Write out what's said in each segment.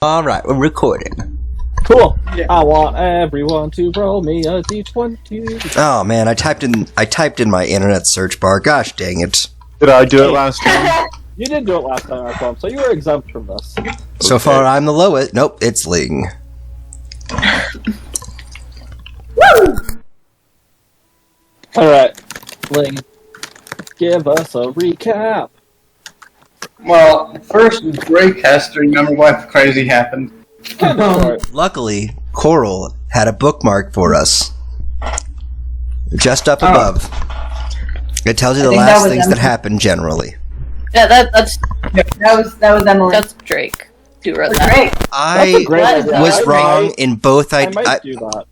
Alright, we're recording. Cool. Yeah. I want everyone to roll me a d20. Oh man, I typed in my internet search bar. Gosh dang it. Did I do it last time? You did do it last time, I so you were exempt from this. So far, I'm the lowest. Nope, it's Ling. Alright, Ling, give us a recap. Well, first, Greg has to remember what crazy happened. Luckily, Coral had a bookmark for us. Just up above. It tells you the last things that happened generally. Yeah, that was Emily. That's Drake. Who wrote that? Great. I was wrong in both. I might do that.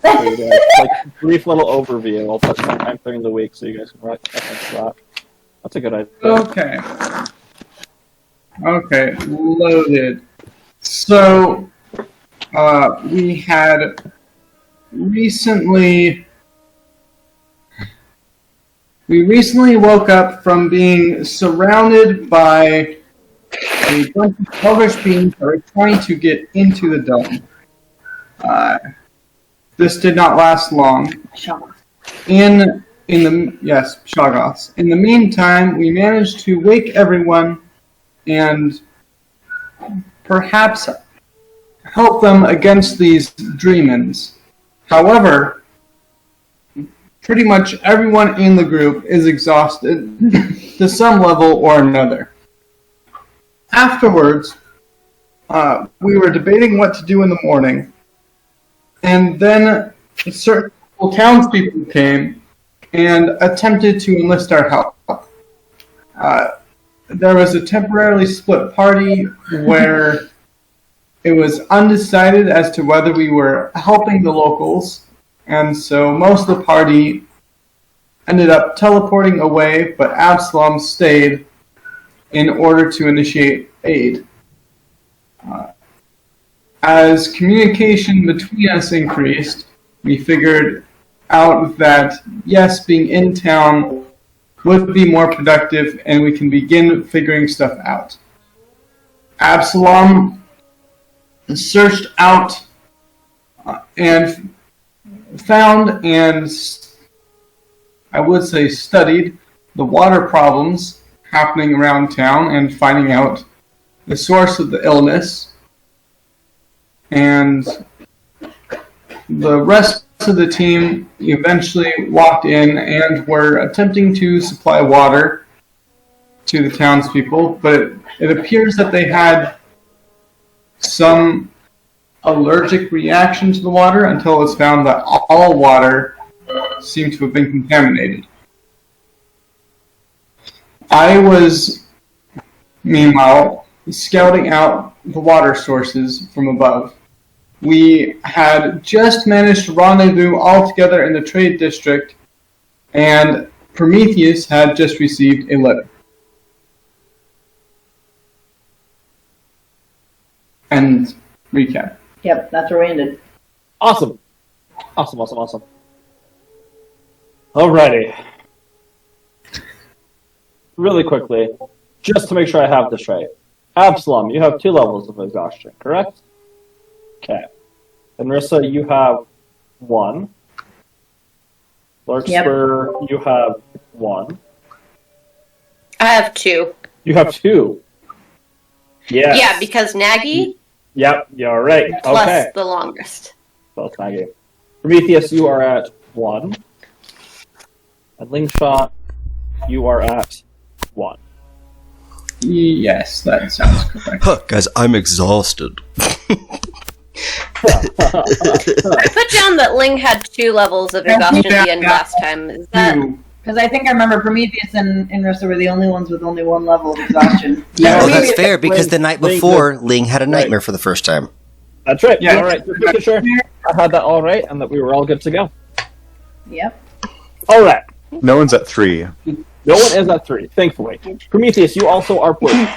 Like brief little overview. I'll put sometime during the week so you guys can write that. That's a good idea. Okay, loaded. So, we had recently woke up from being surrounded by a bunch of elvish beings that were trying to get into the dome. This did not last long. Shoggoths. Shoggoths. In the meantime, we managed to wake everyone and perhaps help them against these dreamins. However, pretty much everyone in the group is exhausted to some level or another. Afterwards, we were debating what to do in the morning, and then certain townspeople came and attempted to enlist our help. There was a temporarily split party where it was undecided as to whether we were helping the locals, and so most of the party ended up teleporting away, but Absalom stayed in order to initiate aid. As communication between us increased, we figured out that, yes, being in town would be more productive, and we can begin figuring stuff out. Absalom searched out and found and, I would say, studied the water problems happening around town and finding out the source of the illness. And the rest of the team eventually walked in and were attempting to supply water to the townspeople, but it appears that they had some allergic reaction to the water until it was found that all water seemed to have been contaminated. I was, meanwhile, scouting out the water sources from above. We had just managed to rendezvous all together in the trade district, and Prometheus had just received a letter. And recap. Yep, that's where we ended. Awesome. Alrighty. Really quickly, just to make sure I have this right. Absalom, you have 2 levels of exhaustion, correct? Okay. And Marissa, you have 1. Larkspur, you have 1. I have 2. You have 2. Yes. Yeah, because Nagy. Yep, you're right. Plus okay. the longest. Both Nagy. Prometheus, you are at 1. And Lingshot, you are at 1. Yes, that sounds correct. Huh, guys, I'm exhausted. I put down that Ling had 2 levels of exhaustion at the end last time. Is that... Because I think I remember Prometheus and Rissa were the only ones with only 1 level of exhaustion. Well, that's fair, because the night before, Ling had a nightmare for the first time. That's right. Yeah. All right. Just making sure I had that all right and that we were all good to go. Yep. All right. No one's at 3. No one is at 3, thankfully. Prometheus, you also are poisoned,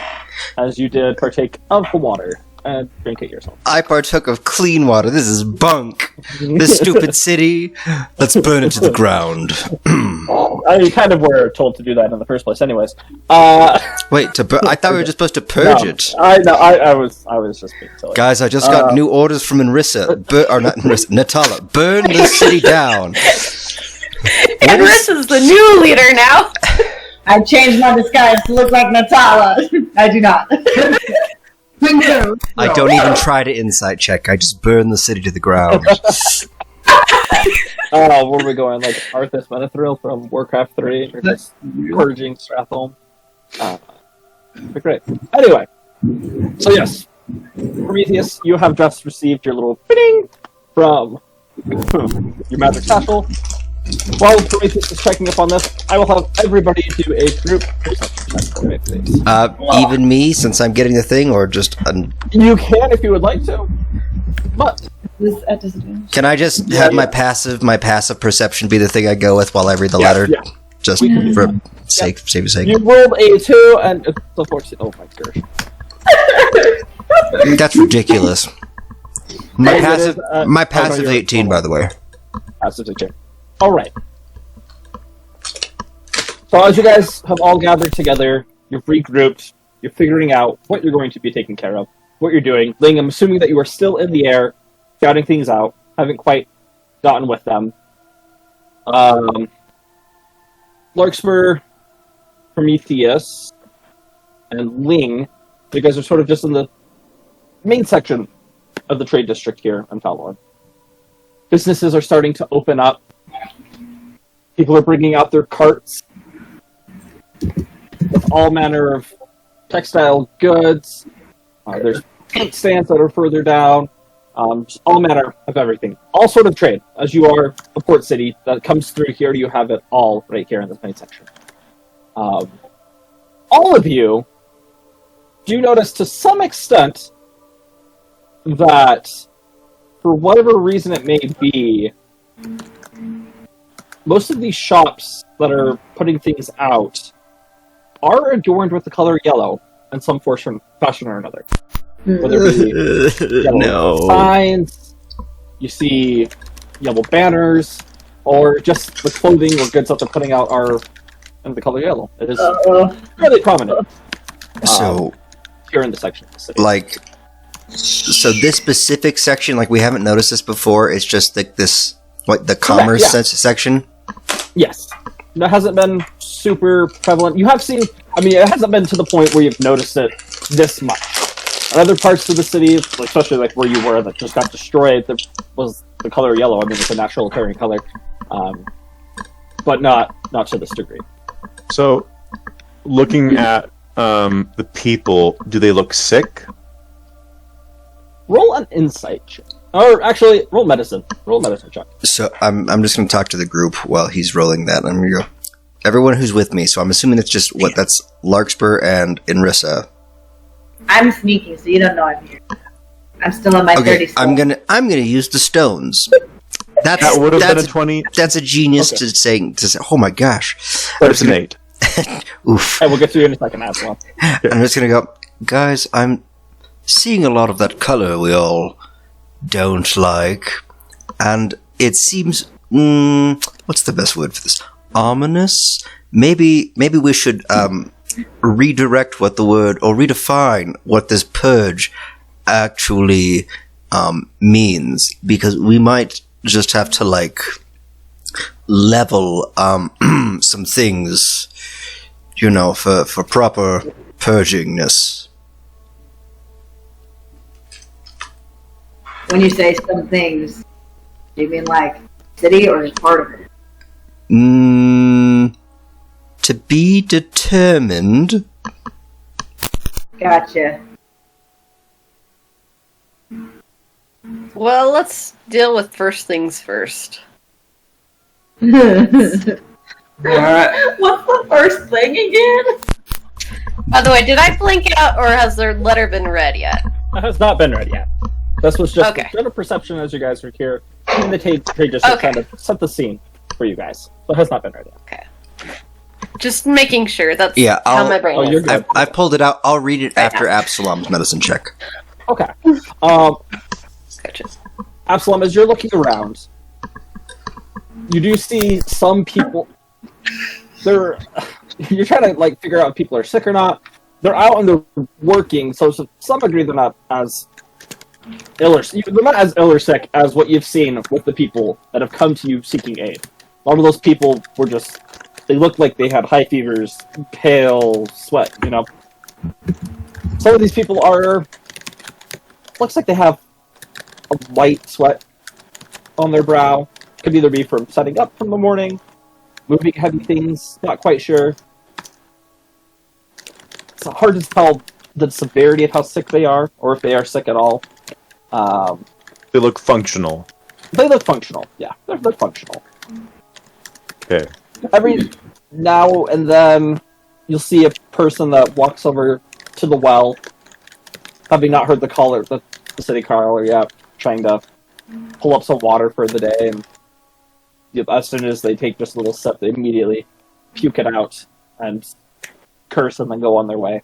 as you did partake of the water. Drink it yourself. I partook of clean water. This is bunk. This stupid city. Let's burn it to the ground. I kind of were told to do that in the first place, anyways. Wait, I thought we were just supposed to purge it. I know. I was just being silly. Guys, I just got new orders from Inrissa. Or not Inrissa, Natala. Burn the city down. Inrissa's the new leader now. I changed my disguise to look like Natala. I do not. I don't even try to insight check. I just burn the city to the ground. Oh, where are we going? Like Arthas Menethil from Warcraft 3? Or just purging Stratholme? But great. Anyway, so yes, Prometheus, you have just received your little ding from your magic satchel. While Prometheus is checking up on this, I will have everybody do a group perception check for me, please. Even me, since I'm getting the thing, or just... You can if you would like to, but... Can I just have my passive perception be the thing I go with while I read the letter? Yeah. Just for sake. You rolled a 2 and it's a 14. Oh my gosh. That's ridiculous. My passive, my no, passive's you're- 18, by the way. Passive 18. Alright. So as you guys have all gathered together, you've regrouped, you're figuring out what you're going to be taking care of, what you're doing. Ling, I'm assuming that you are still in the air, scouting things out, haven't quite gotten with them. Larkspur, Prometheus, and Ling, you guys are sort of just in the main section of the trade district here in Falor. Businesses are starting to open up. People are bringing out their carts with all manner of textile goods. There's paint stands that are further down. Just all manner of everything. All sort of trade. As you are a port city that comes through here, you have it all right here in this main section. All of you do notice to some extent that, for whatever reason it may be, most of these shops that are putting things out are adorned with the color yellow in some fashion or another. Whether it be yellow signs, you see yellow banners, or just the clothing or goods that they're putting out are in the color yellow. It is really prominent. So, here in the section of the city. like, so this specific section, like, we haven't noticed this before. It's just like this, like the commerce section. Yes. That hasn't been super prevalent. You have seen, I mean, it hasn't been to the point where you've noticed it this much. In other parts of the city, especially like where you were that just got destroyed, there was the color yellow. I mean, it's a natural occurring color. But not to this degree. So, looking at the people, do they look sick? Roll an insight check. Or actually, roll medicine. Roll a medicine check. So I'm just going to talk to the group while he's rolling that. I'm going to go, everyone who's with me. So I'm assuming it's just that's Larkspur and Inrissa. I'm sneaking, so you don't know I'm here. I'm still on my 30 Okay, I'm gonna use the stones. That would have been a 20. That's a genius to say. Oh my gosh! There's an 8. Oof. Hey, we'll get to you in a second as well. I'm just gonna go, guys. I'm seeing a lot of that color we all don't like, and it seems what's the best word for this? Ominous. Maybe we should redirect what the word, or redefine what this purge actually means, because we might just have to like level some things, you know, for proper purgingness. When you say some things, do you mean like city or just part of it? To be determined. Gotcha. Well, let's deal with first things first. Alright. What's the first thing again? By the way, did I blink out, or has their letter been read yet? That has not been read yet. This was just Okay. a bit of perception as you guys were here in the trade district, Okay. kind of set the scene for you guys. So it has not been read yet. Okay. Just making sure. That's Yeah, how my brain you're is. good. I pulled it out. I'll read it after now. Absalom's medicine check. Okay. Gotcha. Absalom, as you're looking around, you do see some people you're trying to like figure out if people are sick or not. They're out and they're working, so to some degree they're not as ill or sick as what you've seen with the people that have come to you seeking aid. A lot of those people were they looked like they had high fevers, pale, sweat, you know. Some of these people looks like they have a white sweat on their brow. Could either be from setting up from the morning, moving heavy things, not quite sure. It's hard to tell the severity of how sick they are, or if they are sick at all. They look functional. They look functional, yeah. They're functional. Okay. Every now and then, you'll see a person that walks over to the well, having not heard the city caller yet, trying to pull up some water for the day, and as soon as they take just a little sip, they immediately puke it out and curse and then go on their way.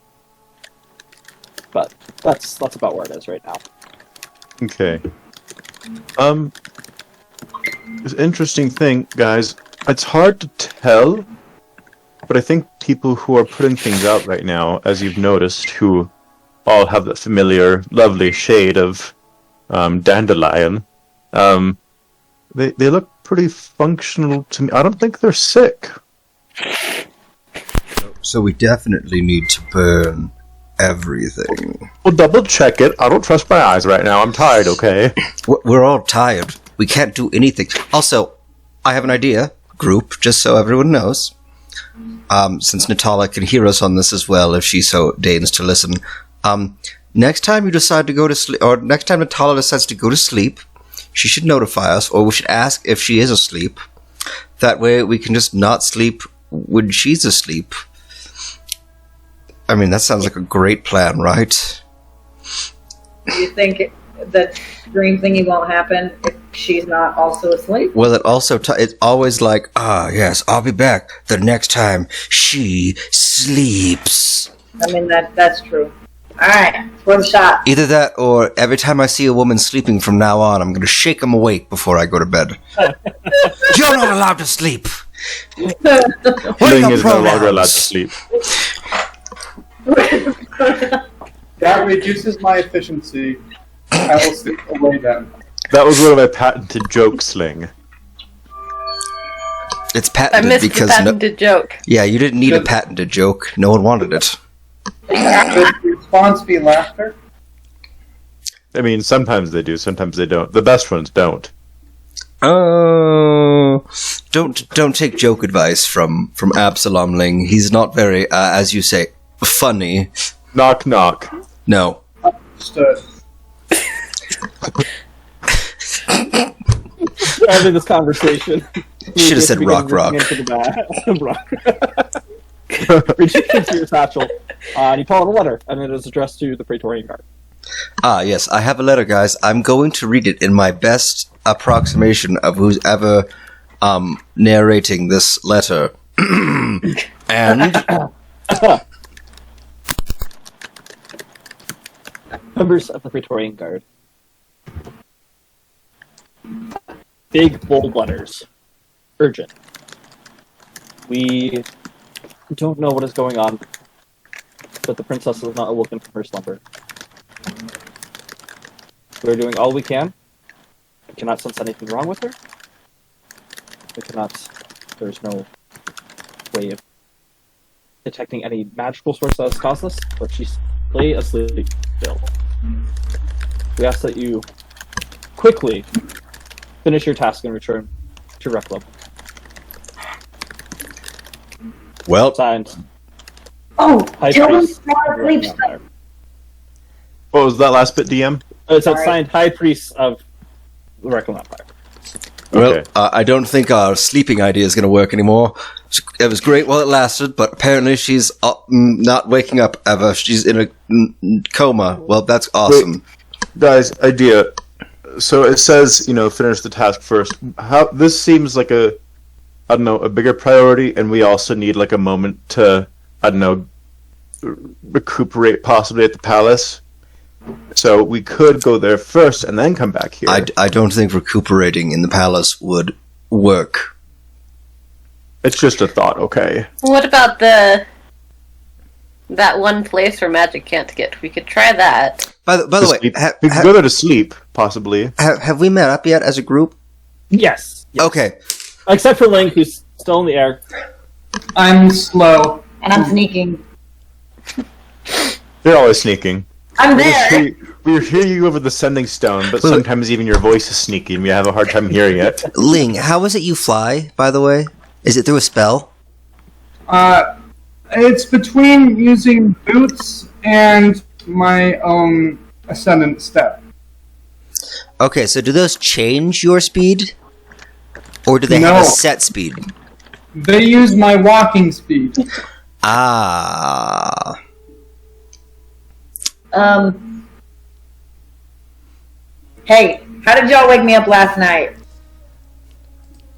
But that's about where it is right now. Okay. It's an interesting thing, guys. It's hard to tell, but I think people who are putting things out right now, as you've noticed, who all have that familiar, lovely shade of dandelion, they look pretty functional to me. I don't think they're sick. So we definitely need to burn everything. Well, double check it. I don't trust my eyes right now. I'm tired, okay? We're all tired. We can't do anything. Also, I have an idea, group, just so everyone knows. Since Natala can hear us on this as well, if she so deigns to listen. Next time you decide to go to sleep, or next time Natala decides to go to sleep, she should notify us, or we should ask if she is asleep. That way we can just not sleep when she's asleep. I mean, that sounds like a great plan, right? Do you think that dream thingy won't happen if she's not also asleep? Well, it also it's always like, yes, I'll be back the next time she sleeps. I mean, that's true. Alright, worth a shot. Either that, or every time I see a woman sleeping from now on, I'm going to shake them awake before I go to bed. You're not allowed to sleep. What are Ling your is no longer allowed to pronouns? sleep. That reduces my efficiency. I will sleep away then. That was one of my patented jokes, Ling. It's I patented missed the because patented joke. yeah, you didn't need a patented joke. No one wanted it. Should the response be laughter? I mean, sometimes they do, sometimes they don't. The best ones don't. Oh, don't take joke advice from Absalom Ling. He's not very, as you say, funny. Knock, knock. No. Understood. Having this conversation. Should have said rock. Reach into your satchel, and you pull out a letter, and it is addressed to the Praetorian Guard. Ah, yes, I have a letter, guys. I'm going to read it in my best approximation of who's ever narrating this letter. And Members of the Praetorian Guard. Big, bold letters. Urgent. We don't know what is going on, but the princess is not awoken from her slumber. We're doing all we can. We cannot sense anything wrong with her. There's no way of detecting any magical source that has caused this, but she's lay asleep still. We ask that you quickly finish your task and return to Reclam. well, Signed. Oh, High tell him Priest to fall of asleep. Reclam Empire. What was that last bit, DM? It's a Sorry. signed High Priest of the Reclam Empire. Okay. I don't think our sleeping idea is going to work anymore. It was great while it lasted, but apparently she's not waking up ever. She's in a coma. Well, that's awesome. Guys, idea. So it says, finish the task first. How this seems like a bigger priority, and we also need like a moment to, recuperate possibly at the palace. So we could go there first and then come back here. I don't think recuperating in the palace would work. It's just a thought, okay? What about that one place where magic can't get? We could try that. By the way, We could go there to sleep, possibly. have we met up yet as a group? Yes. Okay. Except for Link, who's still in the air. I'm slow. And I'm sneaking. They're always sneaking. I'm We just there. we hear you over the sending stone, but Wait. sometimes even your voice is sneaky and we have a hard time hearing it. Ling, how is it you fly, by the way? Is it through a spell? It's between using boots and my own ascendant step. Okay, so do those change your speed? Or do they have No. a set speed? They use my walking speed. Ah. Hey, how did y'all wake me up last night?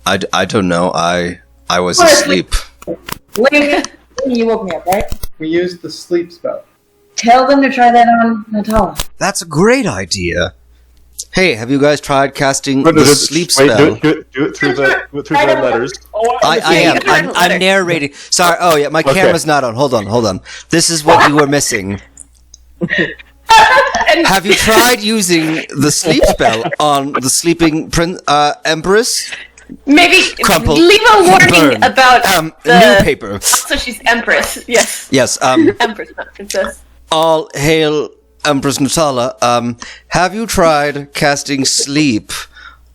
I don't know. I was What? asleep. Link, you woke me up, right? We use the sleep spell. Tell them to try that on Natala. That's a great idea. Hey, have you guys tried casting No, the no, sleep wait, spell? do it through the letters. Oh, I am. you can I'm narrating. Sorry. Oh yeah, my Okay. camera's not on. Hold on. This is what you were missing. Have you tried using the sleep spell on the sleeping Empress? Maybe Crumple. leave a warning Burn. about New the. paper. So she's Empress. Yes, Yes. Empress, not princess. All hail Empress Natala. Have you tried casting sleep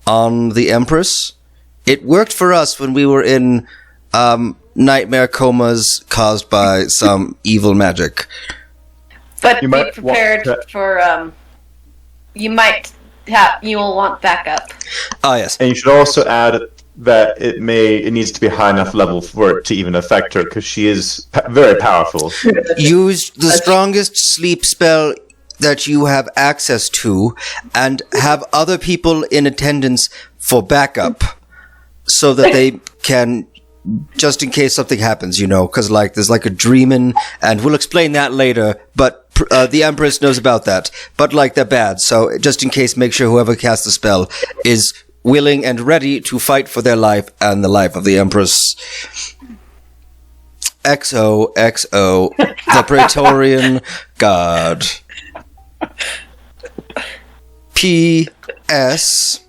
on the Empress? It worked for us when we were in nightmare comas caused by some evil magic. But You be might prepared want for you will want backup. Ah, yes. And you should also add that it needs to be high enough level for it to even affect her, because she is very powerful. Use the strongest sleep spell that you have access to and have other people in attendance for backup so that they can, just in case something happens, because there's a dreamin', and we'll explain that later, but the Empress knows about that, but they're bad, so just in case, make sure whoever casts the spell is willing and ready to fight for their life and the life of the Empress. XOXO, the Praetorian Guard. P.S.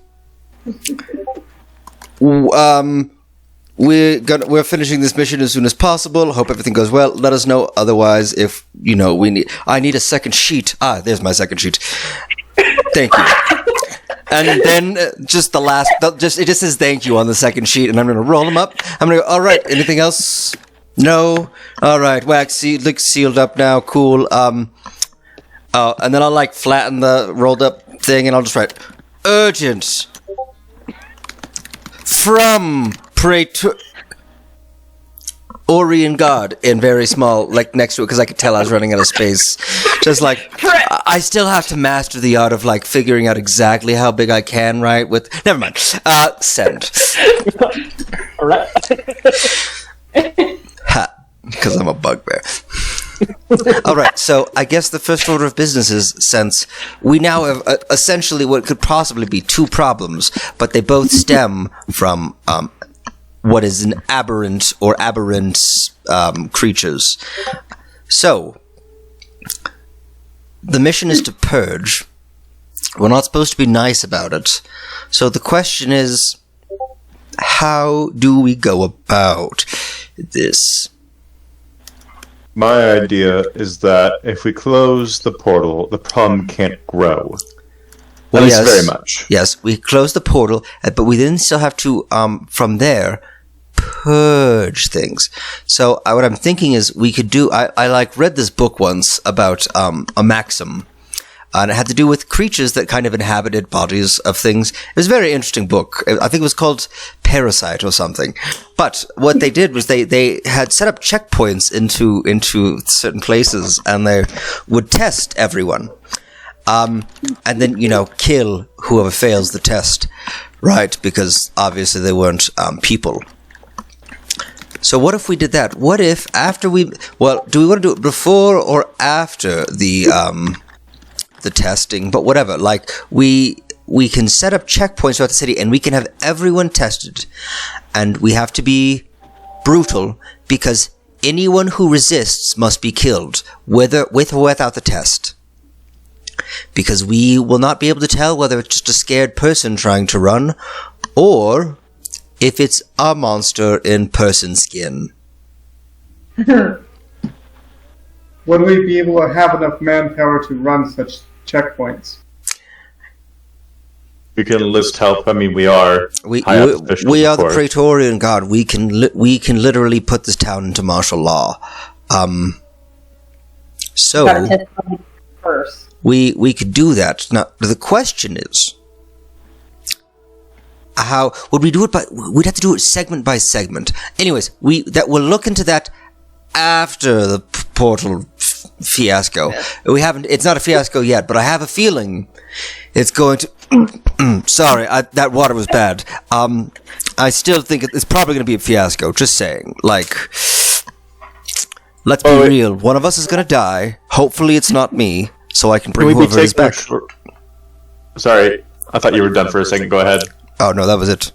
We're finishing this mission as soon as possible. Hope everything goes well. Let us know otherwise if I need a second sheet. Ah, there's my second sheet. Thank you. And then just the last, it just says thank you on the second sheet, and I'm gonna roll them up. I'm gonna go, all right, anything else? No? All right, wax looks sealed up now, cool. And then I'll flatten the rolled up thing, and I'll just write, urgent, from Praetorian Guard in very small, next to it, because I could tell I was running out of space. Just I still have to master the art of figuring out exactly how big I can write with. Never mind. Send. All right. Ha. Because I'm a bugbear. All right. So I guess the first order of business is, since we now have essentially what could possibly be two problems, but they both stem from what is an aberrant creatures. So the mission is to purge. We're not supposed to be nice about it. So the question is, how do we go about this? My idea is that if we close the portal, the problem can't grow. At least very much. Yes, we close the portal, but we then still have to, from there, purge things. So what I'm thinking is we could do. I read this book once about a maxim, and it had to do with creatures that kind of inhabited bodies of things. It was a very interesting book. I think it was called Parasite or something. But what they did was they had set up checkpoints into certain places, and they would test everyone. And then, kill whoever fails the test, right? Because obviously they weren't people. So what if we did that? What if after do we want to do it before or after the testing? But whatever, we can set up checkpoints throughout the city, and we can have everyone tested, and we have to be brutal because anyone who resists must be killed, whether with or without the test. Because we will not be able to tell whether it's just a scared person trying to run, or if it's a monster in person skin. Would we be able to have enough manpower to run such checkpoints? We can enlist help. I mean, we are We high up officials, we of are the course. Praetorian Guard. We can literally put this town into martial law. So Gotta test something first. we could do that. Now the question is, how would we do it? We'd have to do it segment by segment. Anyways, we'll look into that after the portal fiasco. We haven't. It's not a fiasco yet, but I have a feeling it's going to. Sorry, that water was bad. I still think it's probably going to be a fiasco. Just saying. Like, let's be real. One of us is going to die. Hopefully, it's not me, so I can bring Can we be whoever is taking a back. short... Sorry, I thought you were done for a second. Go ahead. Oh no, that was it.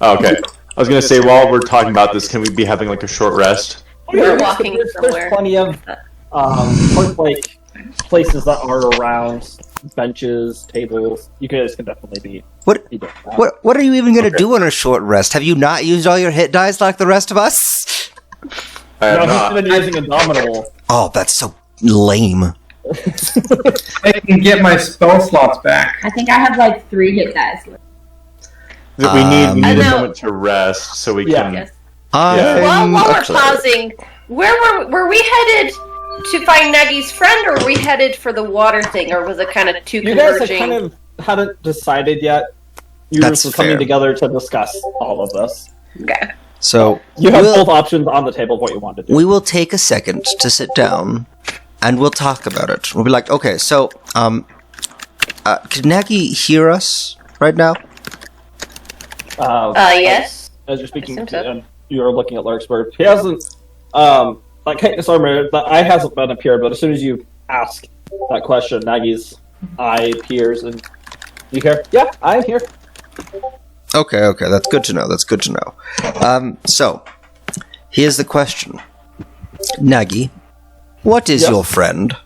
Oh, okay. I was going to say, while we're talking about this, can we be having like a short rest? We're walking there's somewhere. plenty of like places that are around, benches, tables. You guys can definitely be. What? be doing that. What are you even going to do on a short rest? Have you not used all your hit dice like the rest of us? I have No, not. he's been using Indomitable. Oh, that's so lame. I can get my spell slots back. I think I have like 3 hit dice left. We Um, need I a know. moment to rest so we Yeah. can. Yes. Yeah. While we're actually- pausing, where were we headed to find Nagi's friend, or were we headed for the water thing, or was it kind of two You guys have converging? kind of hadn't decided yet. You That's were coming fair. together to discuss all of this. Okay. So You have we'll- both options on the table of what you want to do. we will take a second to sit down, and we'll talk about it. We'll be like, okay, so can Nagi hear us right now? Yes. As you're speaking, I assume so. and you're looking at Larkspur. He hasn't, like Chitinous Armor, the eye hasn't been appeared, but as soon as you ask that question, Nagi's eye appears, and you hear, yeah, I'm here. Okay, that's good to know. That's good to know. So here's the question, Nagi, what is Yes? your friend?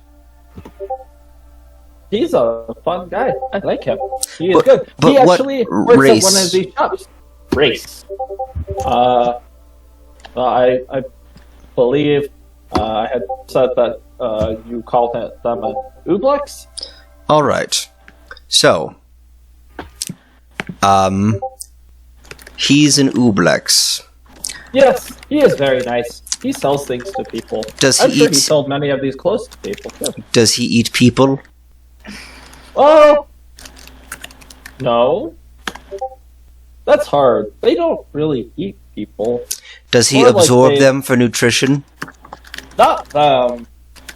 He's a fun guy. I like him. He is But- good. but He what actually works race? at one of these shops. Race. I believe I had said that you called them an Ublex. All right. So, he's an Ublex. Yes, he is very nice. He sells things to people. Does I'm he sure eat? he sold many of these clothes to people too. Does he eat people? Oh, no. That's hard. They don't really eat people. Does he More like absorb they- them for nutrition? Not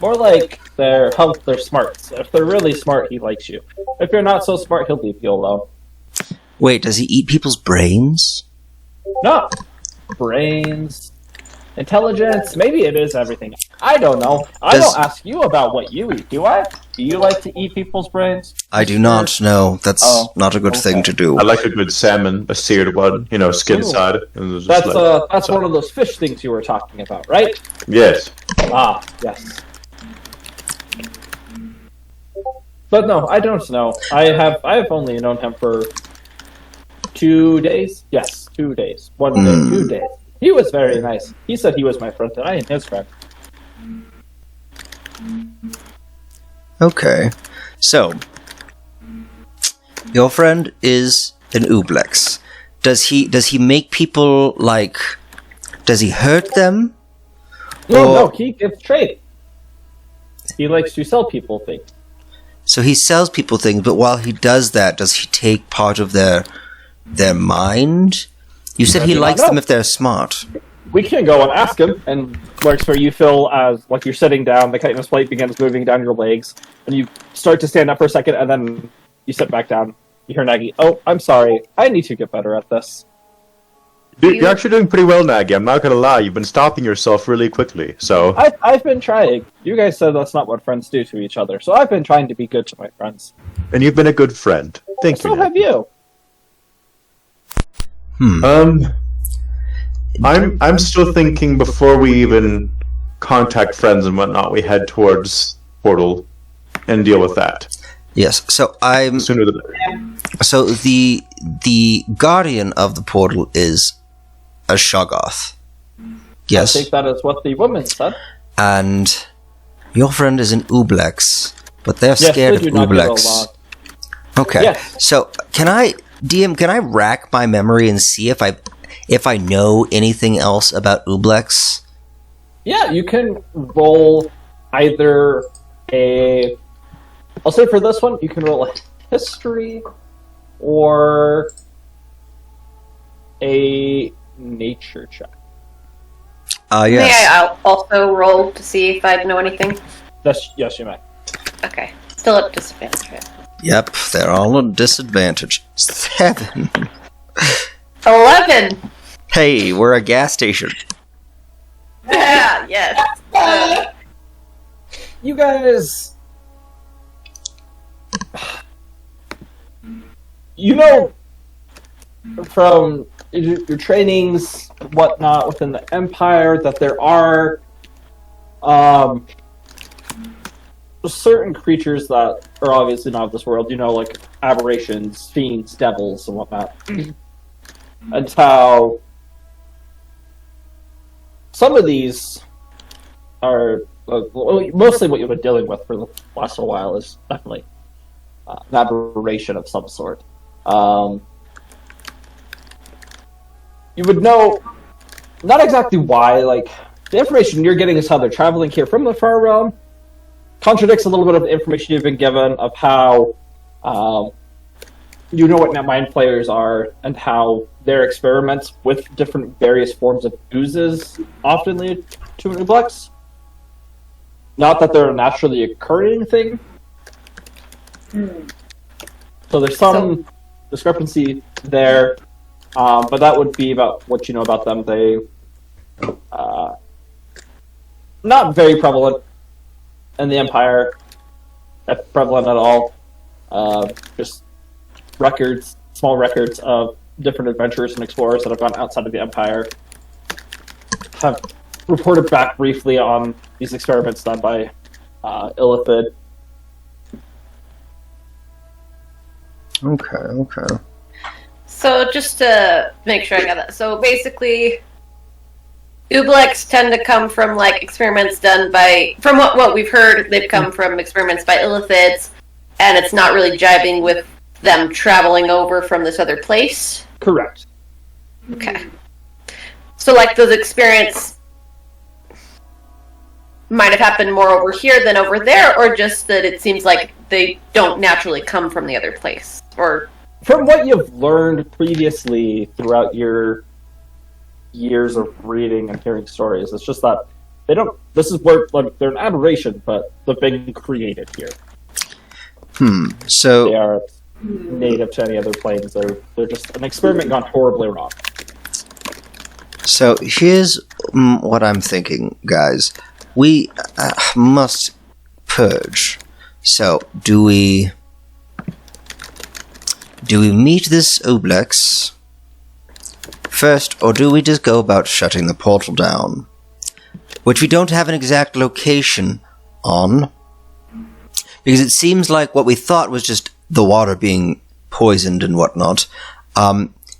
more like their health, their smarts. If they're really smart, he likes you. If you're not so smart, he'll leave you alone. Wait, does he eat people's brains? Not brains, intelligence. Maybe it is everything. I don't know. I Does- don't ask you about what you eat, do I? Do you like to eat people's brains? I do not know. That's Oh, not a good thing okay. to do. I like a good salmon, a seared one, skin Ooh. side. And just That's like- that's one of those fish things you were talking about, right? Yes. Ah, yes. But no, I don't know. I've only known him for 2 days. Yes, 2 days. 1 day, 2 days. He was very nice. He said he was my friend, and I am his friend. Okay. So, your friend is an Ublex. Does he make people like? Does he hurt them? No, Or- no, he gives trade. He likes to sell people things. So he sells people things, but while he does that, does he take part of their mind? You said he do not likes know. them if they're smart. We can go and ask him, and works where you feel as like you're sitting down, the chitinous plate begins moving down your legs, and you start to stand up for a second, and then you sit back down. You hear Nagi, "Oh, I'm sorry. I need to get better at this." You're actually doing pretty well, Nagi. I'm not going to lie. You've been stopping yourself really quickly. So, I've been trying. You guys said that's not what friends do to each other, so I've been trying to be good to my friends. and you've been a good friend. Thank So you. have you. Um, I'm still thinking before we even contact friends and whatnot, we head towards Portal and deal with that. Yes. So I'm. Sooner the better. So the guardian of the portal is a Shoggoth. Yes. I think that is what the woman said. And your friend is an Ublex, but they're scared of they do not get Ublex. along. Okay. Yes. So can I rack my memory and see if I know anything else about Ublex? Yeah, you can roll either a. I'll say for this one, you can roll a history or a nature check. Yes. May I also roll to see if I know anything? Yes, you may. Okay. Still at disadvantage, right? Yep, they're all at disadvantage. 7. 11! Hey, we're a gas station. Yeah, yes. You guys, you know, from your trainings, whatnot within the Empire, that there are certain creatures that are obviously not of this world. You know, like aberrations, fiends, devils, and whatnot. And how some of these are mostly what you've been dealing with for the last little while is definitely an aberration of some sort. You would know not exactly why, like, the information you're getting is how they're traveling here from the far realm contradicts a little bit of the information you've been given of how you know what mind players are and how their experiments with different various forms of oozes often lead to an Ublex. Not that they're a naturally occurring thing. So there's some discrepancy there, but that would be about what you know about them. They not very prevalent in the Empire, not prevalent at all. Just records, small records of different adventurers and explorers that have gone outside of the Empire have reported back briefly on these experiments done by Illithid. Okay. So just to make sure I got that. So basically, Ublex tend to come from like experiments done by, from what we've heard, they've come from experiments by Illithids, and it's not really jiving with them traveling over from this other place. Correct. Okay. So like those experiments might have happened more over here than over there, or just that it seems like they don't naturally come from the other place, or from what you've learned previously throughout your years of reading and hearing stories, it's just that they don't. This is where like they're an aberration, but they've been created here. So They are native to any other planes. They're just an experiment gone horribly wrong. So here's what I'm thinking, guys. We must purge. So do we meet this Ublex first, or do we just go about shutting the portal down? Which we don't have an exact location on. Because it seems like what we thought was just the water being poisoned and whatnot.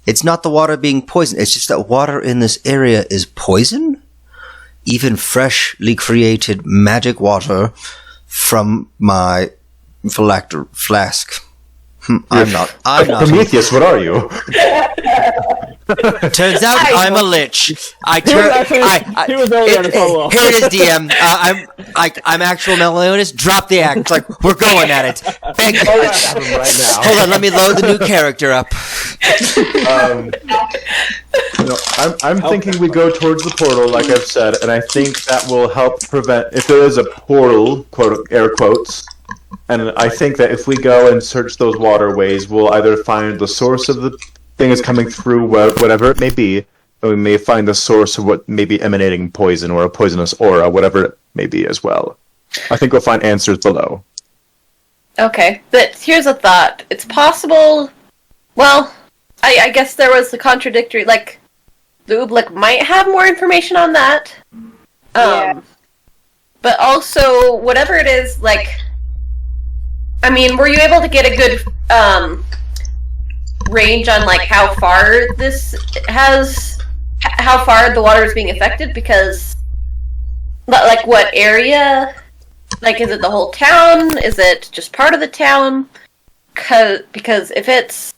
It's not the water being poisoned, it's just that water in this area is poison? Even freshly created magic water from my phylacter flask. I'm not. Prometheus, what are you? Turns out I'm a lich. He was very unfollow. Here it is, DM. I'm actual Meliodas. Drop the act. It's like we're going at it. Bang. Right now. Hold on, let me load the new character up. I'm thinking we go towards the portal, like I've said, and I think that will help prevent if there is a portal, quote air quotes. And I think that if we go and search those waterways, we'll either find the source of the thing is coming through, whatever it may be, or we may find the source of what may be emanating poison or a poisonous aura, whatever it may be as well. I think we'll find answers below. okay. But here's a thought. It's possible. Well, I guess there was the contradictory, like the Oobleck might have more information on that. Yeah. But also, whatever it is, like, I mean, were you able to get a good range on like how far how far the water is being affected? Because, like, what area? Like, is it the whole town? Is it just part of the town? Because if it's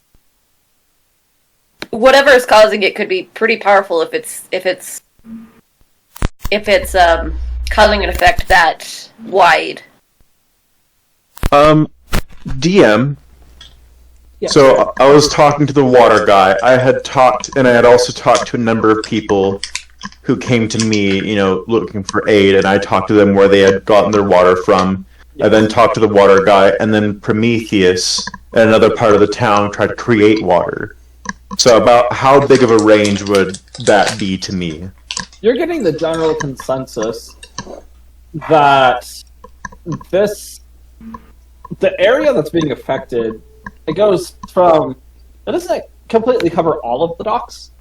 whatever is causing it, could be pretty powerful. If it's causing an effect that wide. DM. Yeah. So I was talking to the water guy. I had also talked to a number of people who came to me, looking for aid, and I talked to them where they had gotten their water from. I then talked to the water guy, and then Prometheus, in another part of the town, tried to create water. So about how big of a range would that be to me? You're getting the general consensus that the area that's being affected, it goes from, it doesn't completely cover all of the docks,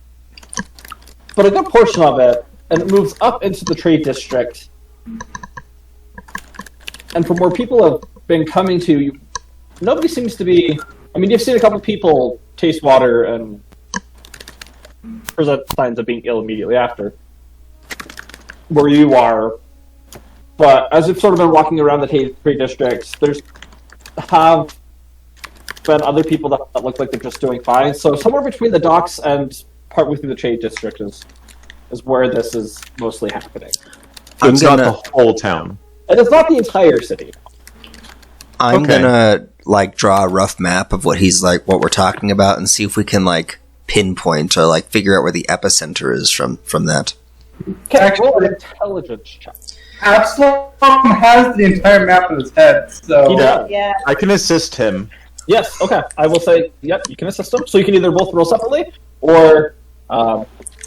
but a good portion of it, and it moves up into the trade district. And from where people have been coming to, nobody seems to be, I mean, you've seen a couple people taste water and present signs of being ill immediately after, where you are. But as you've sort of been walking around the trade districts, there's have been other people that look like they're just doing fine. So somewhere between the docks and partway through the trade district is where this is mostly happening. It's not the whole town. And it's not the entire city. I'm Okay. gonna draw a rough map of what we're talking about, and see if we can pinpoint or figure out where the epicenter is from that. Okay, roll an intelligence check. Absalom has the entire map in his head, so He does. Yeah. I can assist him. Yes, okay. I will say, yep, you can assist him. So you can either both roll separately, or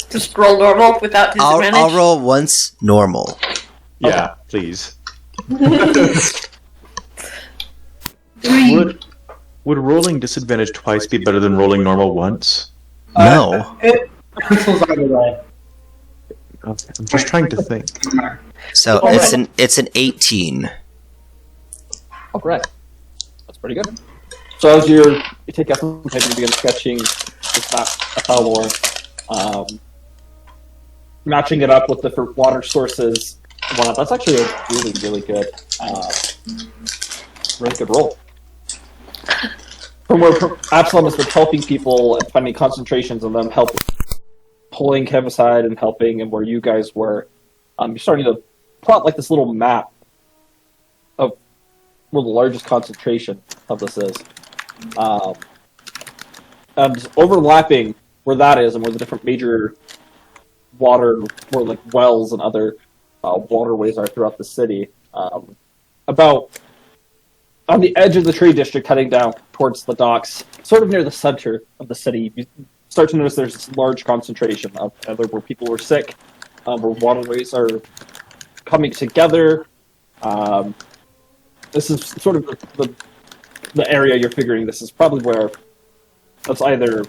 Just roll normal without disadvantage. I'll roll once normal. Yeah, please. Would rolling disadvantage twice be better than rolling normal once? No. it cancels either way. I'm just trying to think. So Alright. it's an 18. oh, great. That's pretty good. So as you take out some paper, you begin sketching this map of Halvor, matching it up with different water sources. Wow, that's actually a really, really good roll. From where Absalom has been helping people and finding concentrations of them, pulling Kev aside and helping, and where you guys were, you're starting to plot this little map of where the largest concentration of this is. And overlapping where that is and where the different major water, where wells and other waterways are throughout the city, about on the edge of the trade district heading down towards the docks, sort of near the center of the city, you start to notice there's this large concentration of either where people were sick, where waterways are coming together. This is sort of the area you're figuring this is probably where that's either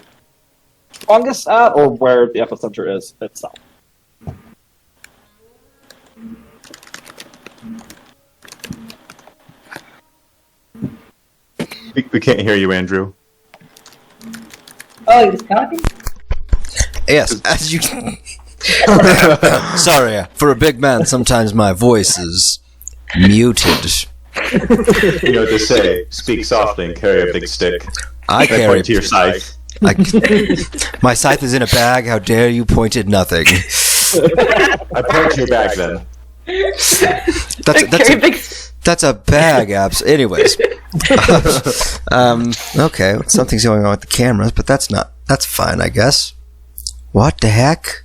strongest at or where the epicenter is itself. We can't hear you, Andrew. Oh, he was talking? Yes, as you. Sorry, for a big man, sometimes my voice is muted. You know what they say: speak softly and carry a big stick. I carry. Point to your scythe. My scythe is in a bag. How dare you point at nothing? I point to your bag then. That's a bag, abs. Anyways, okay, something's going on with the cameras, but that's fine, I guess. What the heck?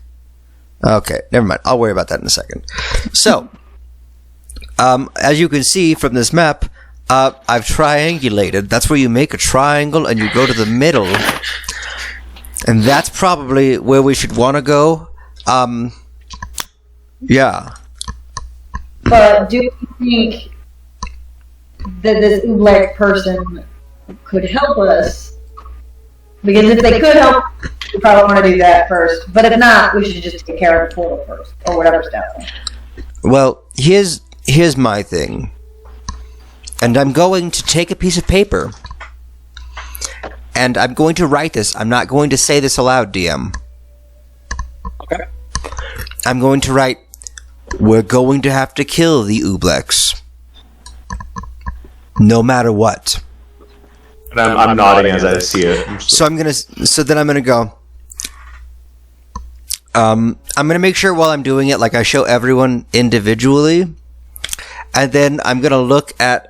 Okay, never mind. I'll worry about that in a second. So, as you can see from this map, I've triangulated. That's where you make a triangle and you go to the middle, and that's probably where we should want to go. Yeah. But do you think that this Oobleck person could help us Because if they could help, we probably want to do that first. But if not, we should just take care of the portal first, or whatever's down there. Well, here's my thing. And I'm going to take a piece of paper. And I'm going to write this. I'm not going to say this aloud, DM. Okay. I'm going to write, we're going to have to kill the Ublex. No matter what. And I'm nodding as I see it. So then I'm gonna go. I'm gonna make sure while I'm doing it, like I show everyone individually, and then I'm gonna look at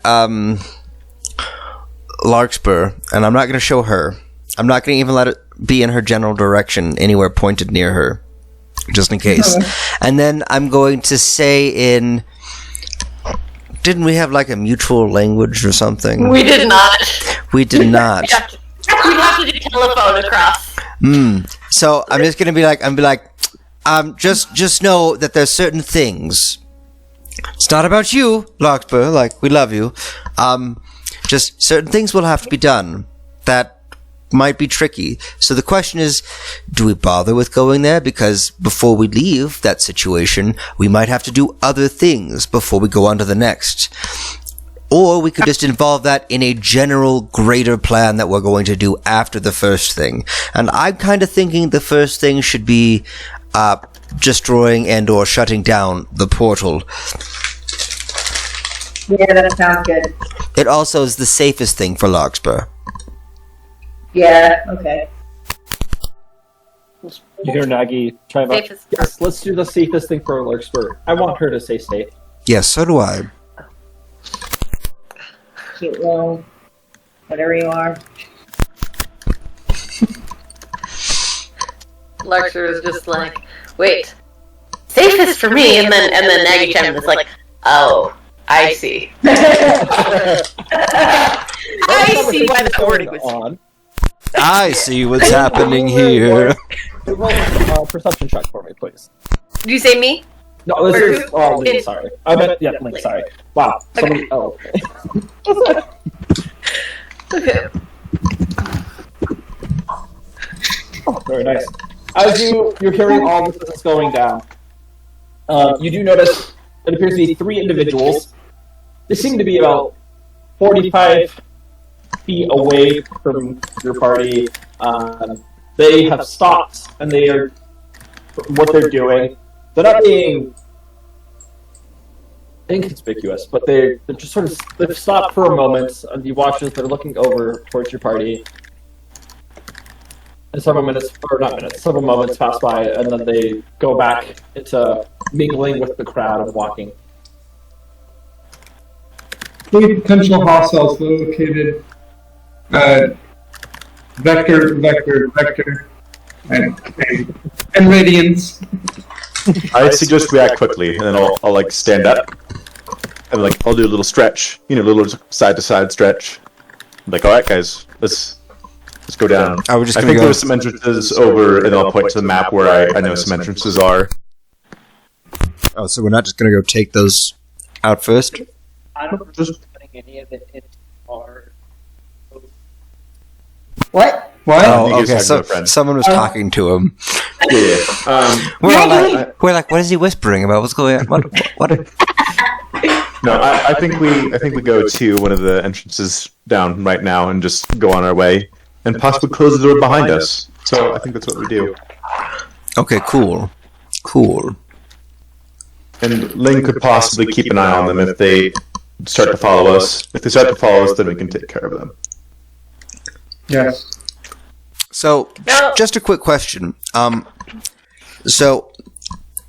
Larkspur, and I'm not gonna show her. I'm not gonna even let it be in her general direction, anywhere pointed near her, just in case. And then I'm going to say in. Didn't we have like a mutual language or something? We did not. We did not. We'd have to do telephone across. So I'm just gonna be like, just know that there's certain things. It's not about you, Larkspur. Like, we love you. Just certain things will have to be done that might be tricky. So the question is, do we bother with going there? Because before we leave that situation, we might have to do other things before we go on to the next. Or we could just involve that in a general greater plan that we're going to do after the first thing. And I'm kind of thinking the first thing should be destroying and or shutting down the portal. Yeah, that sounds good. It also is the safest thing for Larkspur. Yeah, okay. You hear Nagi try about. Safest. Yes, let's do the safest thing for Larkspur. I want her to stay safe. Yes, so do I. Cute little, whatever you are. Larkspur is just like, wait, safest for me, and then Nagi chimes in, it's like, oh, I see. I see why the wording was. on. I see what's happening here. Roll a perception check for me, please. Did you say me? No, this Or is. who? Oh, Link, sorry. I meant, yeah, Link, sorry. Wow. Somebody, oh, okay. Okay. Oh, very nice. As you're hearing all this is going down, you do notice it appears to be 3 individuals. They seem to be about 45 feet away from your party. They have stopped, and they are what they're doing. They're not being inconspicuous, but they're just sort of they've stopped for a moment, and you watch as they're looking over towards your party. And several moments pass by, and then they go back into mingling with the crowd and walking. 3 potential hostiles located. Vector, and radiance. I suggest we act quickly, and then I'll like stand up, and like I'll do a little stretch, a little side to side stretch. I'm like, all right, guys, let's go down. I was just I gonna think go. there's some entrances over, and I'll point to the map where I know some entrances are. Oh, so we're not just gonna go take those out first? I don't just putting any of it in our. What? What? Oh, think he's okay. talking So to a friend. someone was talking to him. Yeah. We're like, what is he whispering about? What's going on? What? No, I think we go to one of the entrances down right now and just go on our way, and possibly close the door behind us. So I think that's what we do. Okay, cool. And Ling could possibly keep an eye on them if they start to follow us. If they start to follow us, then we can take care of them. Yes. So, No. just a quick question. So,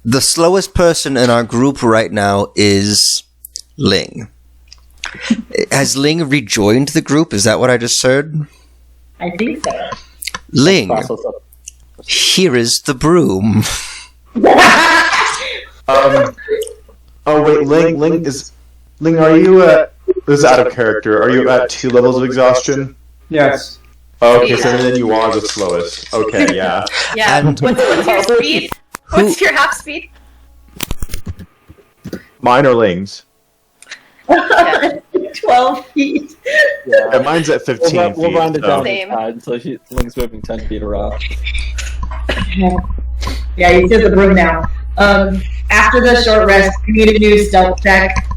the slowest person in our group right now is Ling. Has Ling rejoined the group? Is that what I just heard? I think so. Ling, Process of here is the broom. Oh wait, Ling, are you at? This is out of character. Are you at 2 levels of exhaustion? Yes. Oh, okay, so then you are the slowest. Okay, yeah. Yeah. And- What's your speed? What's your half speed? Mine or Ling's? Yeah. 12 feet. Yeah, mine's at 15 We'll feet. round it so- down Same. until Link's moving 10 feet around. Yeah, you said the broom now. After the short rest, you need a new stealth check.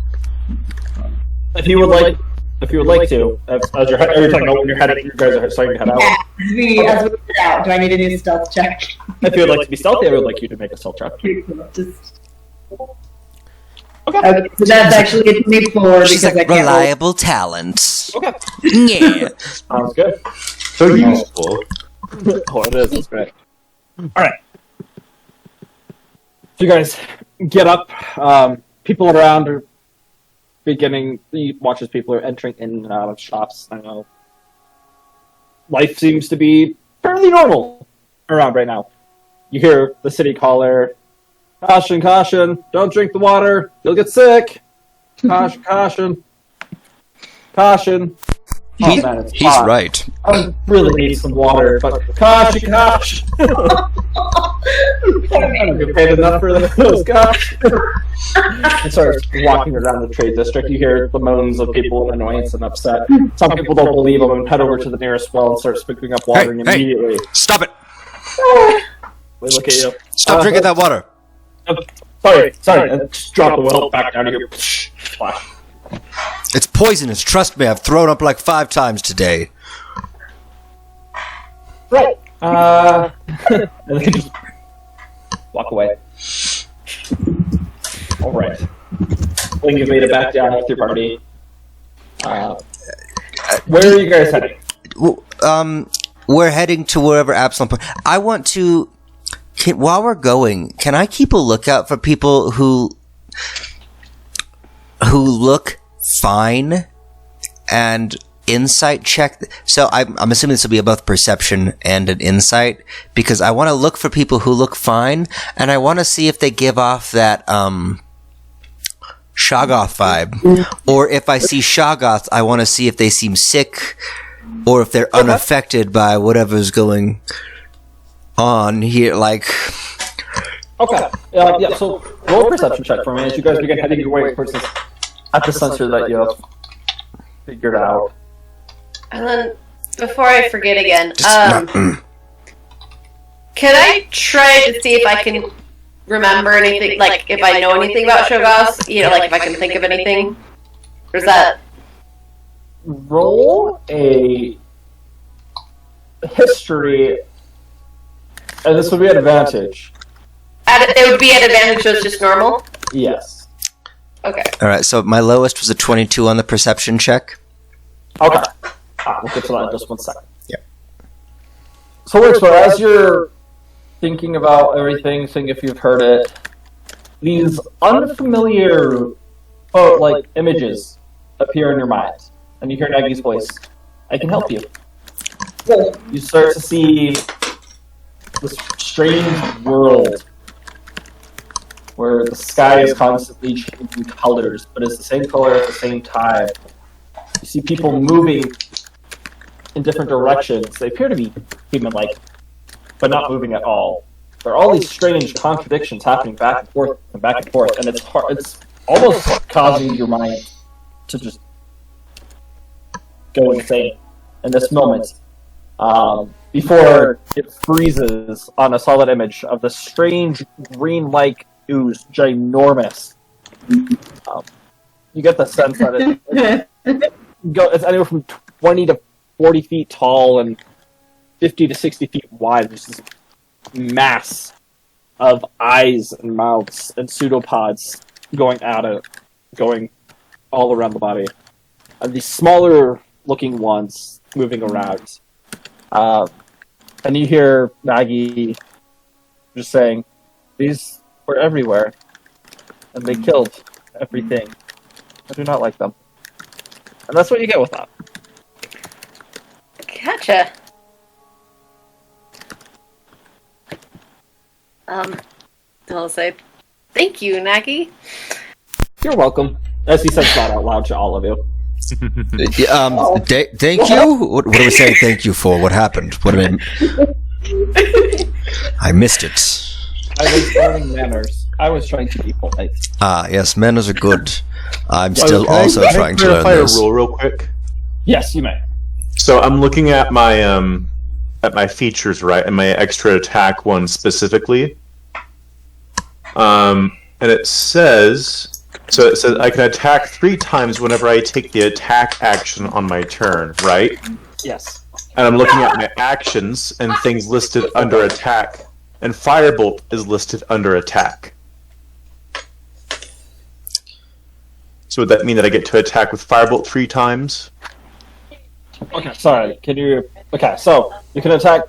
If you would like to, as you're talking about when you're heading, you guys are starting to head out. Yeah, as we get out, do I need a new stealth check? If you would like to be stealthy, I would like you to make a stealth check. Just... Okay, so that's actually a 24 She's because like I can't roll. reliable talent. Okay. Yeah. Sounds good. So useful. Oh, it is. That's great. All right. So you guys get up. People around are beginning. You watch as people are entering in and out of shops. I know. Life seems to be fairly normal around right now. You hear the city caller, "Caution, caution! Don't drink the water. You'll get sick. Caution, caution, caution." Oh, man, it's He's hot. right. I really need some water, but caution, caution. I don't get paid enough for those, gosh. And starts walking around the trade district. You hear the moans of people in annoyance and upset. Some people don't believe him and head over to the nearest well and start scooping up water and Hey, immediately Stop it! they look at you. Stop drinking that water. Sorry. And just drop the well back down here. Splash. It's poisonous. Trust me, I've thrown up like 5 times today. Right. And then just walk away. Alright. Link, you've made it back down with your party. Where are you guys heading? We're heading to wherever Absalom. I want to. While we're going, can I keep a lookout for people who look fine and insight check? So I'm assuming this will be both perception and an insight, because I want to look for people who look fine, and I want to see if they give off that Shoggoth vibe, or if I see Shoggoth, I want to see if they seem sick, or if they're unaffected by whatever's going on here. Like, Okay. Yeah, so roll a perception check for me as you guys begin heading your way towards this at the sensor that you have figured out. And then, before I forget again, just can I try to see if I can remember anything, like if I know anything about Shoggoth? You know, like if I can think of anything? Or is that... Roll a history, and this would be an advantage. It would be at advantage, so it's just normal? Yes. Okay. all right. So my lowest was a 22 on the perception check. Okay. We'll get to that in just 1 second. Yeah. So, as you're thinking about everything, seeing if you've heard it, these unfamiliar, images appear in your mind, and you hear Nagi's voice. I can help you. You start to see this strange world where the sky is constantly changing colors, but it's the same color at the same time. You see people moving in different directions. They appear to be human-like, but not moving at all. There are all these strange contradictions happening back and forth, and it's hard. It's almost causing your mind to just go insane in this moment. Before it freezes on a solid image of the strange green-like ooze, ginormous. You get the sense that it's anywhere from 20 to 40 feet tall and 50 to 60 feet wide. There's this mass of eyes and mouths and pseudopods going all around the body. And these smaller looking ones moving around. And you hear Nagi just saying, "These were everywhere, and they killed everything. I do not like them." And that's what you get with that. Gotcha. I'll say, thank you, Nagi. You're welcome. As he says that out loud to all of you. Thank you. What are we saying? Thank you for? What happened? What did I missed it. I was learning manners. I was trying to be polite. Ah, yes, manners are good. I'm still Can I trying to learn clarify this. a rule real quick? Yes, you may. So I'm looking at my features, right, and my extra attack one specifically. And it says I can attack 3 times whenever I take the attack action on my turn, right? Yes. And I'm looking at my actions and things listed under attack, and Firebolt is listed under attack. So would that mean that I get to attack with Firebolt 3 times? Okay, sorry. Can you? Okay, so you can attack.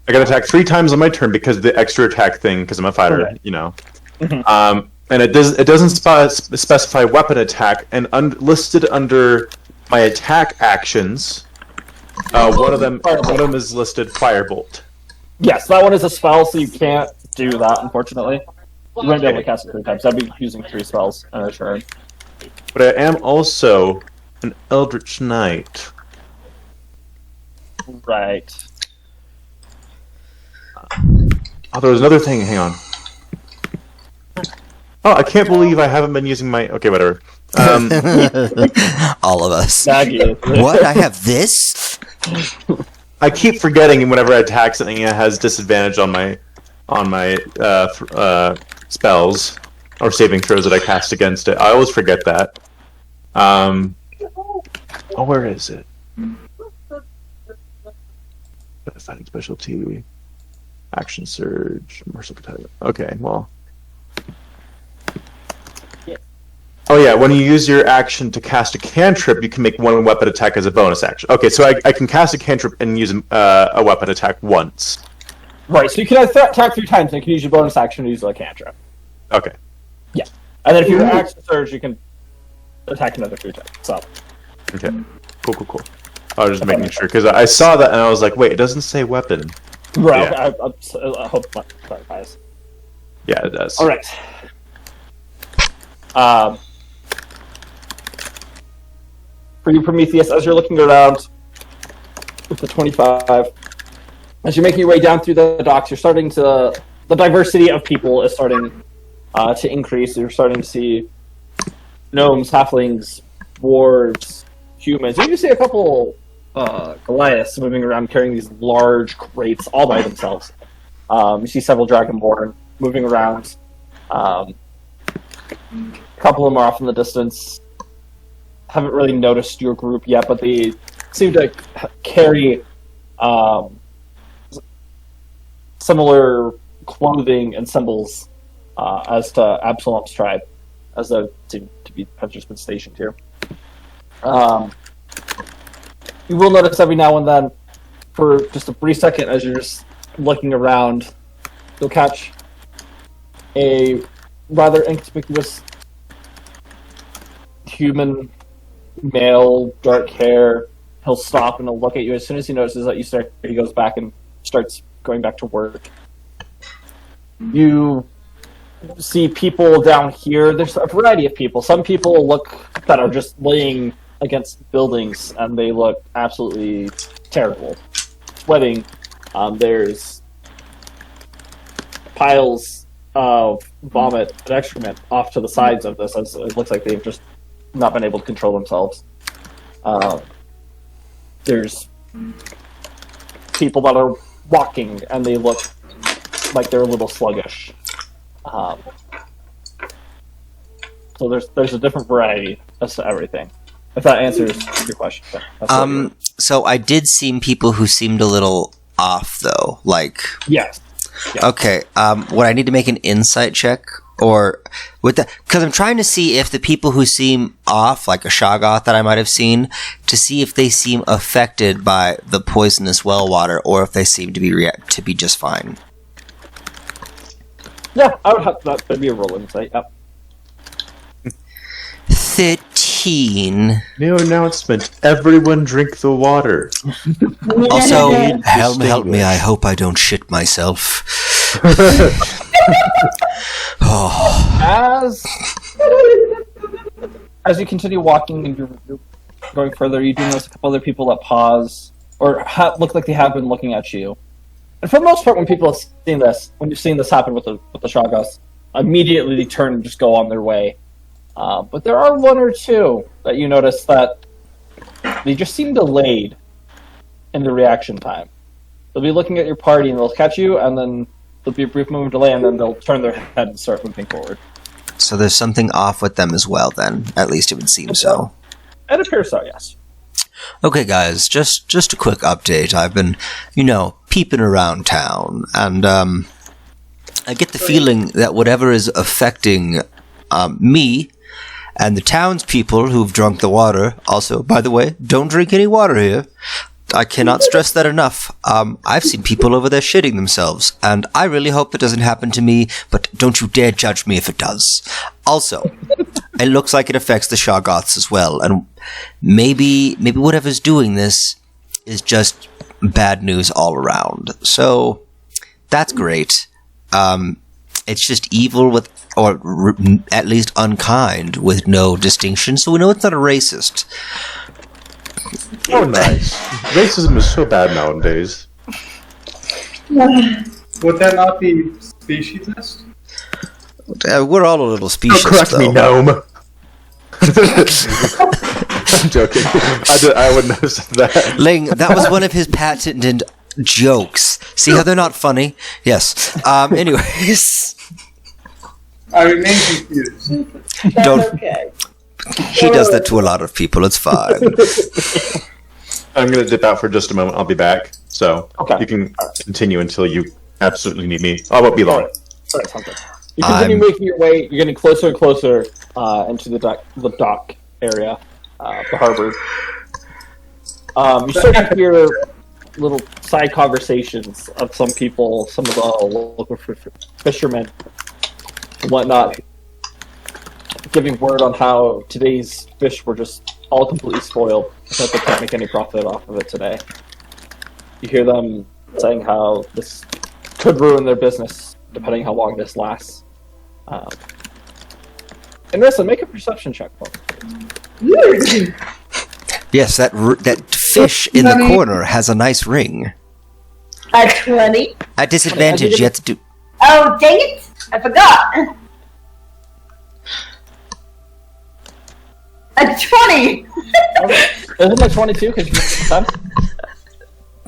I can attack 3 times on my turn because of the extra attack thing, because I'm a fighter, Okay. you know. Mhm. And it doesn't specify weapon attack, and listed under my attack actions, one of them is listed Firebolt. Yes, that one is a spell, so you can't do that, unfortunately. You wouldn't be able to cast it 3 times. That'd be using 3 spells in a turn. But I am also an Eldritch Knight. Right. Oh, there was another thing. Hang on. Oh, I can't believe I haven't been using my. Okay, whatever. All of us. Maggie. What? I have this? I keep forgetting whenever I attack something, it has disadvantage on my spells or saving throws that I cast against it. I always forget that. Oh, where is it? Fighting specialty, action surge, merciful attack. Okay, well. Oh yeah, when you use your action to cast a cantrip, you can make 1 weapon attack as a bonus action. Okay, so I can cast a cantrip and use a weapon attack once. Right, so you can attack 3 times, and you can use your bonus action to use a cantrip. Okay. Yeah. And then if you action surge, you can attack another 3 times. So. Okay. Cool. I was just making sure, because I saw that and I was like, wait, it doesn't say weapon. Right, Yeah. I hope that clarifies. Yeah, it does. Alright. For you, Prometheus, as you're looking around with the 25, as you're making your way down through the docks, you're starting to. The diversity of people is starting to increase. You're starting to see gnomes, halflings, dwarves, humans. You can see a couple Goliaths moving around carrying these large crates all by themselves. You see several Dragonborn moving around. A couple of them are off in the distance. Haven't really noticed your group yet, but they seem to carry similar clothing and symbols as to Absalom's tribe, as they seem to have just been stationed here. You will notice every now and then, for just a brief second, as you're just looking around, you'll catch a rather inconspicuous human male, dark hair. He'll stop and he'll look at you. As soon as he notices that you start, he goes back and starts going back to work. You see people down here. There's a variety of people. Some people look that are just laying against buildings, and they look absolutely terrible, sweating. There's piles of vomit and excrement off to the sides of this, as it looks like they've just not been able to control themselves. There's people that are walking, and they look like they're a little sluggish. So there's a different variety as to everything. If that answers your question. So I did see people who seemed a little off, though. Like, Yes. okay, would I need to make an insight check? Or with that, because I'm trying to see if the people who seem off, like a Shoggoth that I might have seen, to see if they seem affected by the poisonous well water, or if they seem to be just fine. Yeah, I would have that. That'd be a roll insight. Yep. 13. New announcement. Everyone drink the water. Also, help me, I hope I don't shit myself. As you continue walking and you're going further, you do notice a couple other people that pause or look like they have been looking at you. And for the most part, when people have seen this, when you've seen this happen with the Shoggoths, immediately they turn and just go on their way. But there are one or two that you notice that they just seem delayed in the reaction time. They'll be looking at your party and they'll catch you, and then there'll be a brief moment of delay, and then they'll turn their head and start moving forward. So there's something off with them as well, then. At least it would seem so. It appears so, yes. Okay, guys, just a quick update. I've been, peeping around town, and I get the feeling that whatever is affecting me and the townspeople who've drunk the water, also, by the way, don't drink any water here. I cannot stress that enough. I've seen people over there shitting themselves, and I really hope it doesn't happen to me, but don't you dare judge me if it does. Also, it looks like it affects the Shoggoths as well, and maybe whatever's doing this is just bad news all around. So, that's great. It's just evil or at least unkind with no distinction, so we know it's not a racist. Oh, nice. Racism is so bad nowadays. Would that not be speciesist? We're all a little specious, Correct though. me, gnome. I'm joking. I wouldn't have said that. Ling, that was one of his patented jokes. See how they're not funny? Yes. Anyways. I remain confused. Don't. Okay. He does that to a lot of people. It's fine. I'm going to dip out for just a moment. I'll be back. So Okay. you can continue until you absolutely need me. I won't be long. Alright, sounds good. You continue making your way. You're getting closer and closer into the dock area, the harbor. You start to hear little side conversations of some people, some of the local fishermen and whatnot, giving word on how today's fish were just all completely spoiled, that they can't make any profit off of it today. You hear them saying how this could ruin their business, depending how long this lasts. And Rissa, make a perception check for me. Yes, that fish in the corner has a nice ring. A 20. At disadvantage, you have to do. Oh, dang it! I forgot. A 20. Isn't it 22 because you missed the 10?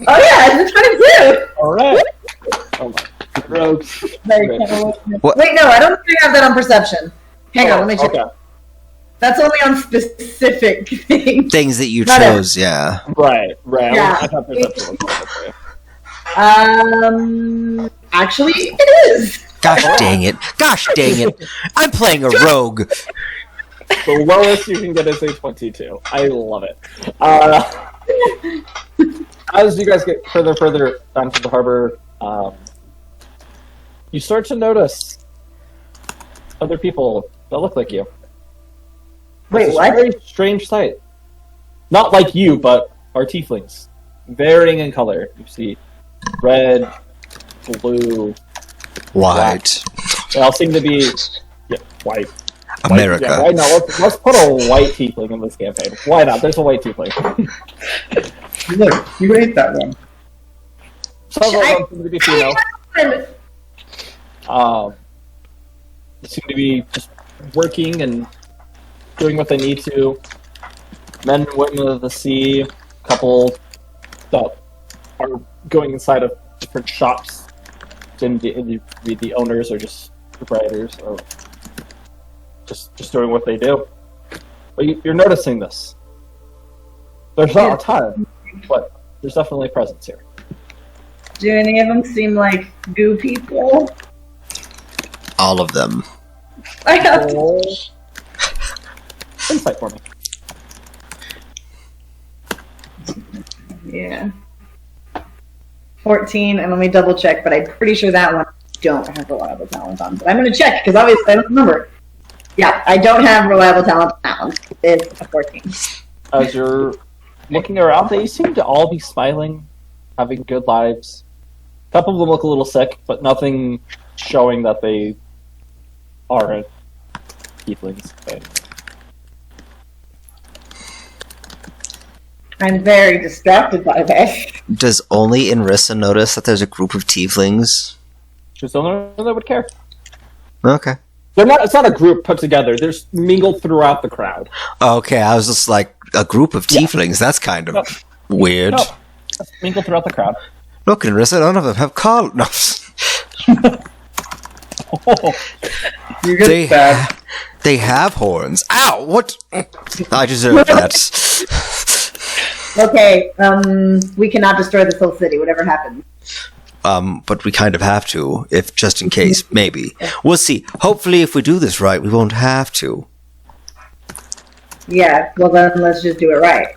Oh yeah, it's a 22. Alright. Oh my. Rogues. Very Great. clever. What? Wait, no, I don't think I have that on perception. Hang on, let me check. Okay. That's only on specific things. Things that you Not chose, yeah. Right. Yeah. I thought perception was better for you. Actually, it is. Gosh dang it. Gosh dang it. I'm playing a rogue. The lowest you can get is a 22. I love it. As you guys get further down to the harbor, you start to notice other people that look like you. Wait, It's a what? very strange sight. Not like you, but our tieflings. Varying in color. You see red, blue. White. They all seem to be white. America. Yeah, why not? Let's put a white tiefling in this campaign. Why not? There's a white tiefling. Look, you ate that one. Some of them seem to be female. They seem to be just working and doing what they need to. Men and women of the sea, a couple that are going inside of different shops. And the owners or just proprietors or just doing what they do. But you're noticing this. There's not a ton, but there's definitely a presence here. Do any of them seem like goo people? All of them. I have Insight for me. Yeah. 14, and let me double check, but I'm pretty sure that one I don't have reliable talent on. But I'm going to check, because obviously I don't remember. Yeah, I don't have reliable talent on that one. It's a 14. As you're looking around, they seem to all be smiling, having good lives. A couple of them look a little sick, but nothing showing that they aren't tieflings. I'm very distracted by this. Does only Inrissa notice that there's a group of tieflings? She's the only one that would care. Okay. They're not. It's not a group put together. They're just mingled throughout the crowd. Okay, I was just like a group of tieflings. That's kind of weird. No, mingled throughout the crowd. Look, Narissa, none of them have called. No. You get They, that. they have horns. Ow! What? I deserve that. Okay, we cannot destroy this whole city, whatever happens. But we kind of have to, if just in case, maybe. We'll see. Hopefully, if we do this right, we won't have to. Yeah, well then let's just do it right.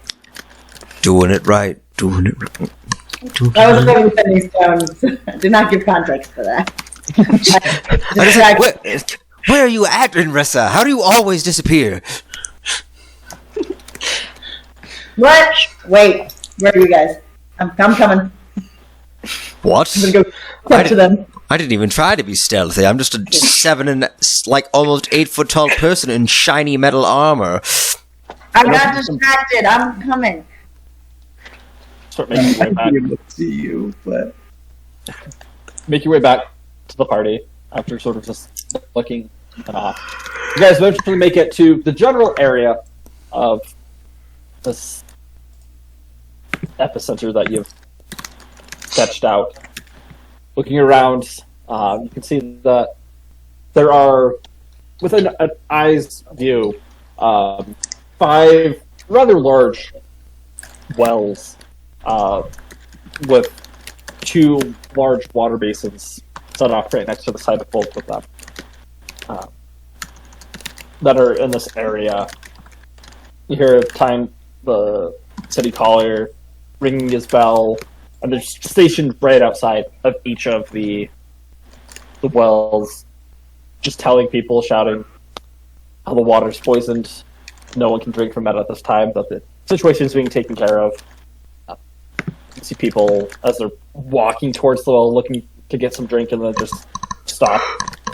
Doing it right. Doing it right. I was going to send these stones. Do not give context for that. I just like, where are you at, Narissa? How do you always disappear? What? Wait, where are you guys? I'm coming. What? I'm gonna go talk to them. I didn't even try to be stealthy. I'm just a 7 and like almost 8 foot tall person in shiny metal armor. I got distracted. I'm coming. Start making your way back. I'd be able to see you, but Make your way back to the party after sort of just looking and off. You guys eventually make it to the general area of this epicenter that you've sketched out. Looking around, you can see that there are, within an eye's view, 5 rather large wells with 2 large water basins set off right next to the side of both of them that are in this area. You hear the city caller ringing his bell, and they're stationed right outside of each of the wells, just telling people, shouting how the water's poisoned, no one can drink from it at this time, that the situation is being taken care of. You see people, as they're walking towards the well, looking to get some drink, and then just stop,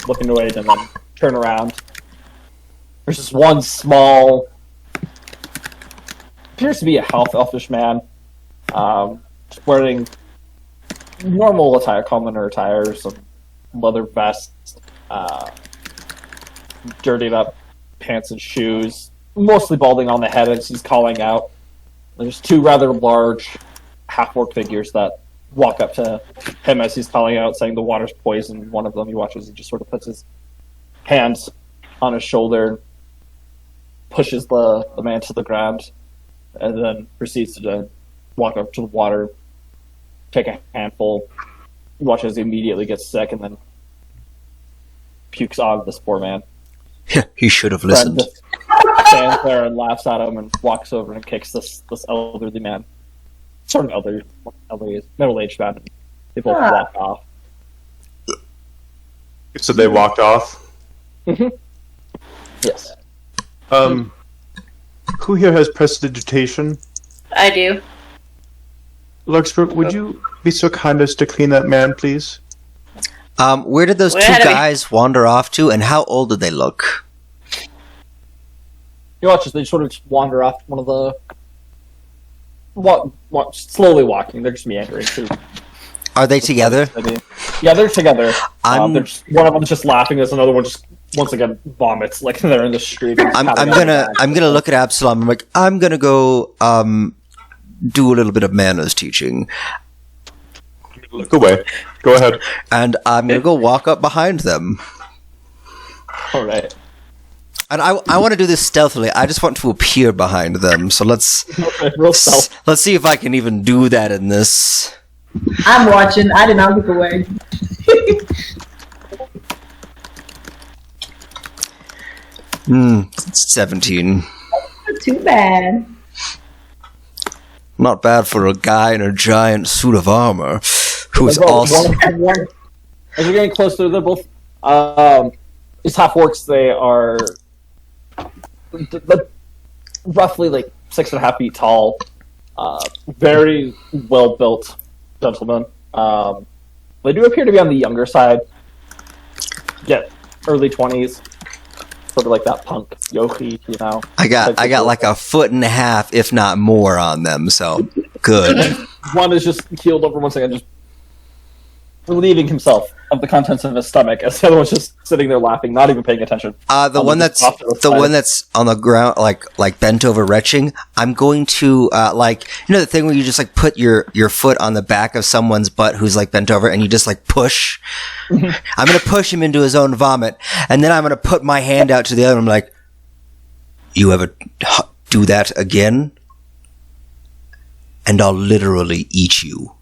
looking away, and then turn around. There's this one small, appears to be a half-elfish man, just wearing normal attire, commoner attire, some leather vest, dirtied up pants and shoes, mostly balding on the head as he's calling out. There's 2 rather large half-orc figures that walk up to him as he's calling out, saying the water's poisoned. One of them, he watches and just sort of puts his hands on his shoulder, pushes the man to the ground, and then proceeds to walk up to the water, take a handful. You watch as he immediately gets sick and then pukes on this poor man. He should have Fred listened. just stands there and laughs at him and walks over and kicks this elderly man. Sort of elderly, middle-aged man. And they both walk off. So they walked off. Yes. Who here has prestidigitation? I do. Larkspur, would you be so kind as to clean that man, please? Where did those Where 2 do we- guys wander off to, and how old did they look? You watch as they sort of just wander off one of the... slowly walking. They're just meandering through. Are they together? Yeah, they're together. I'm- One of them's just laughing as another one just once again vomits like they're in the street. I'm gonna look at Absalom. I'm like, I'm gonna go do a little bit of manners teaching, Look away. Go ahead. and I'm gonna go walk up behind them. All right. And I want to do this stealthily. I just want to appear behind them. So let's Real stealth. let's see if I can even do that in this. I'm watching. I did not look away. 17. Too bad. Not bad for a guy in a giant suit of armor who's They're both- also. As you're getting closer, they're both these half orcs. They are roughly like 6.5 feet tall, very well built gentlemen. They do appear to be on the younger side. Early 20s, sort of like that punk Yoshi, you know. I got like 1.5 feet, if not more, on them. So good. One is just keeled over once again, just relieving himself of the contents of his stomach, as the other one's just sitting there laughing, not even paying attention. The one that's on the ground, like bent over, retching. I'm going to the thing where you just like put your foot on the back of someone's butt who's like bent over, and you just like push. I'm gonna push him into his own vomit, and then I'm gonna put my hand out to the other one. I'm like, you ever do that again, and I'll literally eat you.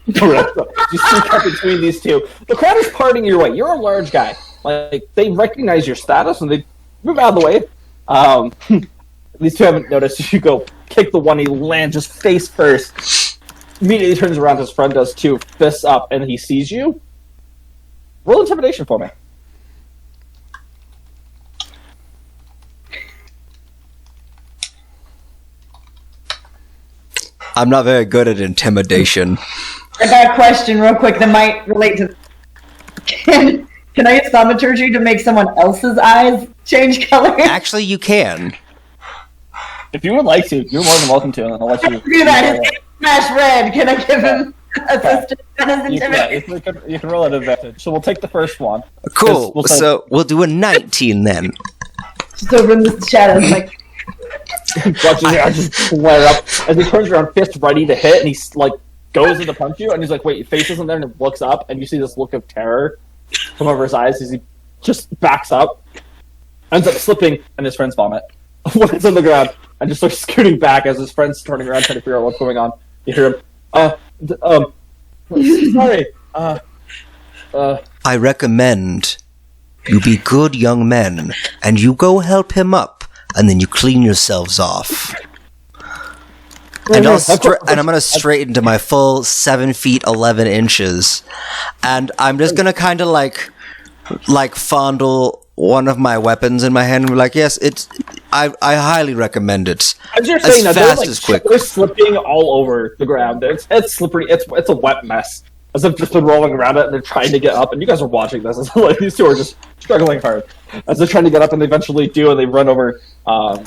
You sneak up between these two. The crowd is parting your way. You're a large guy. Like, they recognize your status and they move out of the way. These two haven't noticed. You go kick the one, he lands just face first. Immediately turns around, his friend does too, fists up, and he sees you. Roll intimidation for me. I'm not very good at intimidation. I got a question real quick that might relate to. Can I use thaumaturgy to make someone else's eyes change color? Actually, you can. If you would like to, you're more than welcome to, and I'll let you do that. His smash red. Can I give him assistance on his intimidation? You can roll at advantage. So we'll take the first one. Cool. So we'll do a 19 then. Just over in the shadows, like. Watching your eyes just flare up as he turns around, fist ready to hit, and he's like goes in to punch you, and he's like, "Wait, your face isn't there," and he looks up, and you see this look of terror come over his eyes as he just backs up, ends up slipping, and his friends vomit when it's on the ground, and just starts scooting back as his friends turning around trying to figure out what's going on. You hear him, sorry, I recommend you be good young men, and you go help him up, and then you clean yourselves off. And I'm gonna straighten to my full 7 feet 11 inches, and I'm just gonna kind of like fondle one of my weapons in my hand and be like, yes, I highly recommend it. As you're saying that, they're slipping all over the ground. It's slippery. It's a wet mess. As if just been rolling around it, and they're trying to get up. And you guys are watching this. As like these two are just struggling hard as they're trying to get up, and they eventually do, and they run over to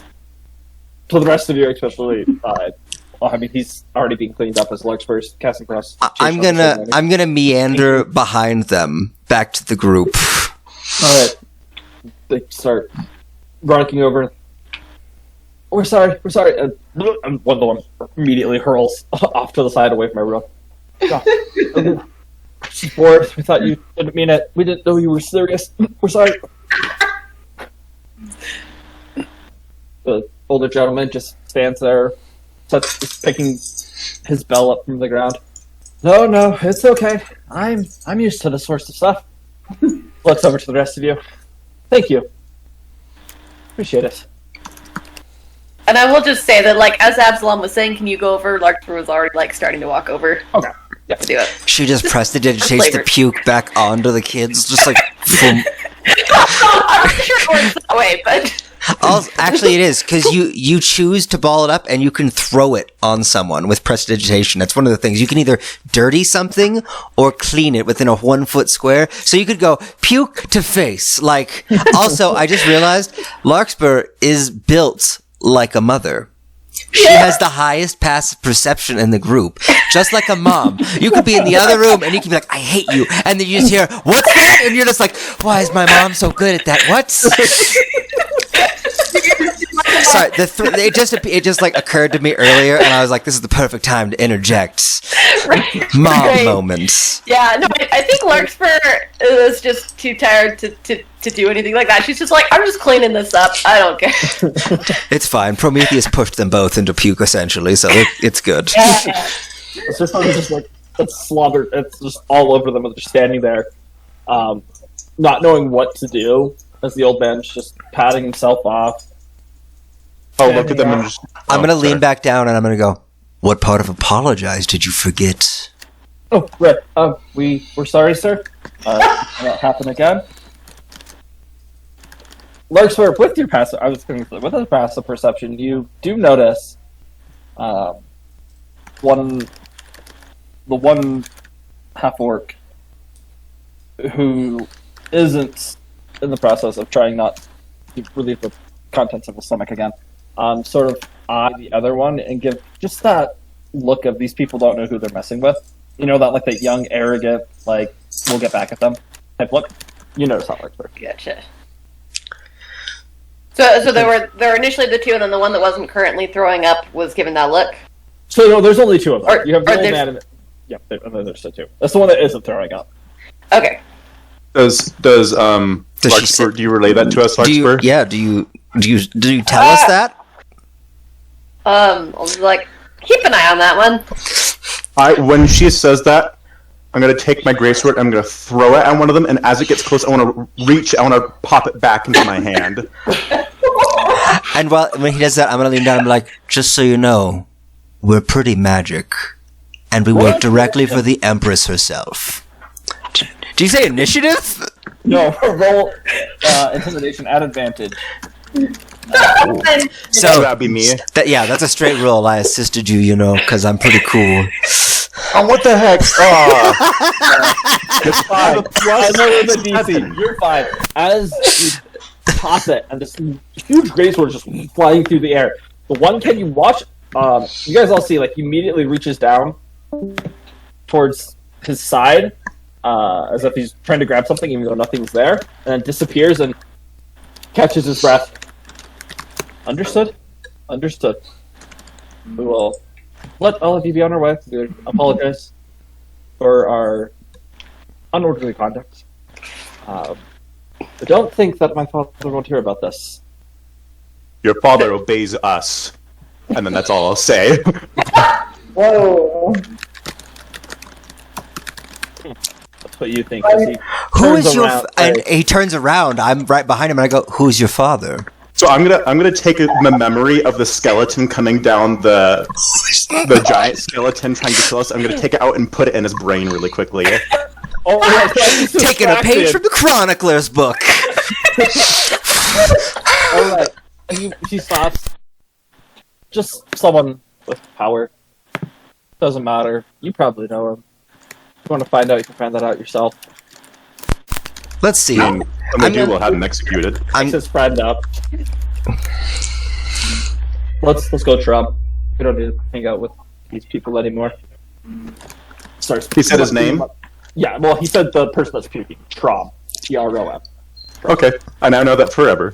the rest of you, especially. I mean, he's already being cleaned up as Larkspur's casting press. I'm gonna meander behind them back to the group. All right. They start running over. We're sorry. And one of the ones immediately hurls off to the side away from everyone. She's bored. We thought you didn't mean it. We didn't know you were serious. We're sorry. The older gentleman just stands there, just picking his bell up from the ground. No, it's okay. I'm used to this sort of stuff. Looks over to the rest of you. Thank you. Appreciate it. And I will just say that, like, as Absalom was saying, can you go over? Larkspur was already, like, starting to walk over. Okay. Yeah. Do it. She just prestidigitates the puke back onto the kids, just like. I'm sure it works that way, but. Actually, it is, because you choose to ball it up and you can throw it on someone with prestidigitation. That's one of the things. You can either dirty something or clean it within a 1 foot square. So you could go puke to face. Like, also, I just realized Larkspur is built like a mother. She has the highest passive perception in the group, just like a mom. You could be in the other room and you can be like, I hate you. And then you just hear, what's that? And you're just like, why is my mom so good at that? What? Sorry, it just like occurred to me earlier, and I was like, "This is the perfect time to interject." Mom moments. Yeah, no, I think Larkspur is just too tired to do anything like that. She's just like, "I'm just cleaning this up. I don't care." It's fine. Prometheus pushed them both into puke, essentially, so it's good. Yeah. It's just like it's slobbered. It's just all over them as they're standing there, not knowing what to do. As the old man's just patting himself off. Oh, look at them and just... I'm going to lean back down and I'm going to go, what part of apologize did you forget? Oh, right. We're sorry, sir. That'll happen again. Larkspur, with your passive... with a passive perception, you do notice the one half-orc who isn't in the process of trying not to relieve the contents of his stomach again, sort of eye the other one and give just that look of these people don't know who they're messing with. You know, that like that young, arrogant, like we'll get back at them type look. You notice how it works. Gotcha. So there were initially the two, and then the one that wasn't currently throwing up was given that look. So no, there's only two of them. Or- you have the or old there's- man and there's still two. That's the one that isn't throwing up. Okay. Does Does she Larkspur, say- do you relay that to us, Do you? Larkspur? Yeah. Do you tell us that? Like, keep an eye on that one. When she says that, I'm gonna take my greatsword. I'm gonna throw it at one of them, and as it gets close, I want to reach. I want to pop it back into my hand. And when he does that, I'm gonna lean down and be like, "Just so you know, we're pretty magic, and we work directly for the Empress herself." Do you say initiative? No, roll intimidation at advantage. So That'd be me. that's a straight roll. I assisted you, because I'm pretty cool. Oh, what the heck? Oh. It's fine. I know the DC. You're fine. As you toss it, and this huge greatsword is just flying through the air. The one can you watch? You guys all see, like, he immediately reaches down towards his side, as if he's trying to grab something, even though nothing's there, and then disappears and catches his breath. Understood? Understood. We will let all of you be on our way. We apologize for our unorderly conduct. I don't think that my father won't hear about this. Your father obeys us, and then that's all I'll say. Whoa. That's what you think. As he Who turns is your? around, And he turns around. I'm right behind him, and I go, "Who's your father?" So I'm gonna take the memory of the skeleton coming down the giant skeleton trying to kill us. I'm gonna take it out and put it in his brain really quickly. oh, yeah, so he's Taking a page distracted. from the chronicler's book. All right. And he stops. Just someone with power. Doesn't matter. You probably know him. If you want to find out, you can find that out yourself. Let's see. I mean, when they I'm do, gonna- we'll have him executed. I'm- Picks his friend up. Let's go, Trump. We don't need to hang out with these people anymore. Starts. He said his name? Yeah, well, he said the person that's puking. Trom. Trom. Okay, I now know that forever.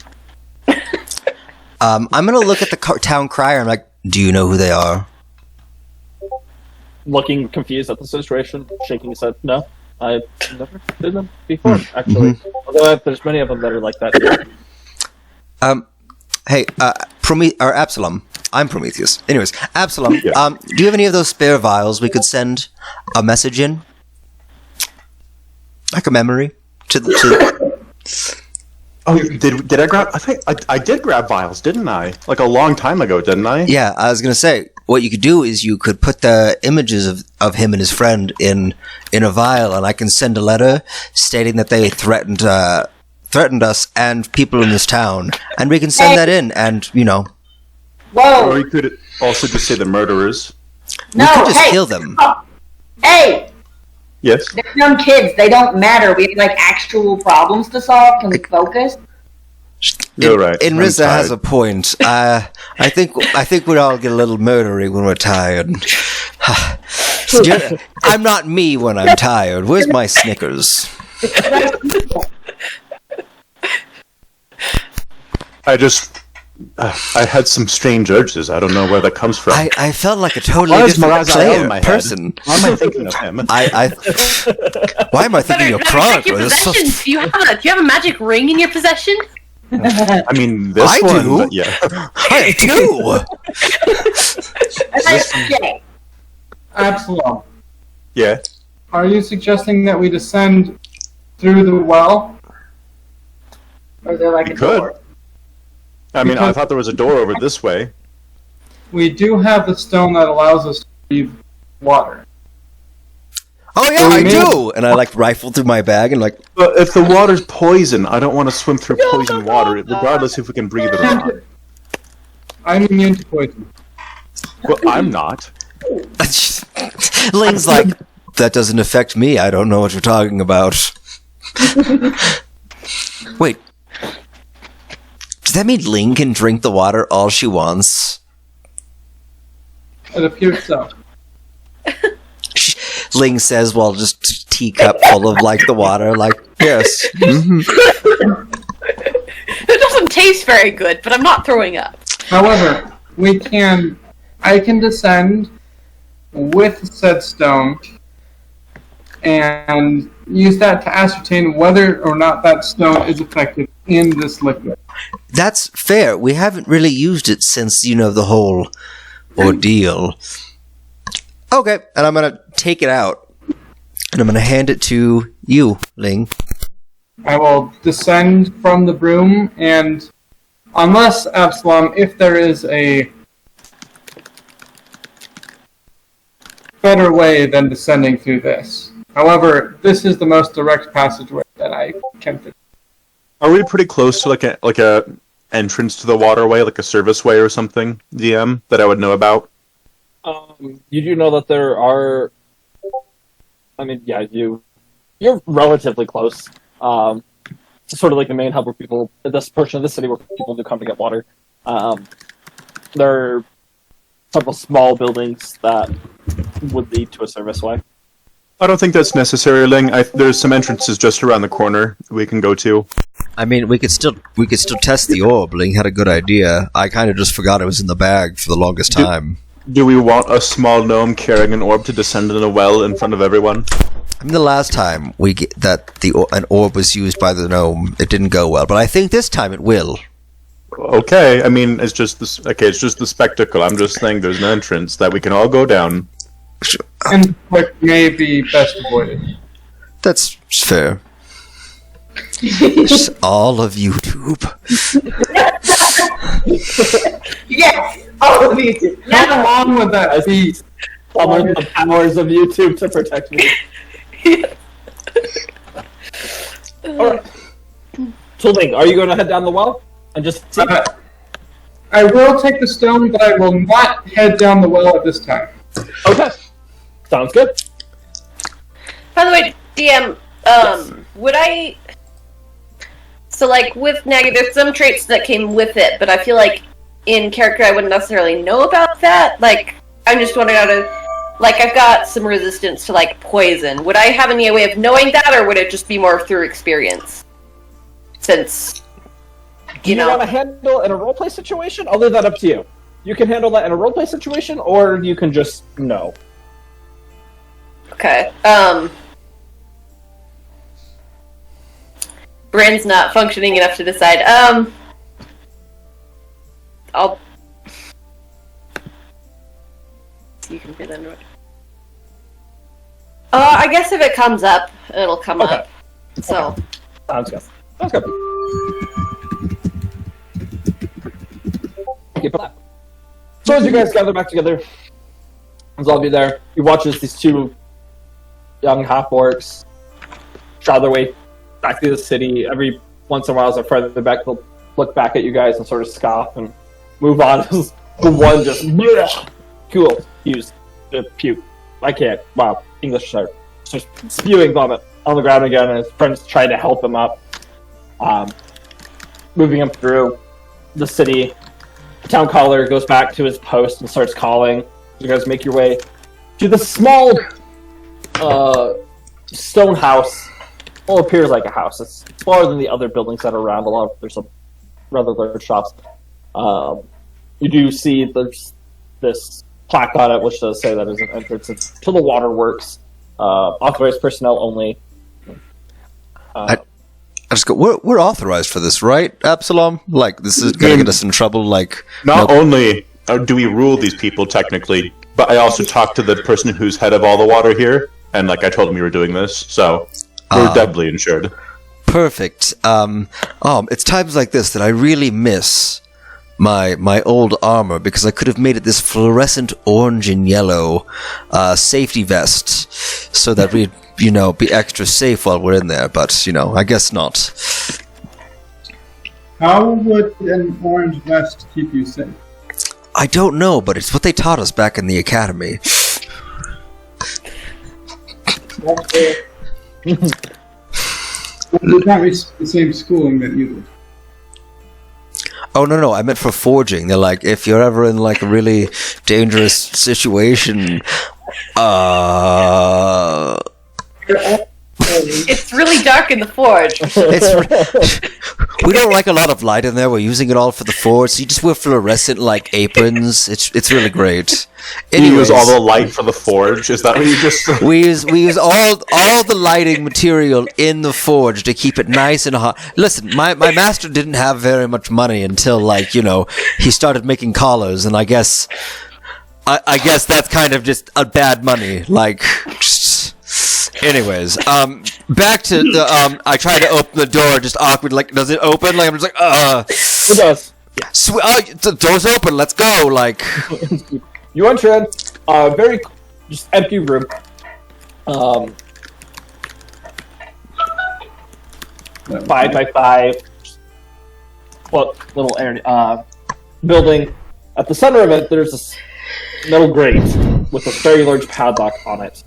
I'm gonna look at the town crier. I'm like, "Do you know who they are?" Looking confused at the situation, shaking his head. No, I've never seen them before, actually. Although there's many of them that are like that. Hey, or Absalom. I'm Prometheus. Anyways, Absalom. Yeah. Do you have any of those spare vials we could send a message in, like a memory to? Oh, did I grab? I think I did grab vials, didn't I? Like a long time ago, didn't I? Yeah, I was gonna say what you could do is you could put the images of him and his friend in a vial, and I can send a letter stating that they threatened us and people in this town, and we can send that in, and Or Whoa. you could also just say the murderers. we No, could just hey. kill them. Hey, Yes. they're young kids. They don't matter. We have, like, actual problems to solve. Can we focus? You're right. I'm Inrisa has tired. a point. I think we'd all get a little murdery when we're tired. I'm not me when I'm tired. Where's my Snickers? I had some strange urges. I don't know where that comes from. I felt like a totally Why is different Maraziel in my head? person. Why am I thinking of him? Why am I thinking of Better check your Chronicler? This is so- possessions. Do you have a magic ring in your possession? I mean, this I one. do. But yeah. I do. Okay. Absalom, Yeah. are you suggesting that we descend through the well? Or is there, like, You a could. door? I mean, I thought there was a door over this way. We do have the stone that allows us to breathe water. Oh yeah, We I may- do. And I rifle through my bag and But if the water's poison, I don't want to swim through poison water, regardless if we can breathe it or not. I'm immune to poison. Well, I'm not. Ling's like, that doesn't affect me. I don't know what you're talking about. Wait. Does that mean Ling can drink the water all she wants? It appears so. Ling says while just teacup full of like the water, like, yes. Mhm. It doesn't taste very good, but I'm not throwing up. However, I can descend with said stone and use that to ascertain whether or not that stone is effective in this liquid. That's fair. We haven't really used it since, the whole ordeal. Okay, and I'm gonna take it out, and I'm gonna hand it to you, Ling. I will descend from the broom, and unless, Absalom, if there is a better way than descending through this. However, this is the most direct passageway that I can think. Are we pretty close to like a entrance to the waterway, like a service way or something, DM, that I would know about? You do know that there are. I mean, yeah, you're relatively close. It's sort of like the main hub where people, this portion of the city where people do come to get water. There are several small buildings that would lead to a service way. I don't think that's necessary, Ling. There's some entrances just around the corner we can go to. I mean, we could still test the orb. Ling had a good idea. I kind of just forgot it was in the bag for the longest time. Do we want a small gnome carrying an orb to descend in a well in front of everyone? I mean, the last time an orb was used by the gnome, it didn't go well. But I think this time it will. Okay, I mean, it's just the spectacle. I'm just saying there's an entrance that we can all go down. And what may be best avoided. That's fair. Just all of YouTube. Yes! All of you. Come along with that beast. Summon the powers of YouTube to protect me. Alright. So, Ling, are you going to head down the well? And just see? I will take the stone, but I will not head down the well at this time. Okay. Sounds good. By the way, DM, would I... So, like, with Nagi, there's some traits that came with it, but I feel like in character I wouldn't necessarily know about that. Like, I'm just wondering how to... Like, I've got some resistance to, like, poison. Would I have any way of knowing that, or would it just be more through experience? Since, Do you want to handle in a roleplay situation? I'll leave that up to you. You can handle that in a roleplay situation, or you can just know. Okay, brain's not functioning enough to decide. I'll... You can fit into it. I guess if it comes up, it'll come Okay. up. So... Sounds good. Sounds good. Okay, but so as you guys gather back together, as all of you there, you watch as these two young half-orcs draw their way back through the city. Every once in a while, as they're further back, they'll look back at you guys and sort of scoff and move on. The one just, cool, use, puke. I can't. Wow, English start. Just spewing vomit on the ground again, and his friends try to help him up. Moving him through the city. The town caller goes back to his post and starts calling. You guys make your way to the small stone house. Well, it appears like a house. It's smaller than the other buildings that are around. There's some rather large shops. You do see there's this plaque on it which does say that is an entrance to the waterworks. Authorized personnel only. I just go, we're authorized for this, right, Absalom? Like, this is gonna get us in trouble, like... Not only do we rule these people, technically, but I also talked to the person who's head of all the water here, and, like, I told him you were doing this, so we're doubly insured. Perfect. It's times like this that I really miss my old armor, because I could have made it this fluorescent orange and yellow safety vest, so that we'd, be extra safe while we're in there, but, I guess not. How would an orange vest keep you safe? I don't know, but it's what they taught us back in the academy. Did not receive the same schooling that you did. Oh, no, I meant for forging. They're like, if you're ever in, like, a really dangerous situation, dark in the forge. We don't like a lot of light in there. We're using it all for the forge. So you just wear fluorescent like aprons. It's really great. You use Anyways, all the light for the forge. Is that what you just? we use all the lighting material in the forge to keep it nice and hot. Listen, my master didn't have very much money until he started making collars, and I guess that's kind of just a bad money. Anyways, back to the I try to open the door, just awkward. Like, does it open? Like, I'm just like, It does. the door's open. Let's go. Like, You enter in a very just empty room. 5x5 little building. At the center of it, there's this metal grate with a very large padlock on it,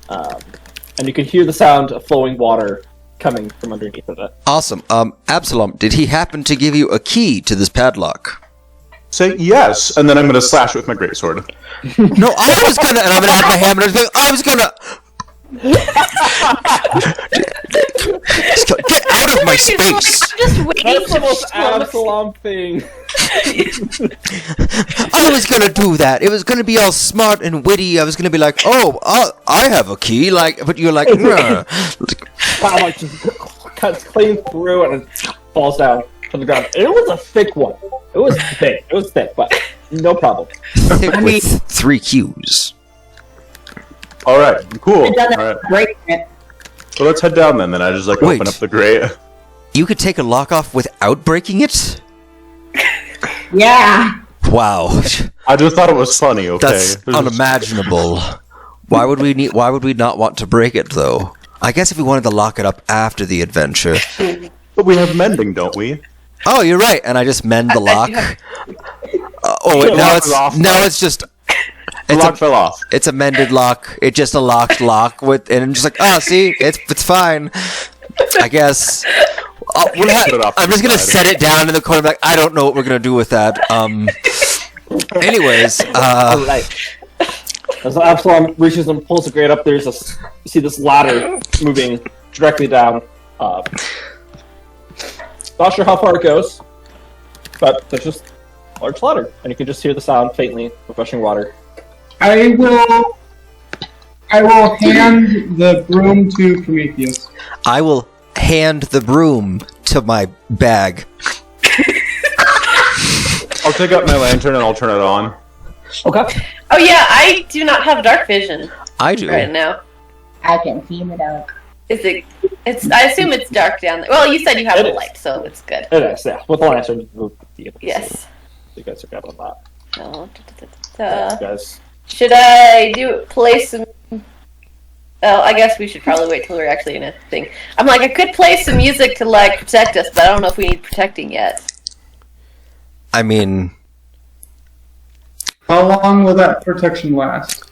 and you can hear the sound of flowing water coming from underneath of it. awesome. Absalom, did he happen to give you a key to this padlock? Say yes, and then I'm gonna slash it with my greatsword. No, I was gonna, and I'm gonna have my hammer. And I was gonna. Get out of my space! I'm just waiting That's the most to Absalom thing. I was gonna do that. It was gonna be all smart and witty. I was gonna be like, "Oh, I have a key." But you're like, "Nah." Padlock just cuts clean through and it falls down to the ground. It was a thick one. It was thick. It was thick, but no problem. Thick with 3 Qs. All right, cool. I've done that All right, breaking it. well, let's head down then. Then I just Wait. open up the grate. You could take a lock off without breaking it? Yeah. Wow, I just thought it was funny. Okay, that's unimaginable. Why would we not want to break it though? I guess if we wanted to lock it up after the adventure. But we have mending, don't we? Oh, you're right. And I just mend the lock. Wait, The now lock is off, it's just. The lock fell off. It's a mended lock. It's just a locked lock and I'm just like, oh, see, it's fine. I guess. Put it off I'm to just the gonna side. set it down in the corner. Like, I don't know what we're gonna do with that. Anyways, Alright. As Absalom reaches and pulls the grate up, you see this ladder moving directly down. Not sure how far it goes, but there's just a large ladder, and you can just hear the sound faintly of rushing water. I will hand the broom to Prometheus. I will hand the broom to my bag. I'll take out my lantern and I'll turn it on. Okay. Oh yeah, I do not have dark vision I do. right now. I can see in the dark. Is it? I assume it's dark down there. Well, you said you have It a is. light, so it's good. It is, yeah. With the lantern, you'll be able to Yes. see. You guys are good on that. No. You guys. Should I play some? Oh, I guess we should probably wait till we're actually in a thing. I'm like, I could play some music to like protect us, but I don't know if we need protecting yet. I mean, How long will that protection last?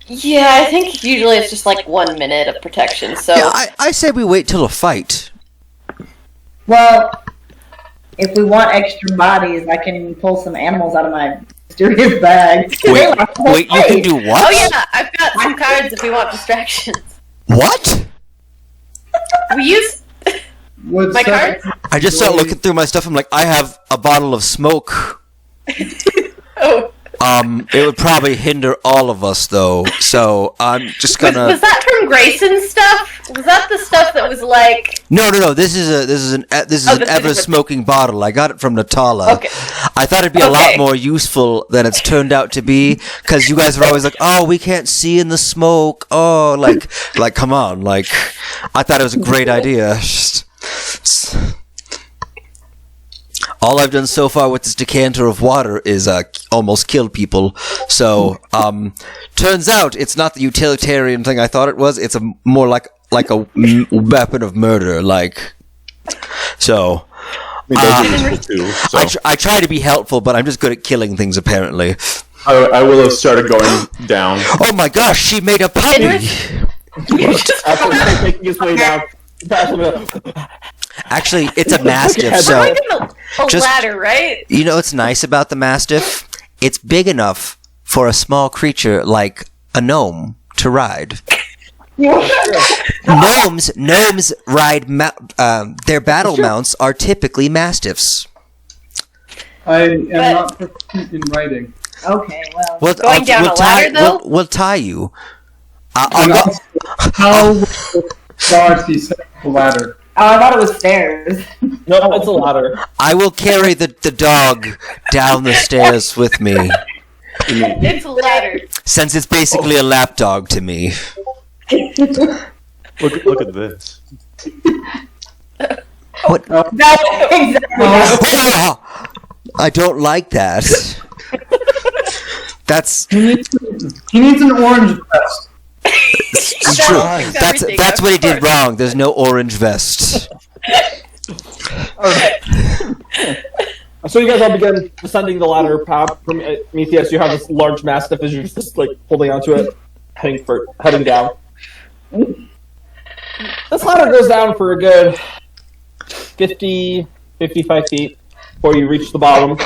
Yeah, I think usually it's just like 1 minute of protection. So yeah, I say we wait till a fight. Well, if we want extra bodies, I can pull some animals out of my mysterious bag. Wait, you can do what? oh yeah, I've got some cards if we want distractions. What? We use Would my set- cards. I just start looking through my stuff. I'm like, I have a bottle of smoke. Oh, It would probably hinder all of us, though. So I'm just was gonna. that from Grayson's stuff? Was that the stuff that was like? No. This is an this is ever different. smoking bottle. I got it from Natala. Okay. I thought it'd be a lot Okay. more useful than it's turned out to be, because you guys are always like, "Oh, we can't see in the smoke." Oh, like come on, like I thought it was a great idea. All I've done so far with this decanter of water is almost kill people. So, turns out it's not the utilitarian thing I thought it was. It's more like a weapon of murder. So, I mean, those are useful too. So I try to be helpful, but I'm just good at killing things apparently. I will have started going down. Oh my gosh, she made a puppy! Absalom's making his way down. Absalom, Actually, it's a mastiff, We're so like in a just- ladder, right? you know what's nice about the mastiff? It's big enough for a small creature like a gnome to ride. Gnomes ride their battle mounts are typically mastiffs. I am not proficient in writing. Okay, well. Going down a ladder, though? We'll tie you. And also, how will Darcy set up the ladder? Oh, I thought it was stairs. No, it's a ladder. I will carry the dog down the stairs with me, It's a ladder. since it's basically a lap dog to me. Look at this. What? That's exactly that. I don't like that. That's He needs an orange vest. it's true. That's what he did wrong. There's no orange vest. So you guys all begin descending the ladder path. Prometheus, you have this large mastiff as you're just like holding onto it, heading down. This ladder goes down for a good 50, 55 feet before you reach the bottom.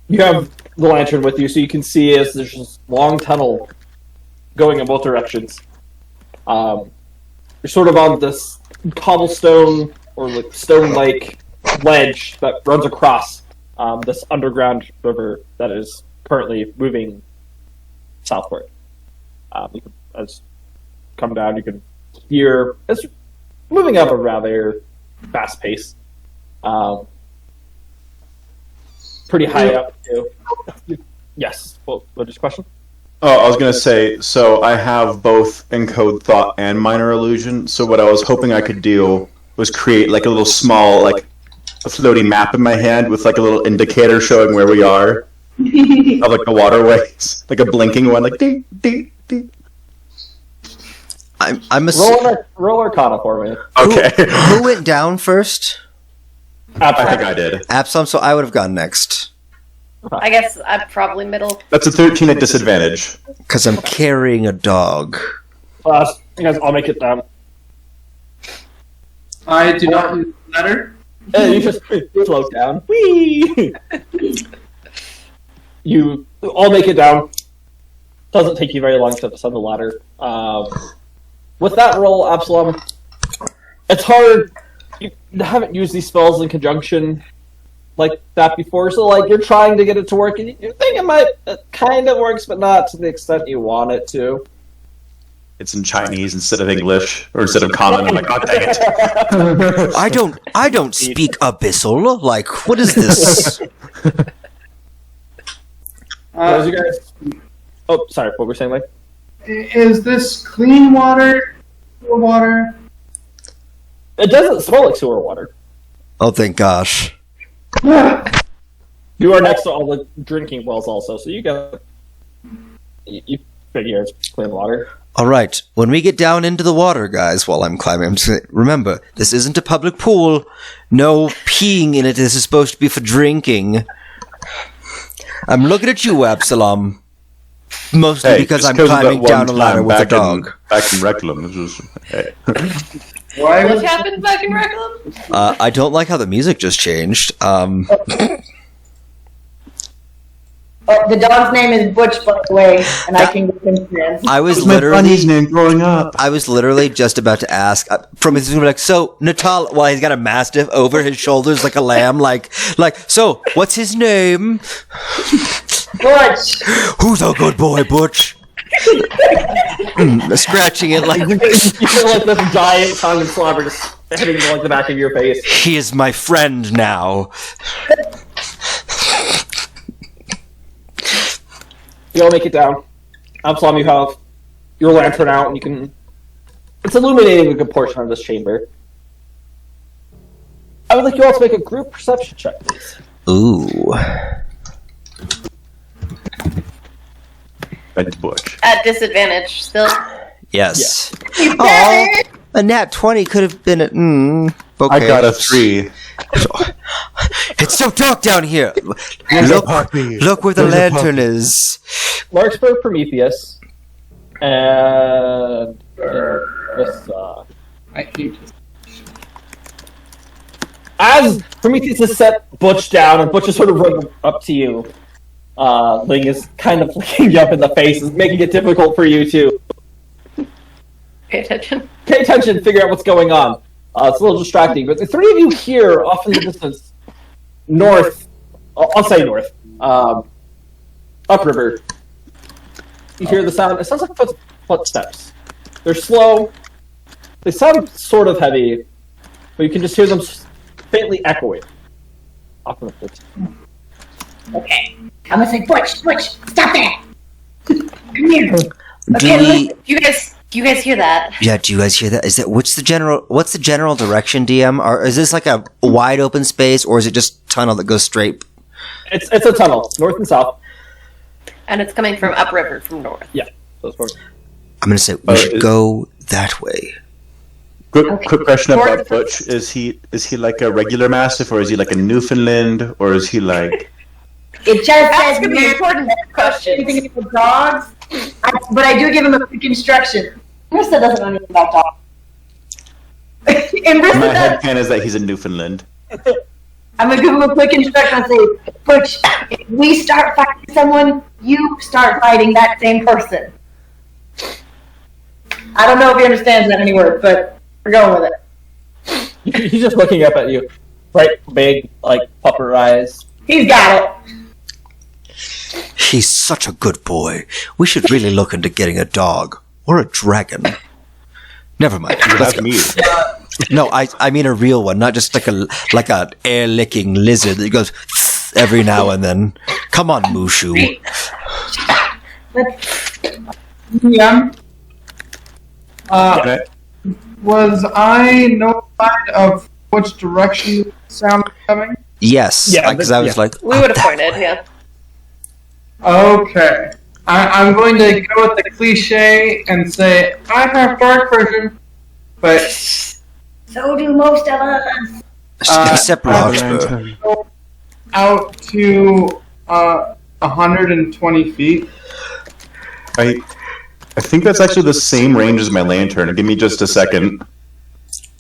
You have the lantern with you, so you can see as there's this long tunnel going in both directions. You're sort of on this cobblestone or like stone-like ledge that runs across this underground river that is currently moving southward. You can, as you come down, you can hear it's moving up a rather fast pace. Pretty high up too. Yes. What is your question? Oh, I was gonna say, so I have both Encode Thought and Minor Illusion, so what I was hoping I could do was create like a little small, like, a floating map in my hand with like a little indicator showing where we are, of like the waterways, like a blinking one, like ding, ding, ding. I'm a. Roll Arcana for me. Okay. Who went down first? I think I did. Absalom, so I would have gone next. I guess I'm probably middle. That's a 13 at disadvantage. Because I'm carrying a dog. You guys all make it down. I do not use the ladder. You just float down. Whee! You all make it down. Doesn't take you very long to descend the ladder. With that roll, Absalom, it's hard. You haven't used these spells in conjunction like that before, so like you're trying to get it to work, and you think it kind of works, but not to the extent you want it to. It's in Chinese instead of English, or instead of common. I'm like, oh, dang it. I don't speak abyssal. Like, what is this? As you guys, oh, sorry, what were we saying, Mike? Is this clean water? Pure water? It doesn't smell like sewer water. Oh, thank gosh. You are next to all the drinking wells, also, so you figure it's clean water. All right, when we get down into the water, guys, while I'm climbing, I'm just gonna, remember, this isn't a public pool. No peeing in it. This is supposed to be for drinking. I'm looking at you, Absalom. Mostly because I'm climbing down a ladder with a dog. Back in Reclam. This was, hey. Why What was happened back in Reclam? I don't like how the music just changed. Oh, the dog's name is Butch, by the way, and I can get him friends. I was my literally bunny's name growing up. I was literally just about to ask from his like, so Natal, well, he's got a mastiff over his shoulders like a lamb, like, so what's his name? Butch! Who's a good boy, Butch? Scratching it like You feel like this giant tongue and slobber just hitting like the back of your face. he is my friend now. You all make it down. Absalom, you have your lantern out, and you can. It's illuminating a good portion of this chamber. I would like you all to make a group perception check, please. Ooh. That's Butch. At disadvantage, still. Yes. Oh, a nat 20 could have been a. Okay. I got a 3. It's so dark down here. Look where the lantern is. Larkspur, Prometheus, and this. I hate this. As Prometheus has set Butch down, and Butch is sort of running up to you, Ling is kind of flicking you up in the face, making it difficult for you to Pay attention. Pay attention, figure out what's going on. It's a little distracting, but the three of you hear off in the distance, north, I'll say north, upriver. You hear the sound, it sounds like footsteps. They're slow, they sound sort of heavy, but you can just hear them faintly echoing off in the distance. Okay. I'm gonna say, Butch, stop that! Come here. Do Okay, we? Do you guys hear that? Yeah. Do you guys hear that? Is that what's the general direction, DM? Or is this like a wide open space, or is it just tunnel that goes straight? It's a tunnel, north and south. And it's coming from upriver from north. Yeah. So it's north. I'm gonna say we should go that way. Quick question Or about the- Butch. Is he like a regular Mastiff, or is he like a Newfoundland, or is he like... It just That's says gonna be important questions. anything about dogs, but I do give him a quick instruction. Marissa doesn't know anything about dogs. And Marissa My does. headcanon is that he's a Newfoundland. I'm gonna give him a quick instruction and say, Butch, if we start fighting someone, you start fighting that same person. I don't know if he understands that any word, but we're going with it. He's just looking up at you. Right, big, like, pupper eyes. He's got it. He's such a good boy. We should really look into getting a dog or a dragon. Never mind. Let's That's go. me. No, I mean a real one, not just like a air licking lizard that goes every now and then. Come on, Mushu. Yeah. Okay. Was I notified of which direction the sound was coming? Yes, Yeah, because I was yeah. like, We would have that pointed, way. yeah. Okay. I'm going to go with the cliche and say I have dark vision, but So do most of us. Except Roxburgh. out to 120 feet. I think that's actually the same range as my lantern. Give me just a second.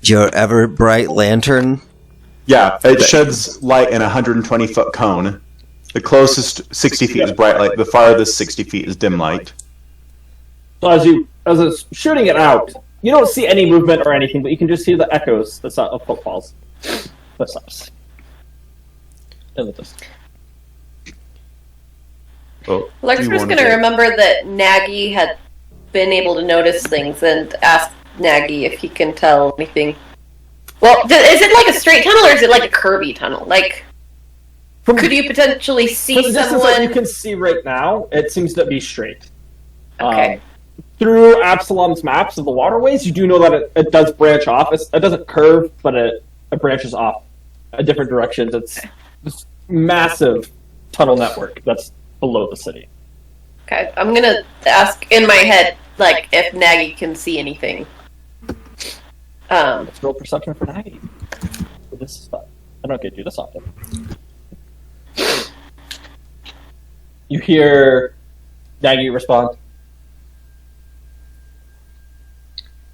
Your ever bright lantern. Yeah, it sheds light in a 120-foot cone. The closest 60 feet is bright light. The farthest 60 feet is dim light. So as it's shooting it out, you don't see any movement or anything, but you can just hear the echoes of footfalls. Footsteps. In the distance. Oh, Lexer's you wanna gonna go? remember that Nagy had been able to notice things and ask Nagy if he can tell anything. Well, is it like a straight tunnel or is it like a curvy tunnel? Like, could you potentially see From the distance that someone? you can see right now, it seems to be straight. Okay. Through Absalom's maps of the waterways, you do know that it does branch off. It doesn't curve, but it branches off in different directions. It's this massive tunnel network that's below the city. Okay, I'm gonna ask in my head, like, if Nagy can see anything. Let's roll perception for Nagy. This is fun. I don't get to do this often. You hear Nagy respond.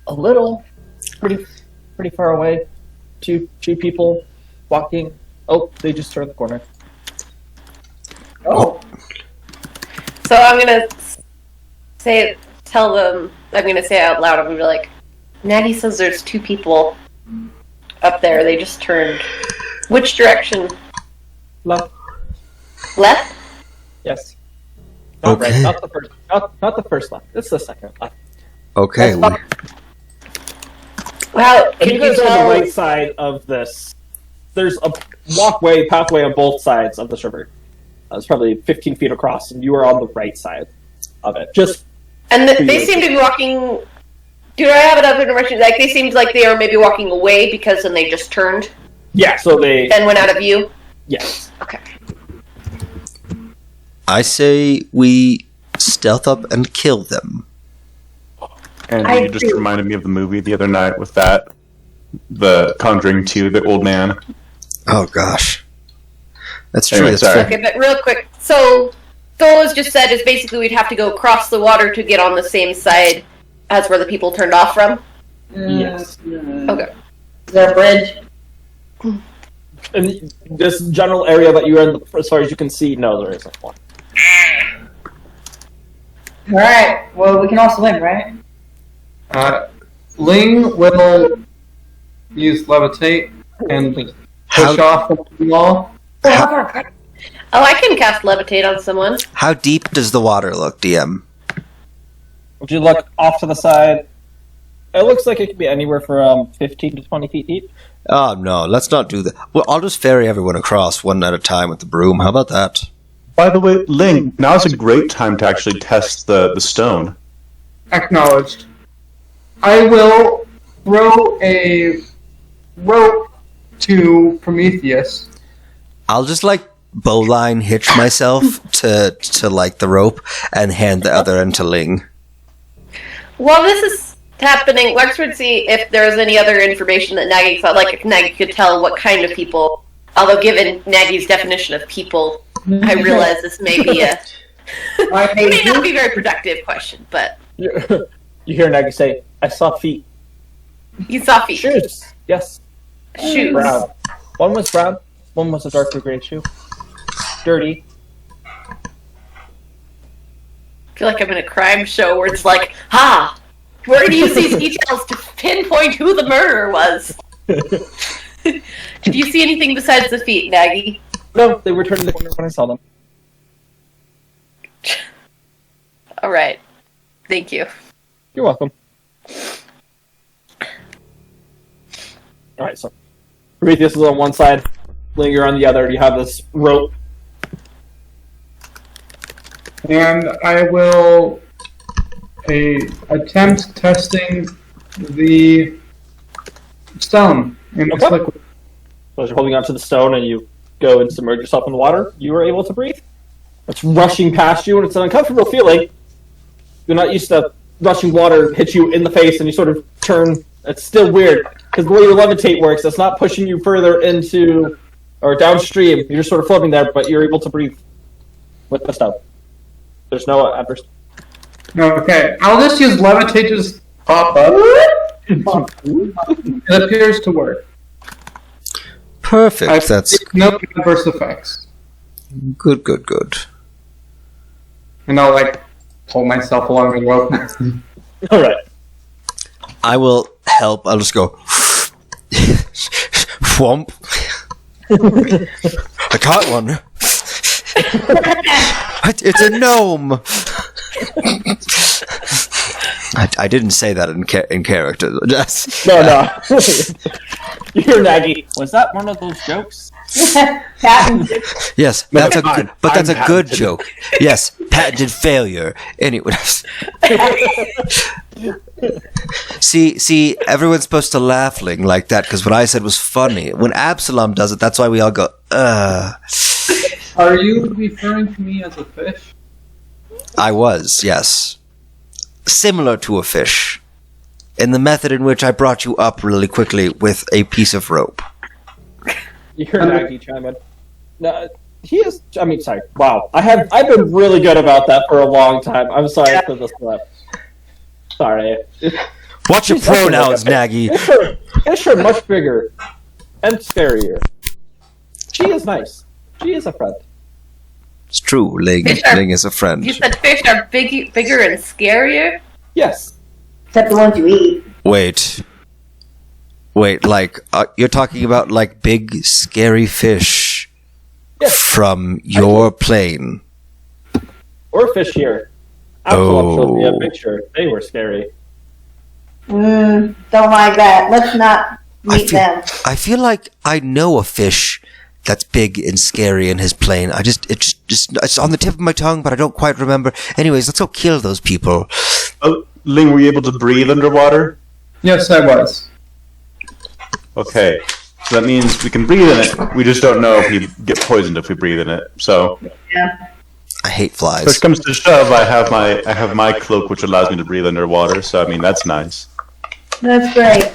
A little, pretty far away. Two people walking. Oh, they just turned the corner. So I'm gonna tell them. I'm gonna say out loud. I'm gonna be like, Nagy says there's two people up there. They just turned. Which direction? Left. Left? Yes. Not Okay. right. Not the first. Not the first left. It's the second left. Okay, That's Wow. If Can you you guys are on tell? the right side of this, there's a pathway on both sides of this river. It's probably 15 feet across, and you are on the right side of it. Just And they seem to be walking. Do I have it up in direction? Like they seemed like they are maybe walking away because then they just turned yeah. So they and went out of view. yes. Okay. I say we stealth up and kill them. And I you just agree. reminded me of the movie the other night with that. The Conjuring 2, the old man. Oh gosh, that's true. Anyway, That's sorry. fair. Okay, but real quick. So Those just said is basically we'd have to go across the water to get on the same side as where the people turned off from. Yes. Okay. Is there a bridge? In this general area that you're in, as far as you can see, no, there isn't one. Alright, well, we can all swim, right? Ling will use levitate and push off the wall. Oh, I can cast levitate on someone. How deep does the water look, DM? Would you look off to the side? It looks like it could be anywhere from 15 to 20 feet deep. Oh, no, let's not do that. Well, I'll just ferry everyone across one at a time with the broom. How about that? By the way, Ling, now's a great time to actually test the stone. Acknowledged. I will throw a rope to Prometheus. I'll just, bowline hitch myself to like, the rope and hand the other end to Ling. While this is happening, Lex would see if there was any other information that Nagy felt like if Nagy could tell what kind of people. Although, given Nagy's definition of people, I realize this may be a may not be a very productive question, but You hear Nagy say, "I saw feet." you saw feet. Shoes. Yes. Shoes. Brown. One was brown. One was a darker gray shoe. Dirty. I feel like I'm in a crime show where it's like, where do you see details to pinpoint who the murderer was? Did you see anything besides the feet, Nagy? No, they were turning the corner when I saw them. All right. Thank you. You're welcome. Alright, so Prometheus is on one side, Linger on the other. You have this rope. And I will attempt testing the stone in this Okay. liquid. So as you're holding onto the stone and you go and submerge yourself in the water, you are able to breathe. It's rushing past you and it's an uncomfortable feeling. You're not used to rushing water hit you in the face and you sort of turn. It's still weird because the way your levitate works, it's not pushing you further into or downstream. You're just sort of floating there, but you're able to breathe with the stone. There's no adverse. Okay, I'll just use levitate to just pop up. It appears to work. Perfect. That's no adverse effects. good. And I'll pull myself along the rope. Alright. I will help. I'll just go. Whomp. I caught one. It's a gnome. I didn't say that in character. No. You hear Nagy. Was that one of those jokes? Yes, No, that's fine. but that's I'm a good patented. joke. Yes, patented failure. Anyway, see, everyone's supposed to laugh like that because what I said was funny. When Absalom does it, that's why we all go, Are you referring to me as a fish? I was, yes. Similar to a fish. In the method in which I brought you up really quickly with a piece of rope. You hear Nagy chime in. No, he is. I mean, sorry. Wow, I've been really good about that for a long time. I'm sorry for the slip. Sorry. Watch your pronouns, Nagy. It's her much bigger and scarier. She is nice. She is a friend. It's true, Ling. Fish are- Ling is a friend. You said fish are bigger and scarier? Yes. Except the ones you eat. Wait, you're talking about big scary fish Yes. from your plane. Or fish here. Absalom showed me a picture. They were scary. Don't like that. Let's not meet them. I feel like I know a fish that's big and scary in his plane. It's on the tip of my tongue, but I don't quite remember. Anyways, let's go kill those people. Oh, Ling, were you able to breathe underwater? Yes, I was. Okay, so that means we can breathe in it. We just don't know if we get poisoned if we breathe in it. So, I hate flies. push comes to shove, I have my cloak, which allows me to breathe underwater. So, I mean, that's nice. That's great.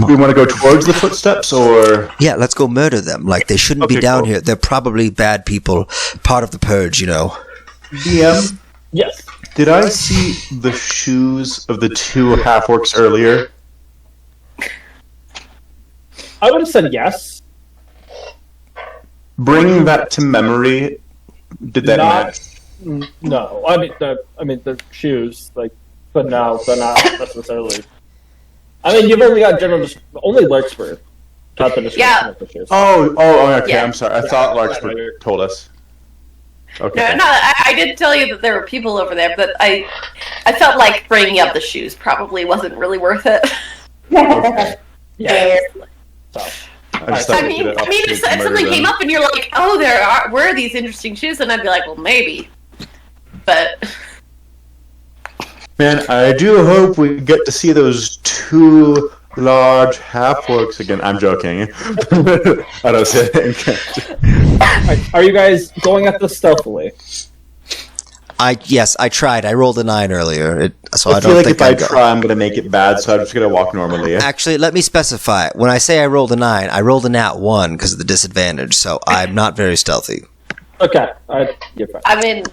We want to go towards the footsteps, or Yeah, let's go murder them. They shouldn't be Okay, down cool. here. They're probably bad people, part of the purge, DM? Yes. Did I see the shoes of the two half-orcs earlier? I would have said yes. Bringing that to memory, did that match? No, I mean the shoes, like, but no, they're not necessarily. I mean, you've only got only Larkspur got the description Yeah. of the shoes. Okay. Yeah. I'm sorry. I thought Larkspur told us. Okay. No, I did tell you that there were people over there, but I felt like bringing up the shoes probably wasn't really worth it. Yeah. So, I just thought I we mean, did it if to murder something them. came up and you're like, "Oh, were these interesting shoes?" and I'd be like, "Well, maybe," but Man, I do hope we get to see those two large half-orcs again. I'm joking. I don't say it. are you guys going at this stealthily? Yes, I tried. I rolled a 9 earlier, so I I don't feel like think if I I'd go. try, I'm gonna make it bad, so I'm just gonna walk normally. Actually, let me specify. When I say I rolled a 9, I rolled a nat 1 because of the disadvantage, so I'm not very stealthy. Okay, you're fine. I mean,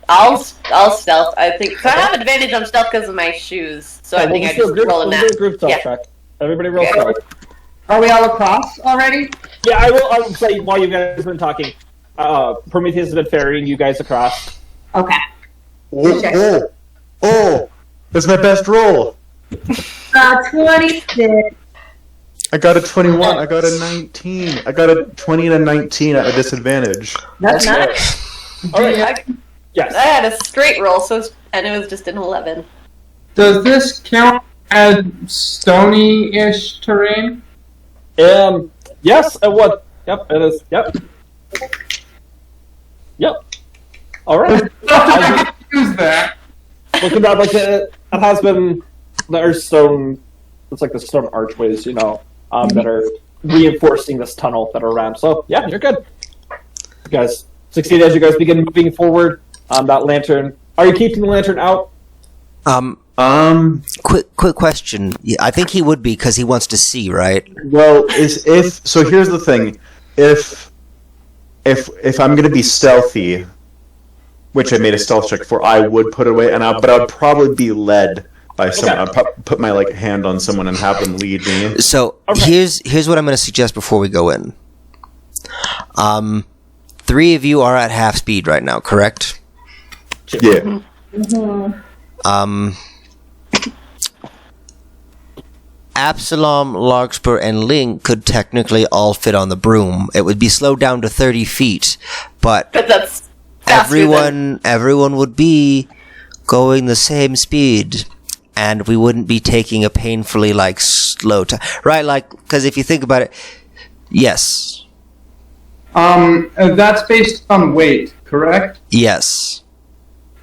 I'll stealth. I think so. I have advantage on stealth because of my shoes, so I think I just roll a we'll nat. do a group stealth Yeah. check. Everybody roll Okay. stealth. Are we all across already? Yeah, I will say while you guys have been talking, Prometheus has been ferrying you guys across. Okay. Oh! That's my best roll! 26. I got a 21, I got a 19, I got a 20 and a 19 at a disadvantage. That's nice. All right. Yes. I had a straight roll, and it was just an 11. Does this count as stony-ish terrain? Yes. What? Yep. It is. Yep. Yep. All right. Use that. Looking at like it has been there's stone. It's like the stone archways, that are reinforcing this tunnel that are around. So yeah, you're good. You guys succeed as you guys begin moving forward. That lantern. Are you keeping the lantern out? Quick question. Yeah, I think he would be because he wants to see, right? Well, so here's the thing. If I'm gonna be stealthy, which I made a stealth check for, I would put it away, but I would probably be led by someone. I'd put my hand on someone and have them lead me. So here's what I'm going to suggest before we go in. 3 of you are at half speed right now, correct? Yeah. Absalom, Larkspur, and Link could technically all fit on the broom. It would be slowed down to 30 feet, but But that's faster than- everyone would be going the same speed, and we wouldn't be taking a painfully slow time, right? Because if you think about it, yes, That's based on weight, correct? yes.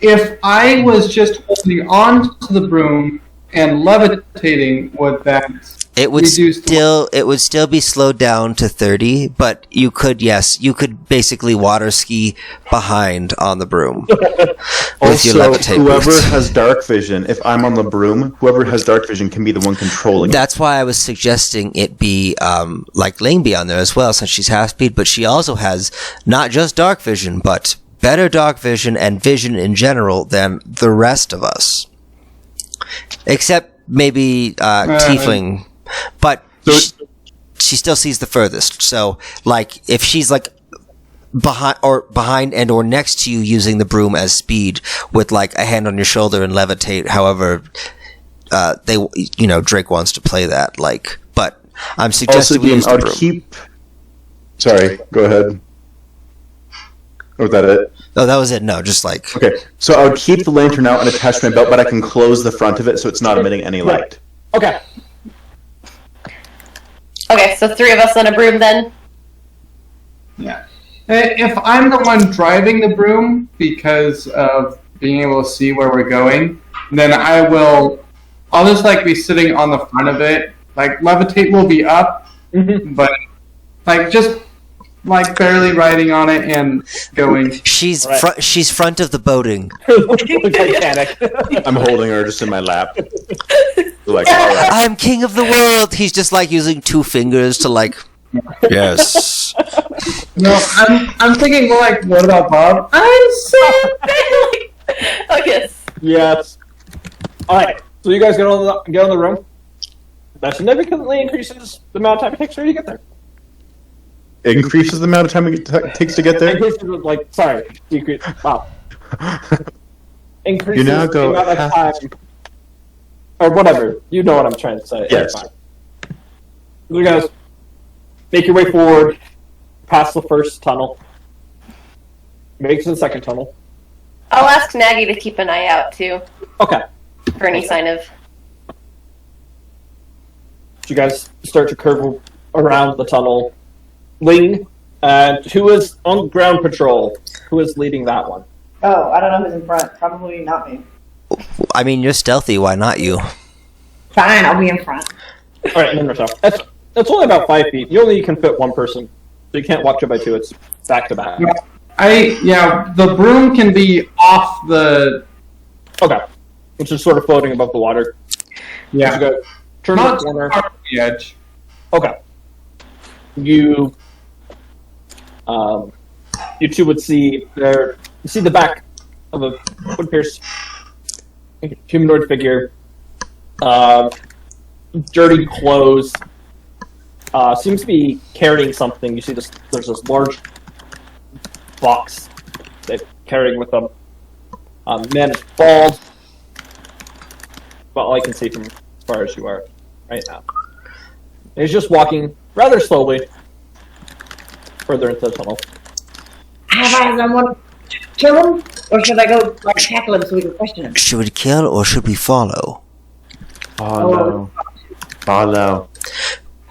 If I was just holding on to the broom and levitating, would that It would reduce still be slowed down to 30, but you could basically water ski behind on the broom with your Also, levitate whoever boots. has dark vision, if I'm on the broom, whoever has dark vision can be the one controlling it. That's why I was suggesting it be Ling be on there as well, since she's half speed, but she also has not just dark vision, but better dark vision and vision in general than the rest of us. Except maybe Tiefling. But she still sees the furthest. So, if she's behind and or next to you using the broom as speed with a hand on your shoulder and levitate, however Drake wants to play that. But I'm suggesting we use the broom. Sorry, go ahead. Or was that it? Oh, that was it. No, just Okay, so I would keep the lantern out and attach my belt, but I can close the front of it so it's not emitting any light. Okay. Okay, so 3 of us on a broom then. Yeah. If I'm the one driving the broom because of being able to see where we're going, then I'll just be sitting on the front of it. Levitate will be up, but just barely riding on it and going. she's front of the boating. Titanic. I'm holding her just in my lap. All right. I'm king of the world. He's just using 2 fingers to yes. No, I'm thinking more what about Bob? I'm sick. Oh yes. Yes. All right. So you guys get on the room. That significantly increases the amount of time it takes for you to get there. It increases the amount of time it takes to get there? Increases decrease. Wow. increases You now go the amount of half- time, or whatever. You know what I'm trying to say. Yes. Fine. You guys make your way forward, past the first tunnel, make it to the second tunnel. I'll ask Nagy to keep an eye out too Okay. for any sign of. You guys start to curve around the tunnel. Ling, who is on ground patrol? Who is leading that one? Oh, I don't know who's in front. Probably not me. I mean, you're stealthy. Why not you? Fine, I'll be in front. All right, no. That's only about 5 feet. You only can fit one person, so you can't walk 2 by 2. It's back to back. The broom can be off the. Okay, it's just sort of floating above the water. Yeah. You go turn Not the corner. far from the edge. Okay. You two would see there. You see the back of a what appears humanoid figure. Dirty clothes. Seems to be carrying something. You see this. There's this large box they're carrying with them. Man is bald. Well, all I can see from as far as you are right now. He's just walking rather slowly further into the tunnel. Have I someone kill him? Or should I go tackle him so we can question him? Should we kill or should we follow? Follow. Follow.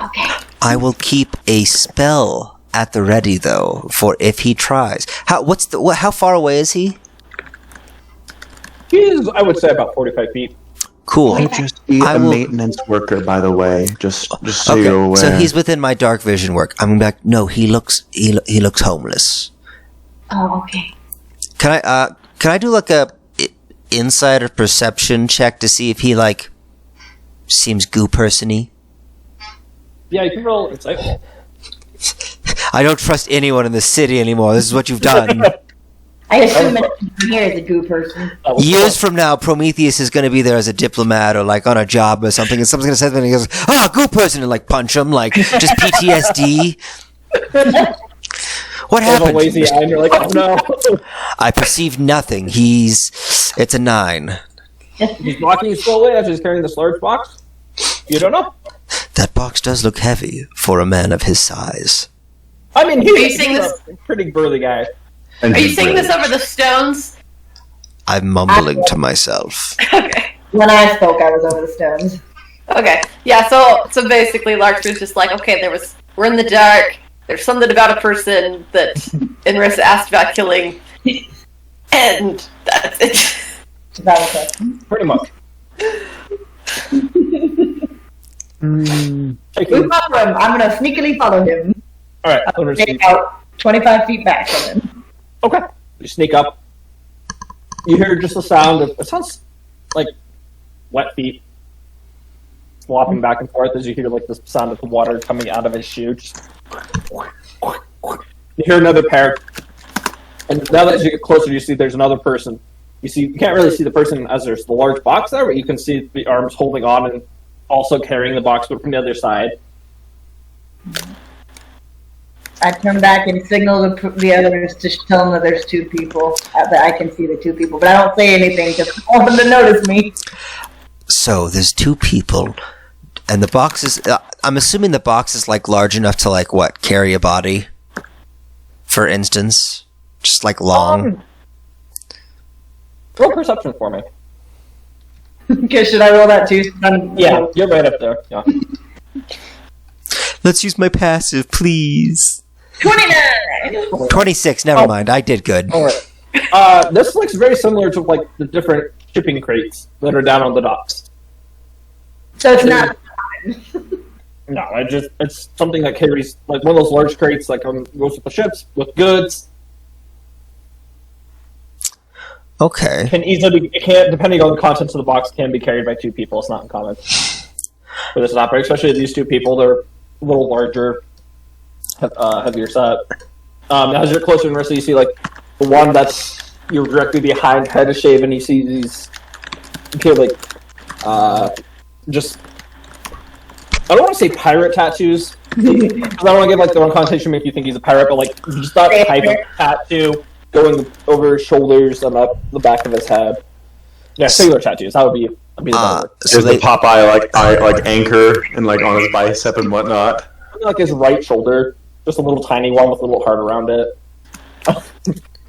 Okay. I will keep a spell at the ready, though, for if he tries. How far away is he? He is, I would say, about 45 feet. Cool. I'll just be I a will- maintenance worker, by the way. Just so Okay, you're aware. so he's within my dark vision work. I'm back. No, he looks homeless. Oh, okay. Can I do like a insight or perception check to see if he seems goo person-y? Yeah, you can roll insight. I don't trust anyone in the city anymore. This is what you've done. I assume that here is a goo person. Years from now, Prometheus is going to be there as a diplomat or on a job or something, and someone's going to say something and he goes, goo person, and punch him, just PTSD. What You have a happened? lazy eye, and you're like, oh no. I perceive nothing. It's a 9. He's walking slowly as he's carrying this large box. You don't know. That box does look heavy for a man of his size. I mean, Are you he's saying a pretty burly guy. And Are you he's saying this brave. over the stones? I'm mumbling to myself. Okay. When I spoke, I was over the stones. Okay. Yeah, so basically Lark was just okay, we're in the dark, there's something about a person that Inris asked about killing, and that's it. That was it. Pretty much. We follow him. I'm going to sneakily follow him. All right. I'll Take receive. out 25 feet back from him. Okay. You sneak up. You hear just the sound of. It sounds like wet feet flopping back and forth as you hear the sound of the water coming out of his shoe. Just... You hear another pair, and now that as you get closer, you see there's another person. You can't really see the person as there's the large box there, but you can see the arms holding on and also carrying the box, but from the other side. I turn back and signal the others to tell them that there's 2 people. That I can see the 2 people, but I don't say anything because I want them to notice me. So there's 2 people, and the box is. I'm assuming the box is large enough to carry a body. For instance, just long. Roll perception for me. Okay, should I roll that too? Yeah, you're right up there. Yeah. Let's use my passive, please. 29! 26. Never mind. I did good. All right. This looks very similar to the different shipping crates that are down on the docks. So it's not. No, it's something that carries one of those large crates goes with the ships with goods. Okay. It can depending on the contents of the box can be carried by 2 people. It's not uncommon for this to operate, especially these 2 people. They're a little larger, heavier set. As you're closer to the rest, you see the one that's you're directly behind head is shaven. You see these just I don't want to say pirate tattoos because I don't want to give the wrong connotation make you think he's a pirate, but just that type of tattoo going over his shoulders and up the back of his head. Yeah, sailor tattoos. That'd be the better word. So There's the Popeye like anchor and like on his bicep and whatnot. Like his right shoulder, just a little tiny one with a little heart around it.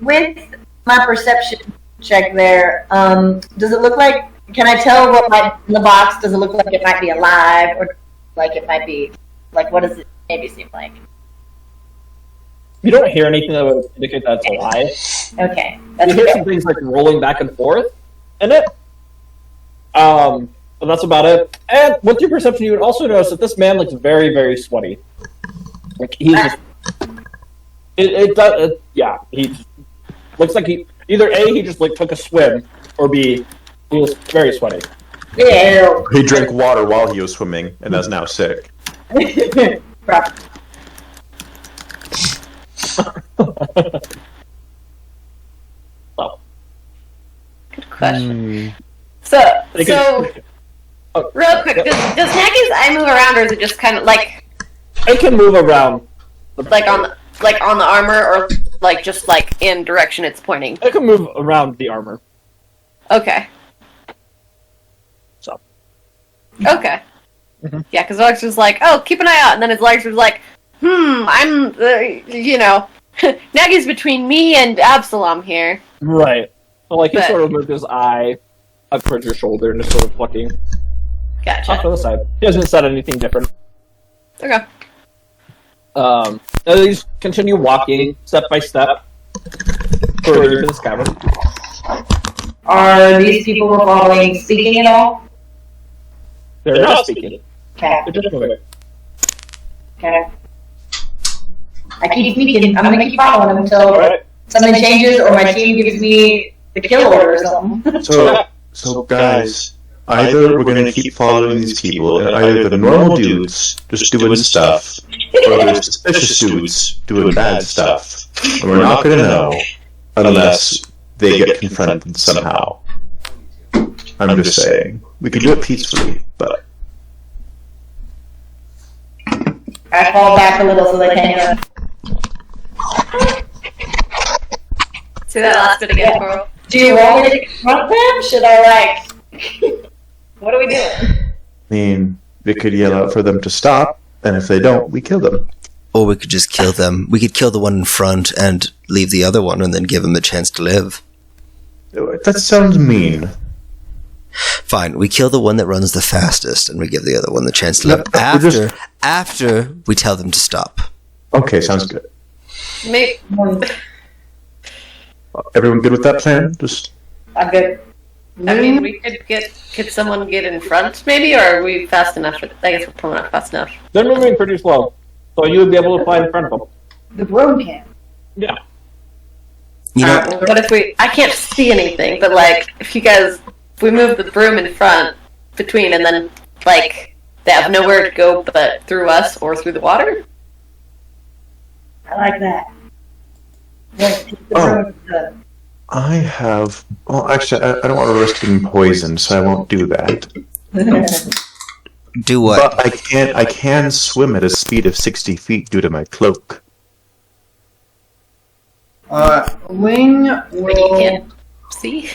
With my perception check there, does it look like? Can I tell what might in the box? Does it look like it might be alive, or like it might be like what does it maybe seem like? You don't hear anything that would indicate that it's alive. Okay, You that's hear good. some things like rolling back and forth in it. But that's about it. And with your perception, you would also notice that this man looks very, very sweaty. Like he's just, yeah. He just looks like he either A, he just like took a swim, or B, he was very sweaty. Ew. He drank water while he was swimming and is now sick. Proper. Well, Good question. Hmm. So, they so can- oh, real quick, does Nagy's eye move around, or is it just kind of like it can move around. on the armor, or like just like in direction it's pointing? It can move around the armor. Okay. So. Okay. Mhm. Yeah, because Alex was like, "Oh, keep an eye out," and then his legs was like, I'm, Nagy's between me and Absalom here." Right. So like he But- sort of moved his eye up towards your shoulder and just sort of looking off Gotcha. to the side. He hasn't said anything different. Okay. And they just continue walking step by step further into this cavern. Are these people we're following speaking at all? They're not speaking. Okay. They're just moving. Okay. I keep sneaking. I'm gonna keep following them until Alright. something changes or my team gives me the kill order or something. So guys, either we're gonna keep following these people, and either the normal dudes just doing stuff, or there's suspicious dudes doing bad stuff, and we're not gonna know unless they get confronted somehow. I'm just saying, we can do it peacefully, but I fall back a little so they can't. Say that last bit again, Coral. Do you want me to confront them? Should I what are we doing? I mean, we could yell out for them to stop, and if they don't, we kill them. Or we could just kill them. We could kill the one in front and leave the other one and then give him the chance to live. That sounds mean. Fine, we kill the one that runs the fastest and we give the other one the chance to No, live we're just- after we tell them to stop. Okay, sounds good. Maybe, Everyone good with that plan? Just I'm good. I mean, we could someone get in front, maybe, or are we fast enough? I guess we're probably not fast enough. They're moving pretty slow. So you would be able to fly in front of them. The broom can. Yeah. You know, Alright, what if I can't see anything, but like, if we move the broom in front between, and then like they have nowhere to go but through us or through the water. I like that. Yes, keep the Oh. broom. I have. Well, actually, I don't want to risk being poisoned, so I won't do that. do what? But I can swim at a speed of 60 feet due to my cloak. Ling But you will can't see.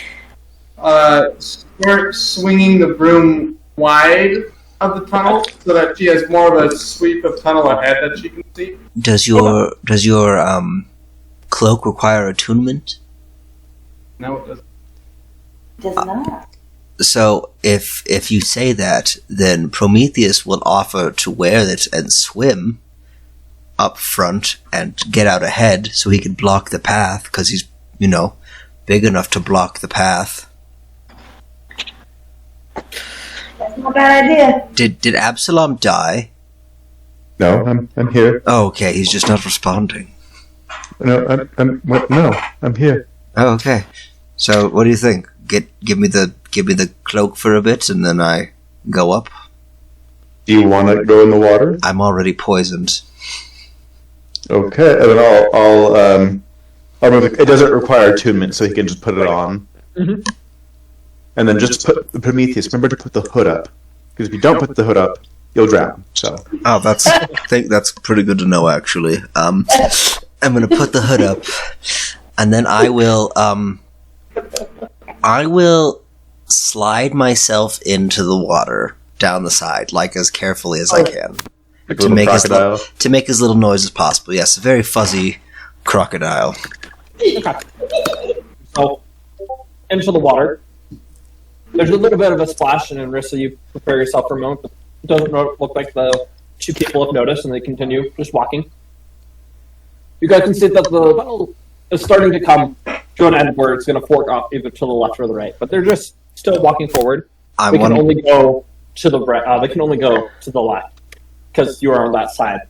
start swinging the broom wide of the tunnel so that she has more of a sweep of tunnel ahead that she can see. Does your cloak require attunement? No, it doesn't. Does not. So if you say that, then Prometheus will offer to wear it and swim up front and get out ahead so he can block the path because he's, big enough to block the path. That's not a bad idea. Did Absalom die? No, I'm here. Oh, okay, he's just not responding. No, I'm here. Oh, okay. So what do you think? Give me the cloak for a bit and then I go up? Do you want to go in the water? I'm already poisoned. Okay, and then I'll move it. It doesn't require attunement, so he can just put it on. Mhm. And then just put the Prometheus. Remember to put the hood up, because if you don't put the hood up, you'll drown. So Oh, I think that's pretty good to know, actually. I'm gonna put the hood up, and then I will slide myself into the water down the side, like as carefully as I can, Like a to little make crocodile. to make as little noise as possible. Yes, a very fuzzy crocodile. So, into the water. There's a little bit of a splash, and Rissa, you prepare yourself for a moment, but it doesn't look like the two people have noticed, and they continue just walking. You guys can see that the tunnel is starting to come to an end where it's going to fork off either to the left or the right, but they're just still walking forward. I They can want. only go to the right. They can only go to the left because you are on that side.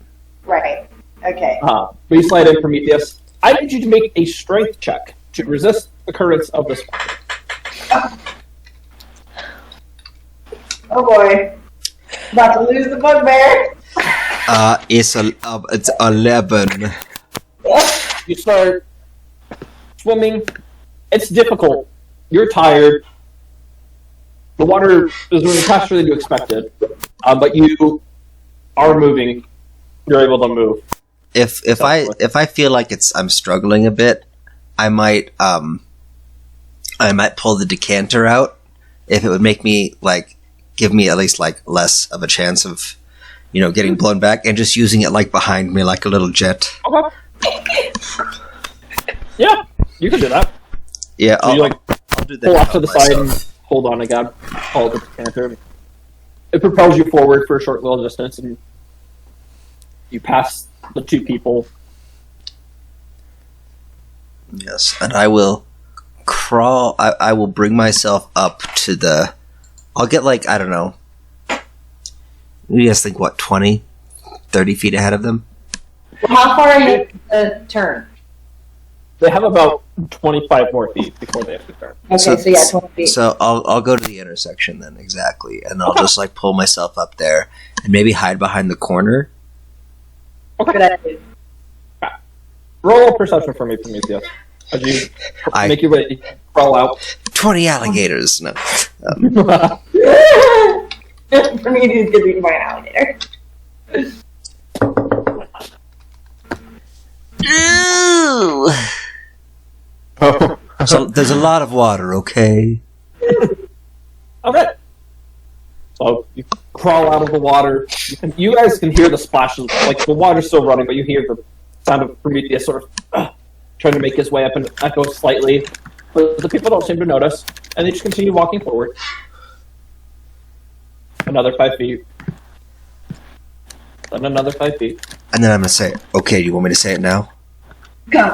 Right. Okay. But you slide in, Prometheus. I need you to make a strength check to resist the currents of this water. Oh boy. About to lose the bugbear. It's 11. You start swimming. It's difficult. You're tired. The water is moving faster than you expected, but you are moving. You're able to move. If I feel like I'm struggling a bit, I might pull the decanter out if it would make me give me at least less of a chance of getting blown back, and just using it behind me like a little jet. Okay. Yeah, you can do that. Yeah, So I'll, you I'll do that. pull off to help the side myself. and hold on again. Hold the decanter. It propels you forward for a short little distance, and you pass the two people. Yes, and I will crawl. I will bring myself up to the. I'll get I don't know. You guys think 20, 30 feet ahead of them? How far are you to turn? They have about 25 more feet before they have to turn. Okay, so, yeah, 20 feet. So I'll go to the intersection then, exactly, and I'll just pull myself up there and maybe hide behind the corner. Good idea. Roll a perception for me, Prometheus. As you make your way, crawl out. 20 alligators. No. For me, he's gonna be by an alligator. Ew. Oh. So there's a lot of water. Okay. Okay. So you crawl out of the water. You guys can hear the splashes. The water's still running, but you hear the sound of Prometheus sort of trying to make his way up and echo slightly. But the people don't seem to notice, and they just continue walking forward. Another 5 feet. Then another 5 feet. And then I'm gonna say, okay, you want me to say it now? Go.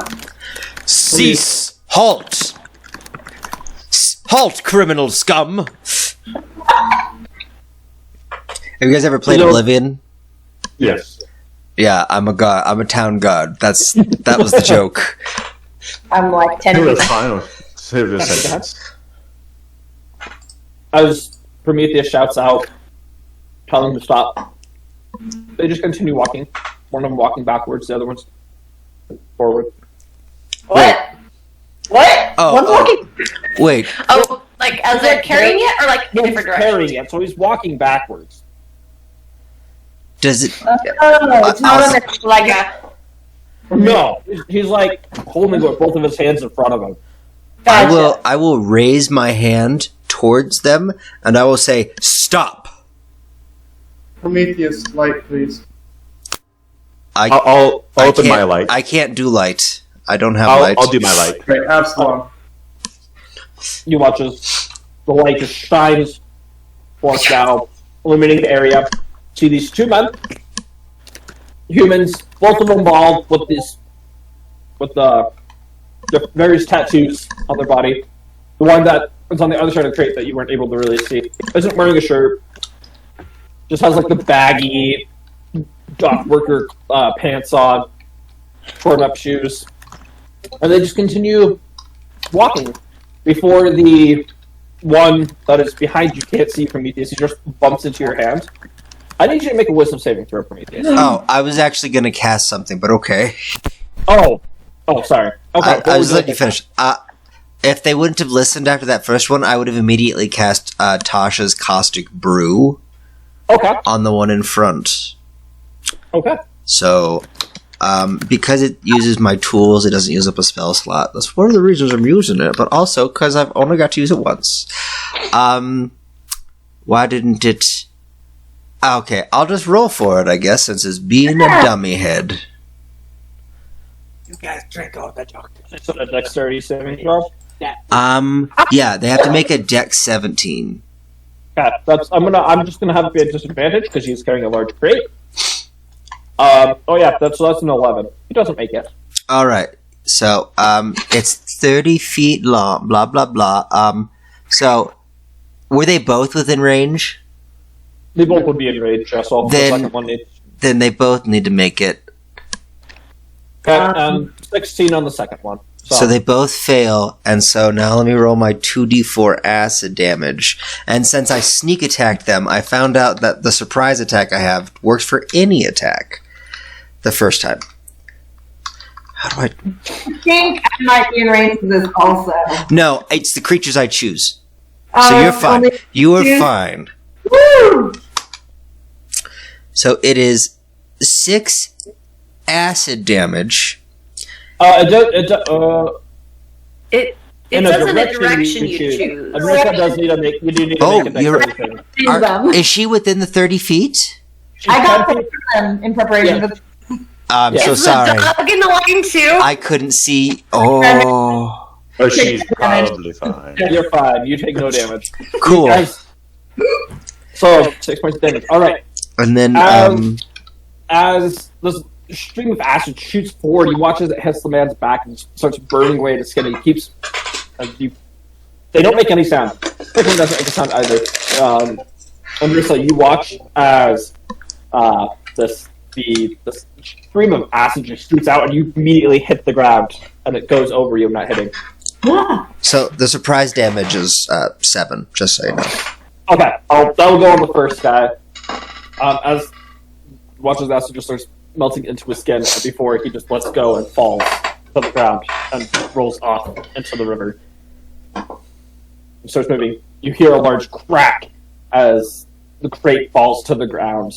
Cease! Halt! Halt, criminal scum! Have you guys ever played Hello. Oblivion? Yes. Yeah, I'm a god. I'm a town god. That was the joke. I'm like 10 No, feet. that's fine. Save this sentence. As Prometheus shouts out, telling them to stop, they just continue walking. One of them walking backwards, the other one's forward. What? What? Oh, One's oh. walking. Wait, Oh, as they're carrying it, or in No, he's different directions? carrying it, so he's walking backwards. does it? Oh, it's not on the. Like a No, he's holding with both of his hands in front of him. Gotcha. I will raise my hand towards them, and I will say, "Stop!" Prometheus, light, please. I'll I open my can't- light. I can't do light. I don't have light. I'll do my light. Right, Absalom. You watch as the light just shines forth now, illuminating the area. See these two men, humans, both of them bald, with the various tattoos on their body. The one that was on the other side of the crate that you weren't able to really see isn't wearing a shirt. Just has the baggy dock worker pants on, torn up shoes, and they just continue walking before the one that is behind you can't see Prometheus. He just bumps into your hand. I need you to make a wisdom saving throw, Prometheus. Oh, I was actually going to cast something, but okay. Oh, sorry. Okay, I what was would letting you like finish. If they wouldn't have listened after that first one, I would have immediately cast Tasha's Caustic Brew Okay, on the one in front. okay. So because it uses my tools, it doesn't use up a spell slot. That's one of the reasons I'm using it, but also because I've only got to use it once. Why didn't it... Okay, I'll just roll for it, I guess, since it's being a dummy head. You guys drink all the doctor. So the dexterity saving throw? Yeah, they have to make a Dex 17. Yeah, I'm just gonna have it be a disadvantage because he's carrying a large crate. That's an 11. He doesn't make it. Alright, so, it's 30 feet long, blah, blah, blah. So, were they both within range? They both would be in range, so the second one needs. Then they both need to make it. Okay, 16 on the second one. So they both fail, and so now let me roll my 2d4 acid damage. And since I sneak attacked them, I found out that the surprise attack I have works for any attack. The first time. How do I... I think I might be in range for this also. No, it's the creatures I choose. So you're fine. You are fine. Woo! So it is 6 acid damage. It In a says in a direction direction you you choose. choose. America does need to make. You do need to make a dexterity saving. Is she within the 30 feet? I got them in preparation for the I'm so Is sorry. the dog in the line too? I couldn't see. Oh, Oh, she's probably fine. You're fine. You take no damage. cool. Guys, so 6 points of damage. All right. And then, As this stream of acid shoots forward, you watch as it hits the man's back and starts burning away at his skin. And he keeps. They don't make any sound. Pickling doesn't make a sound either. Andrissa, you watch as this stream of acid just shoots out, and you immediately hit the ground, and it goes over you, not hitting. so the surprise damage is 7, just so you know. Okay, that'll go on the first guy. As watches acid just starts melting into his skin before he just lets go and falls to the ground and rolls off into the river. He starts moving. You hear a large crack as the crate falls to the ground.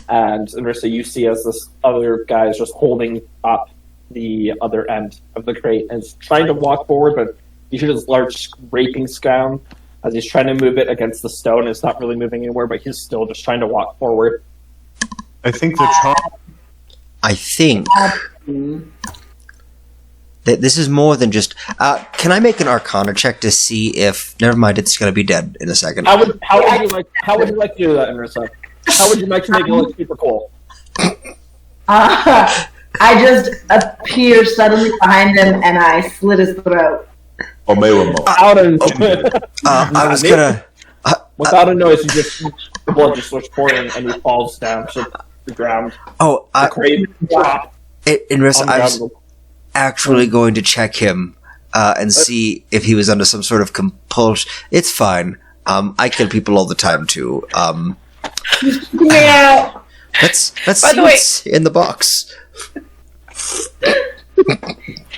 And Andrissa, you see as this other guy is just holding up the other end of the crate and is trying to walk forward, but you hear this large scraping sound as he's trying to move it against the stone. It's not really moving anywhere, but he's still just trying to walk forward. I think they're charmed. I think that this is more than just. Can I make an Arcana check to see if? Never mind, it's going to be dead in a second. How would you like to do that, Andrissa? How would you like to make it look super cool? I just appear suddenly behind him and I slit his throat. Oh, maybe Out and I was gonna. without a noise, the blood just starts pouring and he falls down to the ground. Oh, The crate drop Inrissa, on the I was ground. actually going to check him and see if he was under some sort of compulsion. It's fine. I kill people all the time too. Yeah. Let's By see the way- what's in the box.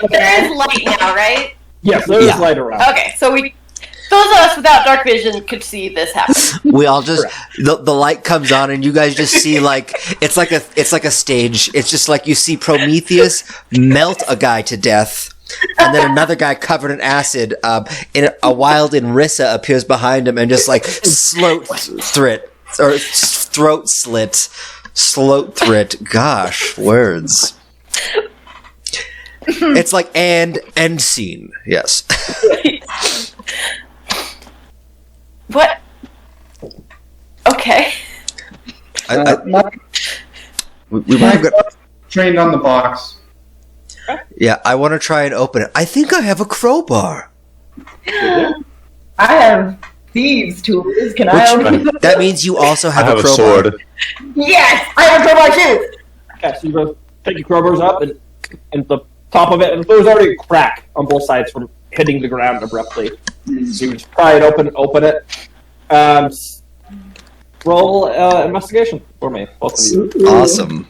There is light now, right? Yes, there is Yeah. light around. Okay, so those of us without dark vision could see this happen. We all just the light comes on and you guys just see like it's like a stage. It's just like you see Prometheus melt a guy to death. And then another guy covered in acid, in a wild Inrissa appears behind him and just like throat slit. Gosh, words. It's like and end scene. Yes. What? Okay. We might have got. Trained on the box. Yeah, I want to try and open it. I think I have a crowbar. I have thieves' tools. Can I open them? That means you also I have, have a a crowbar. sword. Yes! I have a crowbar too! Okay, so you both pick your crowbars up and the top of it, and there's already a crack on both sides from hitting the ground abruptly. So you just pry it open it. Roll investigation for me, both of you. Awesome.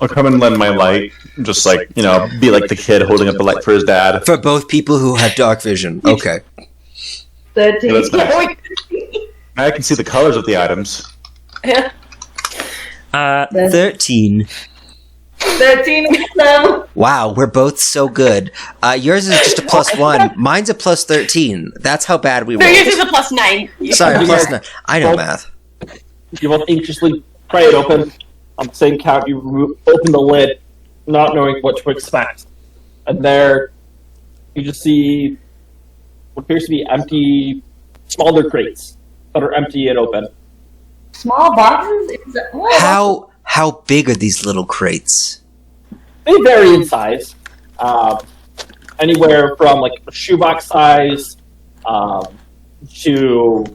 I'll come and lend my light. Just like, be like the kid holding up the light for his dad. For both people who have dark vision. Okay. 13. Yeah, that's nice. I can see the colors of the items. Yeah. 13. 13 also. Wow, we're both so good. Yours is just a +1. Mine's a +13. That's how bad we No, rolled. yours is a +9. Sorry, +9. I know math. You both anxiously pry it open. On the same count, you open the lid, not knowing what to expect. And there, you just see what appears to be empty, smaller crates that are empty and open. Small boxes? How big are these little crates? They vary in size. Anywhere from like a shoebox size to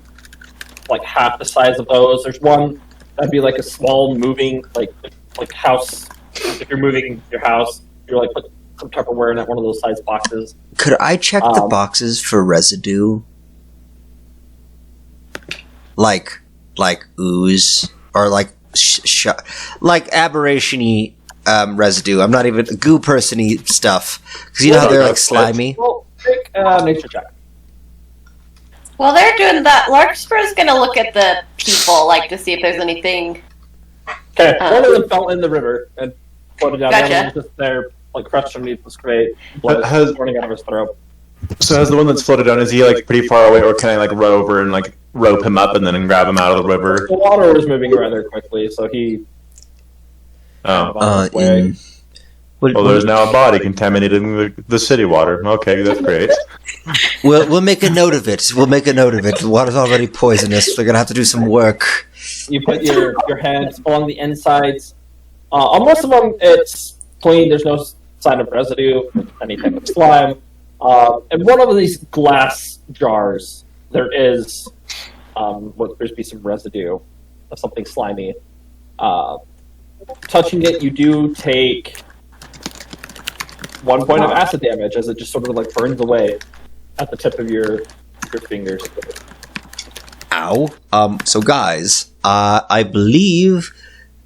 like half the size of those. There's one that'd be like a small moving like house. If you're moving your house, you're like put some Tupperware in one of those size boxes. Could I check the boxes for residue? Like ooze or like like aberration-y residue. I'm not even goo person-y stuff because you know how they're like slimy. Well, make nature check. While they're doing that, Larkspur's gonna look at the people, like, to see if there's anything. Okay, one of them fell in the river and floated down. Gotcha. The other one was just there, like crushed underneath this crate, blood running out of his throat. So has the one that's floated down, is he like pretty far away, or can I like run over and like rope him up and then grab him out of the river? The water was moving rather quickly, so he. Oh. In... Well, there's now a body contaminating the city water. Okay, that's great. We'll make a note of it. We'll make a note of it. The water's already poisonous. We're gonna have to do some work. You put your hands along the insides. On most of them, it's clean. There's no sign of residue, any type of slime. In one of these glass jars, there is what appears to be some residue of something slimy. Touching it, you do take 1 point of acid damage as it just sort of like burns away at the tip of your fingers. Ow. So guys, I believe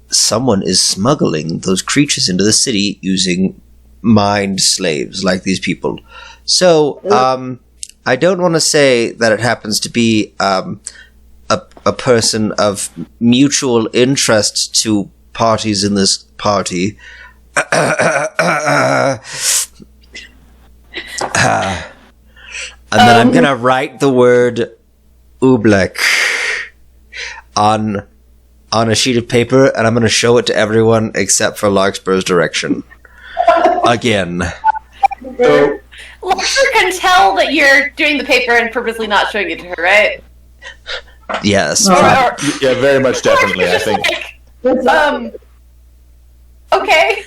someone is smuggling those creatures into the city using mind slaves like these people. So, I don't want to say that it happens to be a person of mutual interest to parties in this party. And then I'm gonna write the word Oobleck on a sheet of paper, and I'm gonna show it to everyone except for Larkspur's direction. Again. So, Larkspur can tell that you're doing the paper and purposely not showing it to her, right? Yes. Or- yeah, very much definitely, I think. Okay.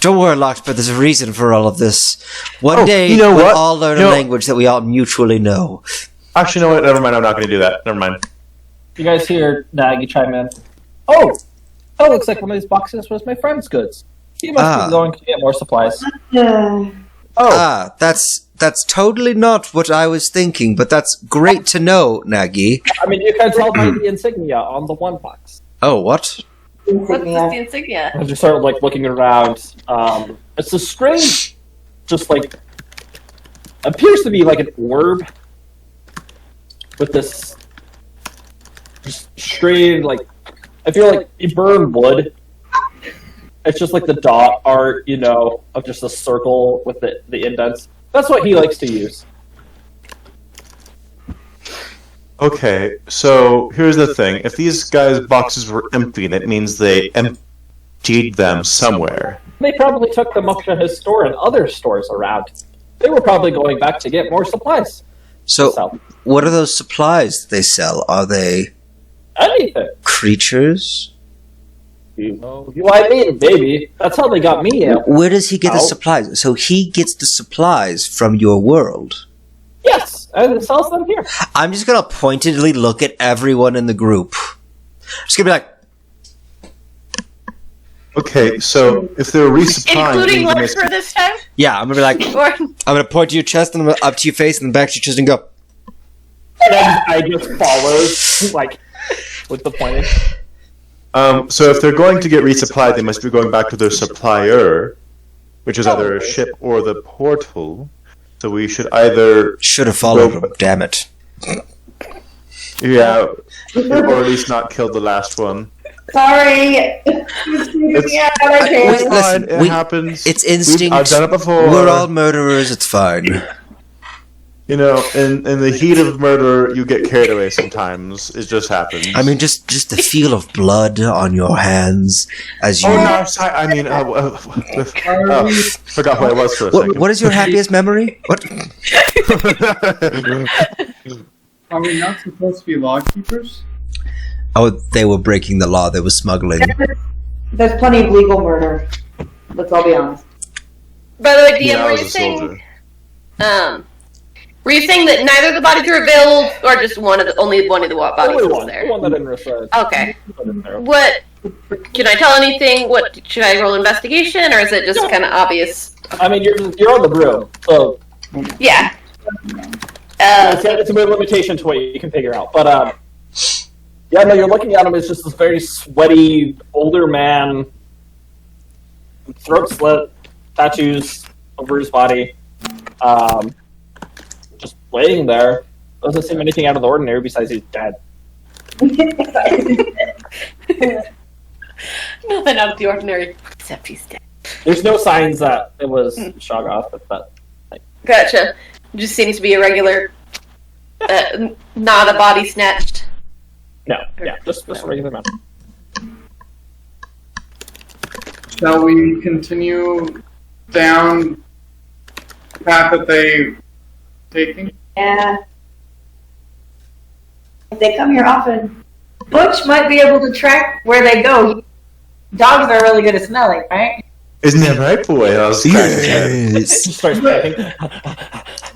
Don't worry, Larkspur, there's a reason for all of this. One Oh, day, you know we'll what? all learn You a know- language that we all mutually know. Actually, you know what? Never mind, I'm not going to do that. Never mind. You guys hear Nagi chime in. Oh, that looks like one of these boxes was my friend's goods. He must be going to get more supplies. That's totally not what I was thinking, but that's great to know, Nagi. I mean, you can tell by the insignia on the one box. Oh, what? What's the insignia? As you start like looking around, it's a strange, just like appears to be like an orb with this just strange like. I feel like you burn wood. It's just like the dot art, you know, of just a circle with the indents. That's what he likes to use. Okay, so here's the thing. If these guys' boxes were empty, that means they emptied them somewhere. They probably took them up to his store and other stores around. They were probably going back to get more supplies. So, what are those supplies they sell? Are they Anything. creatures? You know, I mean, maybe. That's how they got me in. Where does he get the Out. supplies? So he gets the supplies from your world. Yes, and sells them here. I'm just gonna pointedly look at everyone in the group. Just gonna be like, Okay, so if they're resupplying... Including then they Larkspur must- this time? yeah, I'm gonna be like, Or I'm gonna point to your chest and I'm gonna up to your face and then back to your chest and go, And then I just followed, like, with the pointing. So if they're going to get resupplied, they must be going back to their supplier, which is either a ship or the portal. So we should either, should have followed him, damn it. yeah, or at least not kill the last one. Sorry. Yeah, I can't. Wait, listen, Fine, it happens. It's instinct. I've done it before. We're all murderers. It's fine. You know, in the heat of murder, you get carried away sometimes. It just happens. I mean, just the feel of blood on your hands as you. Oh, no, sorry, I mean, forgot what it was for a second. What is your happiest memory? What? Are we not supposed to be law keepers? Oh, they were breaking the law. They were smuggling. There's plenty of legal murder. Let's all be honest. By the way, DM, Yeah, I were was you a saying soldier. were you saying that neither of the bodies were revealed, or just only one of the bodies Only was one. there? The one that Inra said. Okay. Put in there. What can I tell anything? What should I roll investigation, or is it just kind of obvious? I mean, you're on the broom, so Yeah. it's a bit of limitation to what you can figure out. But yeah, no, you're looking at him as just this very sweaty older man, throat slit, tattoos over his body, just laying there. Doesn't seem anything out of the ordinary besides he's dead. Nothing out of the ordinary, except he's dead. There's no signs that it was Shoggoth, but Gotcha. Just seems to be a regular, not a body snatched. no, yeah, just a regular man. Shall we continue down the path that they taking? Yeah. If they come here often, Butch might be able to track where they go. Dogs are really good at smelling, right? Isn't that right, boy? I was Yes. Just starts typing.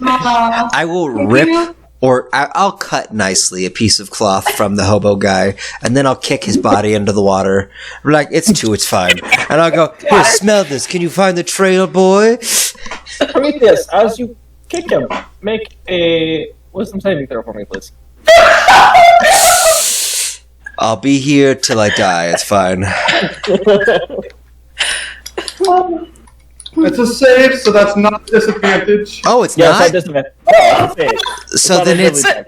I will rip, or I'll cut nicely a piece of cloth from the hobo guy, and then I'll kick his body into the water. I'm like, it's fine. And I'll go, here, smell this. Can you find the trail, boy? Prometheus, as you kick him, make a wisdom saving throw for me, please. I'll be here till I die. It's fine. It's a save, so that's not a disadvantage. Oh, it's Yes, I not? disadvantage. Oh, it's a save. So not then a it's... save.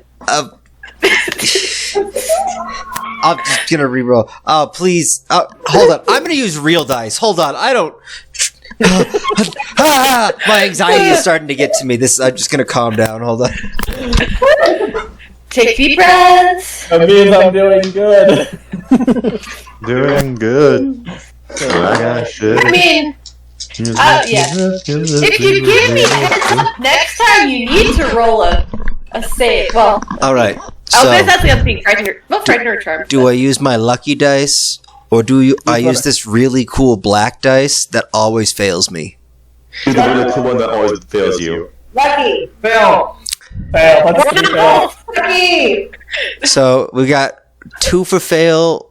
I'm just gonna reroll. Oh, please. Hold on. I'm gonna use real dice. Hold on. I don't... My anxiety is starting to get to me. I'm just gonna calm down. Hold on. Take deep breaths. That means I'm doing good. doing good. I got shit. I mean, yeah. If you give me a heads up next time, you need to roll a save. Well, Alright. oh, So, that's the other thing. Frighten or charm. do I use my lucky dice? Or I use this really cool black dice that always fails me? The really cool one that always fails you. Lucky! Fail! Let's do that. Lucky! So, we got 2 for fail,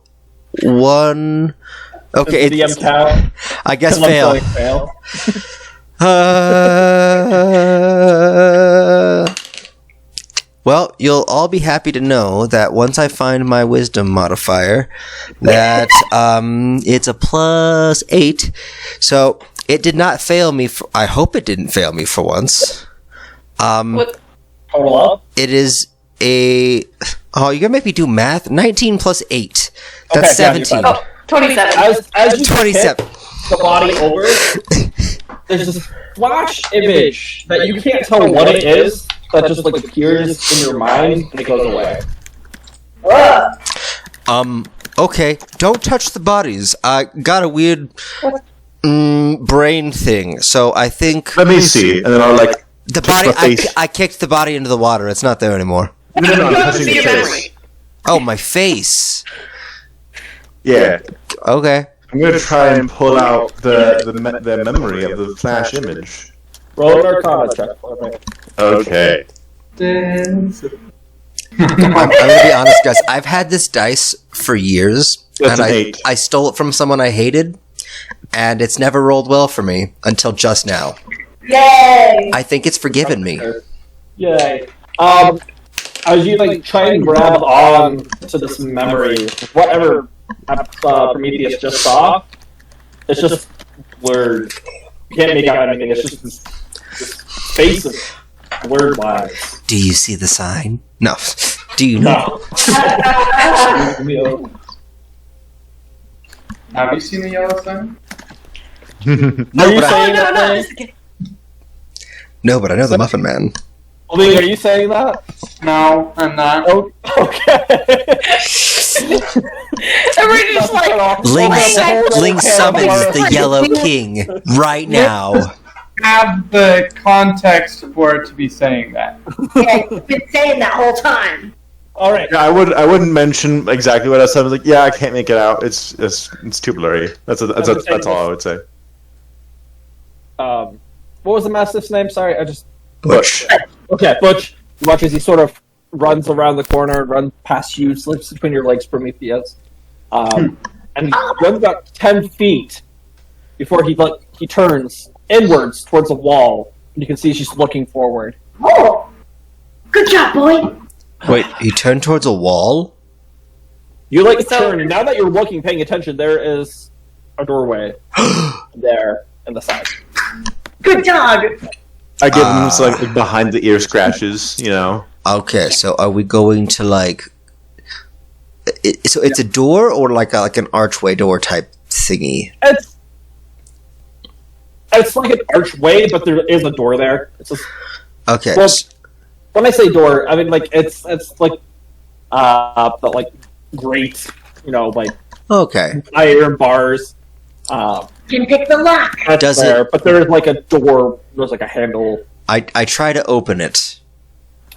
1... Okay, Does the DM count? I guess One fail. spelling fail. Well, you'll all be happy to know that once I find my wisdom modifier, that it's a +8. So it did not fail me. I hope it didn't fail me for once. What? Total up? It is a. Oh, you're gonna make me do math. 19 plus 8. That's Okay, yeah, you're 17. fine. Oh, 27. As you 27. kick the body over, there's this flash image that you can't tell what it is, that just like appears in your mind and it goes away. Okay. Don't touch the bodies. I got a weird brain thing. So I think Let me see, and then I'll like. the touch body. my face. I kicked the body into the water. It's not there anymore. No, You I'm have to touching see your your face. memory. Oh, my face. Yeah, Okay. I'm gonna try and pull out the memory of the flash image. Roll an Arcana check for me. Okay. I'm gonna be honest, guys. I've had this dice for years, That's and an 8. I stole it from someone I hated, and it's never rolled well for me until just now. Yay! I think it's forgiven me. Yay. As you like try and grab on to this memory, whatever Prometheus just saw, it's just blurred. You can't make out anything. It's just this space of blurred lines. Do you see the sign? No. Do you know? No. Have you seen the yellow sign? Are you but Oh saying no, that? no! Ray? Just kidding. No, but I know the Muffin Man. Lee, are you saying that? No, I'm not. Oh, okay. And we're just like, Ling, Ling- Ling summons the Yellow King right now. Have the context for it to be saying that. Yeah, you've been saying that whole time. All right. Yeah, I wouldn't mention exactly what I said. I was like, yeah, I can't make it out. It's too blurry. That's all I would say. What was the mastiff's name? Sorry, I just. Butch. Okay, Butch. You watch as he sort of runs around the corner, runs past you, slips between your legs, Prometheus, and he runs about 10 feet before he turns inwards towards a wall, and you can see she's looking forward. Oh, good job, boy. Wait, he turned towards a wall? You So- turn, and now that you're looking, paying attention, there is a doorway there in the side. Good dog. I give him some, like behind the ear scratches, you know. Okay, so are we going to like? So it's a door or like an archway door type thingy? It's like an archway, but there is a door there. It's just, Okay, well, when I say door, I mean like it's like the like grate, like okay. iron bars. Can pick the lock. That's Does there, but there's like a door. There's like a handle. I try to open it.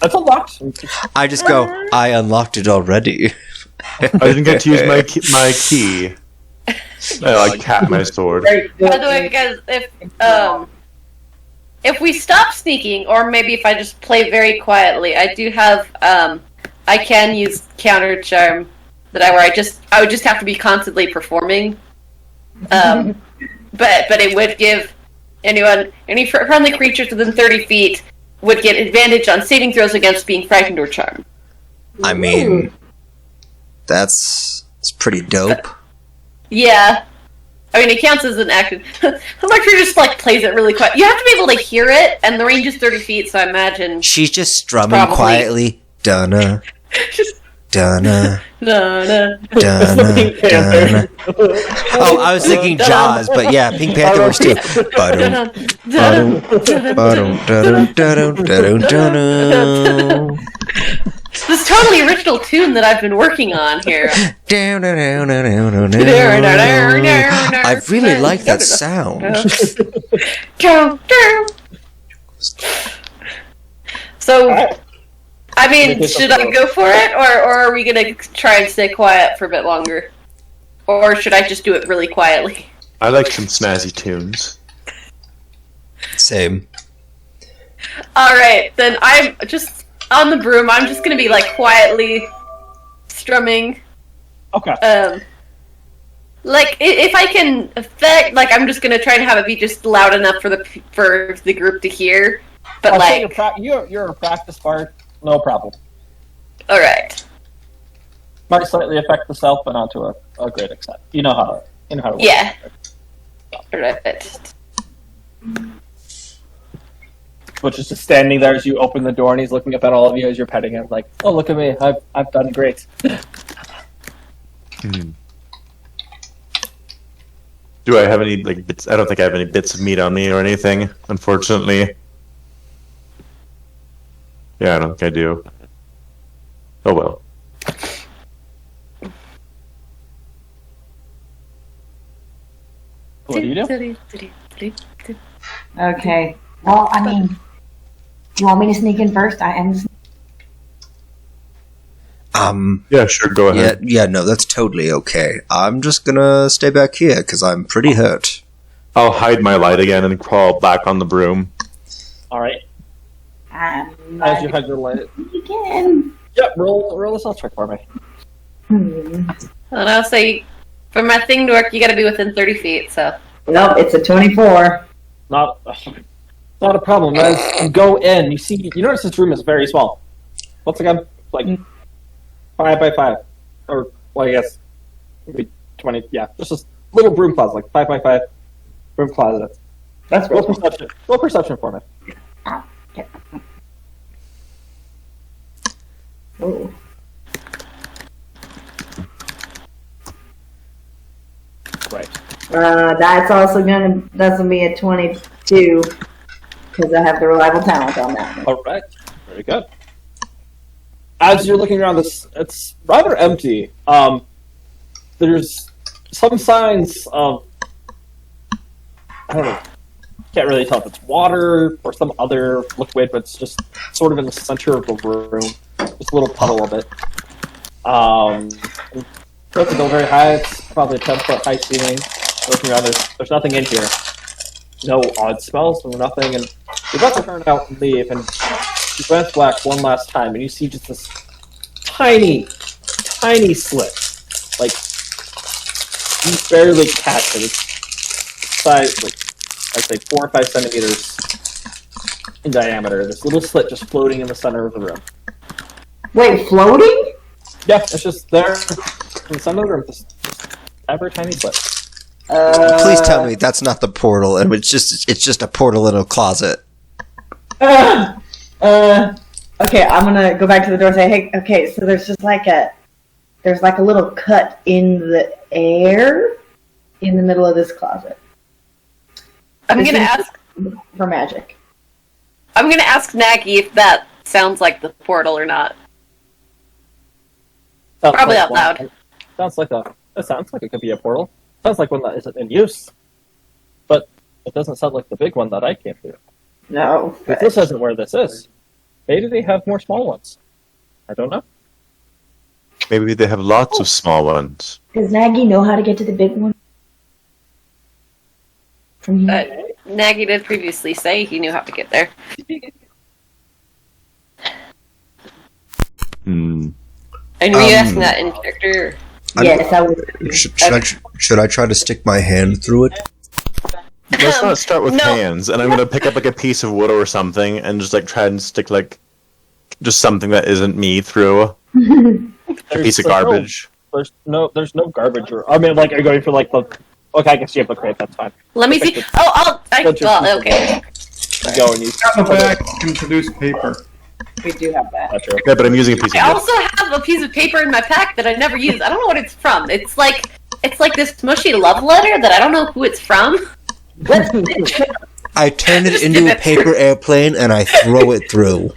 That's unlocked. I just go. I unlocked it already. I didn't get to use my key. I like tap my sword. Very good. by the way, guys, if we stop sneaking, or maybe if I just play very quietly, I do have I can use counter charm where I would just have to be constantly performing. But it would give any friendly creatures within 30 feet would get advantage on saving throws against being frightened or charmed. I mean, it's pretty dope. Yeah. I mean, it counts as an action. Electra just, plays it really quiet. You have to be able to hear it, and the range is 30 feet, so I imagine... She's just strumming Probably. quietly. Dunna. Dunna. No. Dunna. Pink Dunna. Panther. Oh, I was thinking Jaws, but yeah, Pink Panther was too. Ba-dum, ba-dum, da-dum, da-dum, da-dum, da-dum. This totally original tune that I've been working on here. Down, down, down, down, down, down, down. I really like that sound. So, Alright. I mean, should I go for it, or are we gonna try and stay quiet for a bit longer? Or should I just do it really quietly? I like some snazzy tunes. Same. Alright, then I'm just on the broom. I'm just gonna be, quietly strumming. Okay. If I can affect, I'm just gonna try and have it be just loud enough for the group to hear. But you're a practice bard. No problem. all right, Might slightly affect the self, but not to a great extent. You know how to work. yeah. All right. Which is just standing there as you open the door, and he's looking up at all of you as you're petting him, like, "Oh, look at me! I've done great." Do I have any bits? I don't think I have any bits of meat on me or anything, unfortunately. Yeah, I don't think I do. Oh well. What do you do? Okay. Well, I mean, do you want me to sneak in first? I am. Yeah, sure. Go ahead. Yeah, no, that's totally okay. I'm just gonna stay back here because I'm pretty hurt. I'll hide my light again and crawl back on the broom. All right. I'm As you hide your light. again. Yep. Roll a self check for me. And I'll say, for my thing to work, you got to be within 30 feet. So Nope, it's a 24. Not a problem. As you go in, you notice this room is very small. What's again? 5 by 5, or I guess maybe 20. Yeah, just a little broom closet, 5 by 5 room closet. That's Roll perception. Roll perception for me. Ooh. Right. That's gonna be a 22 because I have the reliable talent on that one. All right. Very good. As you're looking around this, it's rather empty. There's some signs of, I don't know, can't really tell if it's water or some other liquid, but it's just sort of in the center of the room. Just a little puddle of it. It doesn't go very high. It's probably a 10-foot high ceiling. Looking around, there's nothing in here. No odd smells, no nothing, and you're about to turn out and leave, and you glance back one last time, and you see just this tiny slit. Like, you barely catch it. It's size, like, I'd say 4 or 5 centimeters in diameter. This little slit just floating in the center of the room. Wait, floating? Yeah, it's just there in the center of the room. This ever tiny slit. Please tell me that's not the portal, and it's just a portal in a closet. Okay, I'm gonna go back to the door and say, hey, okay, so there's like a little cut in the air in the middle of this closet. I'm gonna ask for magic. I'm gonna ask Nagy if that sounds like the portal or not. Probably out loud. That sounds like it could be a portal. Sounds like one that isn't in use. But it doesn't sound like the big one that I came through. No. If this isn't where this is, maybe they have more small ones. I don't know. Maybe they have lots of small ones. Does Nagy know how to get to the big one? From here? Nagy did previously say he knew how to get there. Hmm. And were you asking that in character? Yes, I would. Should I try to stick my hand through it? Let's not start with No. hands. And I'm gonna pick up like a piece of wood or something and just like try and stick like just something that isn't me through a piece of garbage. There's no garbage. I mean, like, are you going for like the? Okay, I guess you have the crate. That's fine. Let me see. Okay. Go and you. Out in the back, you can produce paper. We do have that. That's true. Yeah, but I'm using a piece I of wood. also have a piece of paper in my pack that I never use. I don't know what it's from. It's like this smushy love letter that I don't know who it's from. I turn it into a paper airplane and I throw it through.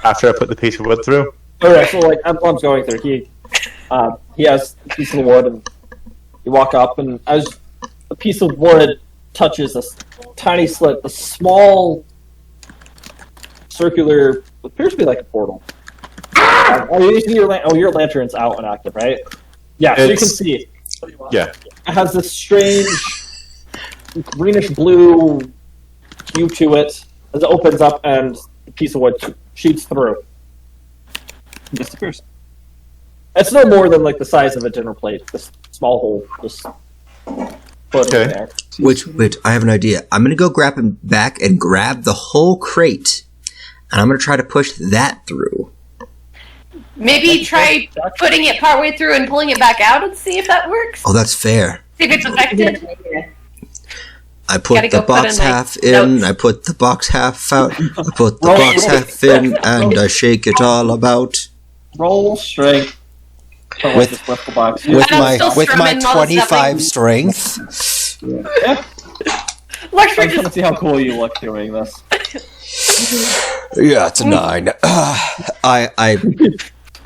After I put the piece of wood through. Alright, so like as I'm going through, he has a piece of wood, and you walk up, and as the piece of wood touches a tiny slit, the small circular appears to be like a portal. Your lantern's out and active, right? Yeah, so you can see. Yeah. It has this strange greenish blue hue to it as it opens up, and the piece of wood shoots through. It disappears. It's no more than like the size of a dinner plate. This small hole just floating in there. Wait, I have an idea. I'm gonna go grab him back and grab the whole crate, and I'm gonna try to push that through. Maybe try putting it partway through and pulling it back out and see if that works. Oh, that's fair. See if it's affected. I put Gotta the go put box in my half in, notes. I put the box half out, I put the box half in, and I shake it all about. Roll strength. With- the box. With And I'm my still with my strumming while it's 25 happening. strength. Lecture I'm trying to just see how cool you look doing this. Yeah, it's a 9. I can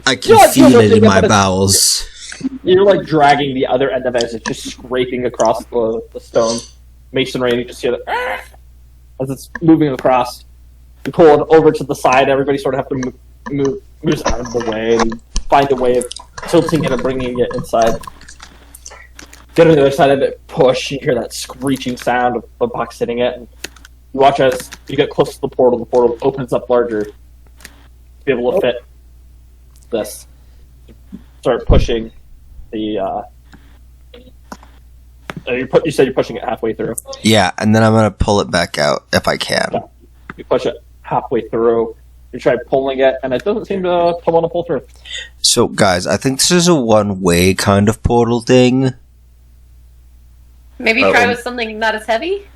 Yeah, feel yeah, it in yeah, my but- bowels. You're like dragging the other end of it as it's just scraping across the stone masonry, and you just hear the as it's moving across. You pull it over to the side. Everybody sort of have to move out of the way and find a way of tilting it and bringing it inside. Get on the other side of it, push. You hear that screeching sound of the box hitting it, and you watch as you get close to the portal. The portal opens up larger to be able to fit this. Start pushing the. You said you're pushing it halfway through. Yeah, and then I'm gonna pull it back out if I can. You push it halfway through. You try pulling it, and it doesn't seem to want to pull through. So, guys, I think this is a one-way kind of portal thing. maybe try with something not as heavy,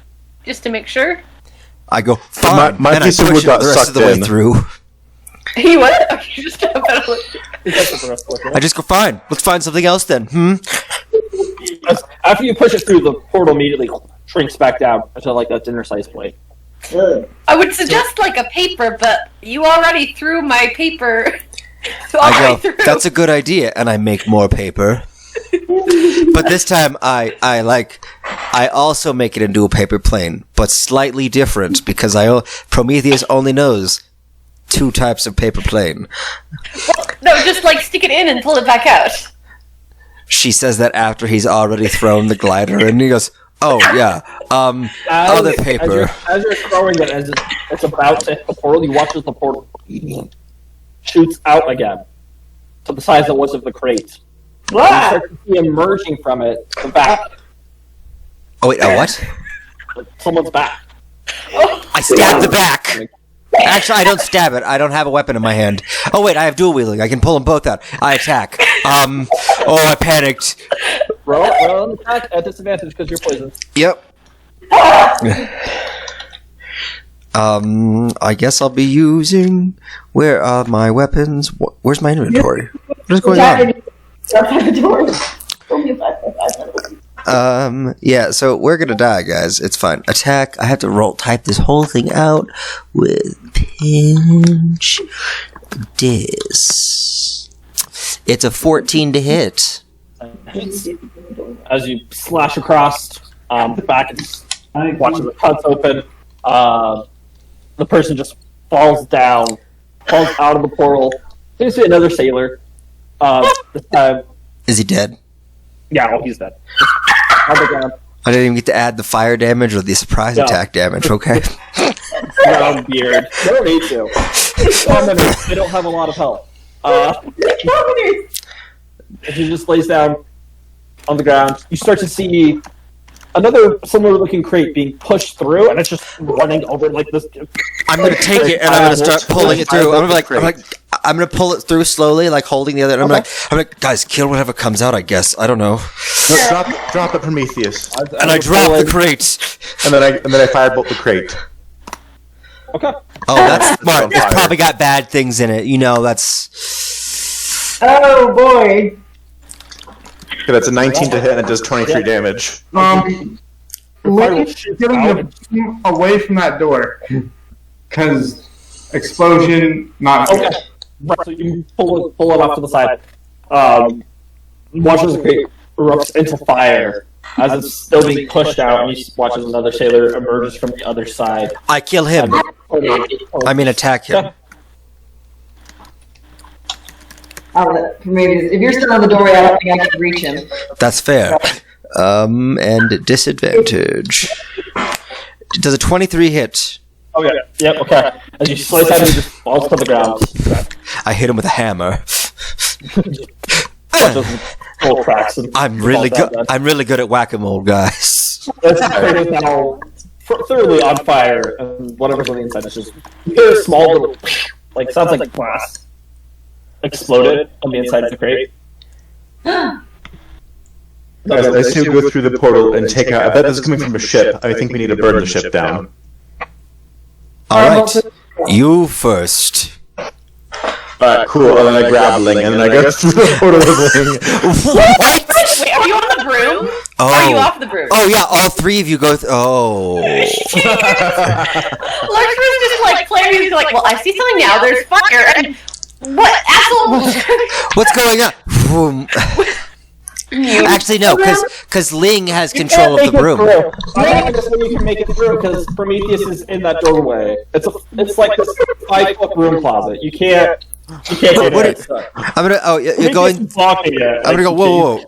just to make sure. I go, fine, my and I piece of push wood it got the rest of the sucked way in. through. You what? Oh, you just got better. I just go, fine, let's find something else then. After you push it through, the portal immediately shrinks back down to like a dinner-sized plate. Ugh. I would suggest like a paper, but you already threw my paper. I go, that's a good idea, and I make more paper. But this time, I also make it into a paper plane, but slightly different because Prometheus only knows 2 types of paper plane. No, just like stick it in and pull it back out. She says that after he's already thrown the glider, and he goes, "Oh yeah, other paper." As you're throwing it, as it's about to hit the portal, you watch as the portal shoots out again to the size it was of the crate. You start to see emerging from it the back. Oh wait, what? Someone's back. I stab the back. Actually, I don't stab it. I don't have a weapon in my hand. Oh wait, I have dual wielding. I can pull them both out. I attack. Oh, I panicked. Roll an attack at disadvantage because you're poisoned. Yep. I guess I'll be using. Where are my weapons? Where's my inventory? What is going on? Yeah, so we're gonna die, guys. It's fine. Attack. I have to type this whole thing out with pinch dis. It's a 14 to hit. As you slash across the back and watching the cuts open, the person just falls down, falls out of the portal. Seems to be another sailor. This time, Is he dead? yeah, he's dead. On the ground. I didn't even get to add the fire damage or the surprise No. attack damage. Okay. Brown beard. They don't need to. They don't have a lot of health. As he just lays down on the ground, you start to see another similar-looking crate being pushed through, and it's just running over like this. I'm gonna take it and I'm gonna start pulling it through. I'm gonna pull it through slowly, like holding the other. I'm like, guys, kill whatever comes out. I guess I don't know. No, drop it, Prometheus. And I drop the crate. And then I firebolt the crate. Okay. Oh, that's smart. on It's fire. probably got bad things in it. You know, that's. Oh boy. Okay, that's a 19 to hit and it does 23 damage. Lee is getting the team away from that door. Because explosion, not Okay. Right, so you pull it off to the side. Watches the crate erupts into fire as it's still being pushed out, and he watches another sailor emerges from the other side. I kill him. I mean, attack him. Maybe if you're still in the doorway, I don't think I can reach him. That's fair. And disadvantage. Does a 23 hit? Okay. Yep. Okay. As you slice out, he just falls to the ground. I hit him with a hammer. Full cracks. And I'm really falls good. down. I'm really good at whack-a-mole, guys. This crate is now thoroughly on fire, and whatever's on the inside is just you hear a small little like sounds like glass exploded on the inside of the crate. Guys, I assume go through the portal and take out. I bet this is coming from a ship. I think we need to burn the ship down. All right, you first. Alright, cool. And then I grab Ling and then I go through the portal with Ling. What? Wait, are you on the broom? Oh. Or are you off the broom? Oh yeah, all three of you go. Oh. Larkspur's just like playing music, like, well, I see something now. There's fire, and what asshole? What's going on? Vroom. Actually, no, because Ling has control of the broom. I don't think this way you can make it through because Prometheus is in that doorway. It's like this 5-foot room closet. You can't. I'm gonna. Oh, you're going. I'm gonna go. Whoa.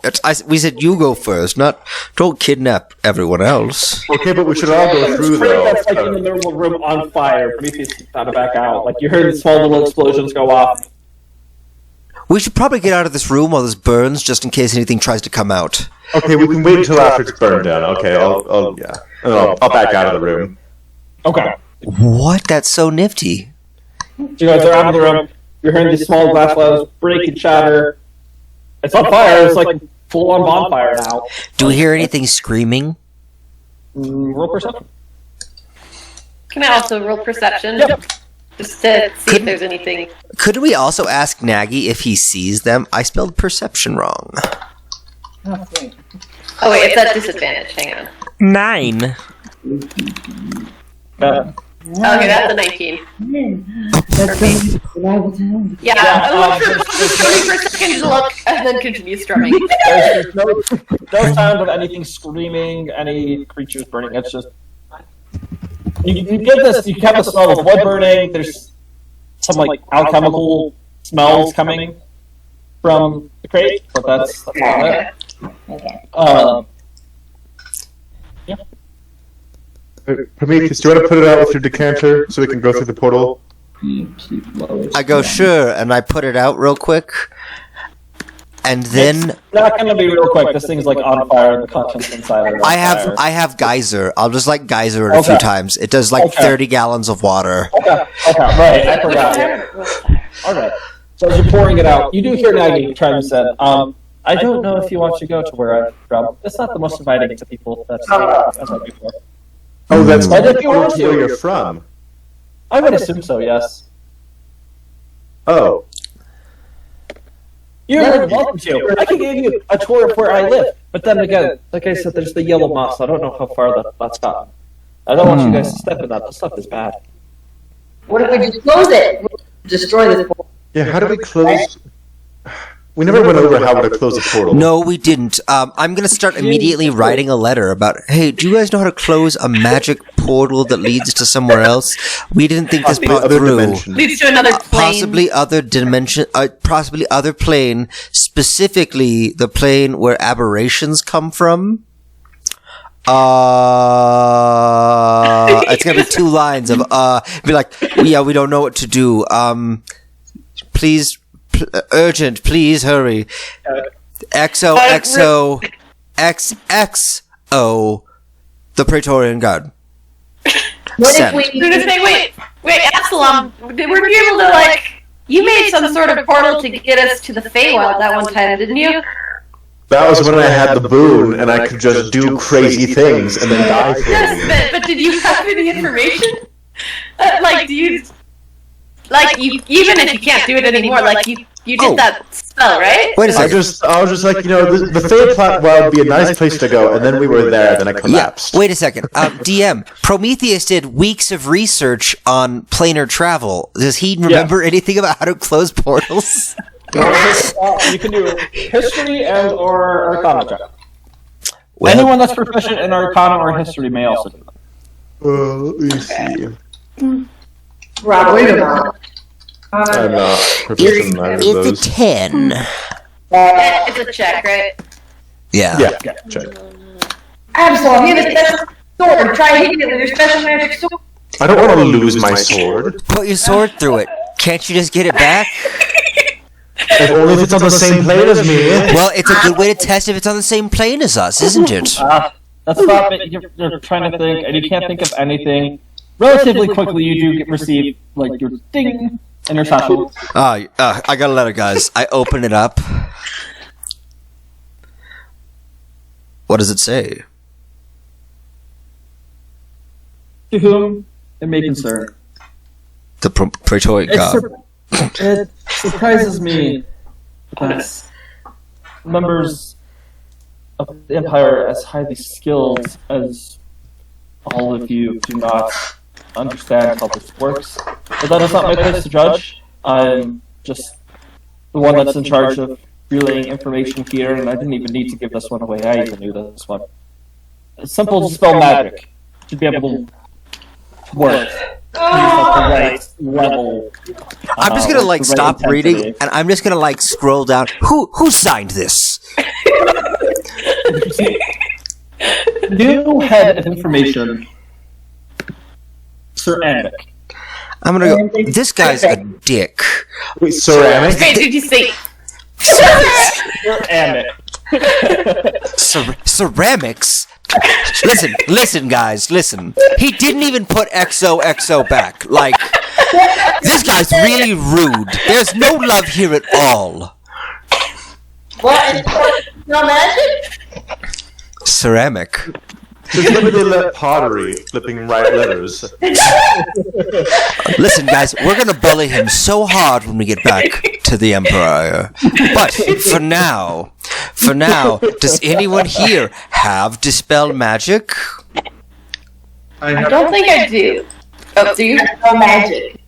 We said you go first. Don't kidnap everyone else. Okay, but we should all go through though. That's like in the middle of the room on fire. Prometheus is trying to back out. Like you heard the small little explosions go off. We should probably get out of this room while this burns, just in case anything tries to come out. Okay, we can wait until after it's burned down. Okay, I'll back out of the room. Okay. What? That's so nifty. You guys are out of the room. You're hearing these small glass flames break and shatter. It's on fire. It's like full on bonfire now. Do we hear anything screaming? Roll perception. Can I also roll perception? Yep. Just to see if there's anything. Could we also ask Nagy if he sees them? I spelled perception wrong. Oh, sweet. Oh wait, it's at disadvantage. Hang on. 9. Okay, that's a 19. That's reliable town. Yeah, I look for a second to look, and then continue strumming. There's no sound of anything screaming, any creatures burning. It's just you get this. You have the smell of wood burning. There's some like alchemical smells coming from the crate, but that's about it. Okay. Yeah. Prometheus, do you want to put it out with your decanter so we can go through the portal? I go, sure, and I put it out real quick. And then Not gonna be real quick. This thing's like on fire. The contents inside are on fire. I have geyser. I'll just like geyser it a few Okay. times. It does like Okay. 30 gallons of water. Okay, right. I forgot. All right. So as you're pouring it out, you do hear Nagi trying to say, I don't know if you want to go to where I'm from. It's not the most inviting to people that's as I before. Oh, that's But if you want where to, you're from. I would assume so. Yes. Oh. You're welcome to. I can give you a tour of where I live, but then again, like I said, there's the yellow moss. I don't know how far that's gotten. I don't want you guys to step in that. That stuff is bad. What if we just close it? Destroy this. Yeah, how do we close? We never went over how to close a portal. No, we didn't. I'm gonna start immediately writing a letter about, hey, do you guys know how to close a magic portal that leads to somewhere else? We didn't think this Possibly part other through. dimension. Leads to another plane. Possibly other dimension, possibly other plane, specifically the plane where aberrations come from. It's gonna be 2 lines of, be like, yeah, we don't know what to do. Please, urgent, please hurry. XOXO, XXO, the Praetorian Guard. What Send. if we? We're gonna say, wait, Absalom, were you able to, like, you made some sort of portal to get us to the Feywild that one time, didn't you? That was when I had the boon and I could just do crazy things and then die for Yes, them. but did you have any information? Like, do you... Like, you, even if you can't do it anymore, like, you did Oh. that spell, right? Wait a I second. was just like, the Fey Plat would be a nice place to go, and then we were there, then I collapsed. Yeah, wait a second. DM, Prometheus did weeks of research on planar travel. Does he remember anything about how to close portals? You can do history and or Arcana check. Well, Anyone that's proficient in Arcana or history may also do that. Let me see. Rob, wait a minute. I'm not proficient in either of it's a those. 10. It's a check, right? Yeah. Yeah, check. Absalom, you have a special sword. Try hitting it with your special magic sword. I don't want to lose my sword. Put your sword through it. Can't you just get it back? If only if it's on the same plane as me. Well, it's a good way to test if it's on the same plane as us, isn't it? That's not it. You're trying to think, and you can't think of anything. Relatively quickly, you do receive, like, your ding in your satchel. I got a letter, guys. I open it up. What does it say? To whom it may concern. The Praetorian Guard. It surprises me that members of the Empire as highly skilled as all of you do not understand how this works. But that is not my place to judge. I'm just the one that's in charge of relaying information here, and I didn't even need to give this one away. I even knew this one. It's simple dispel magic should be able to work. At the right level. I'm just gonna with like the right stop reading, intensity. and I'm just gonna like scroll down. Who signed this? New head of information, Sir Amic. I'm gonna go. This guy's a dick. Wait, ceramic? Wait, did you say... Sir Amic. Ceramics. Listen, guys, listen. He didn't even put XOXO back. Like, this guy's really rude. There's no love here at all. What? No magic? Ceramic. Just maybe they let pottery flipping right letters. Listen, guys, we're gonna bully him so hard when we get back to the Empire. But for for now, does anyone here have Dispel Magic? I don't think I do. Oh, do you? No magic.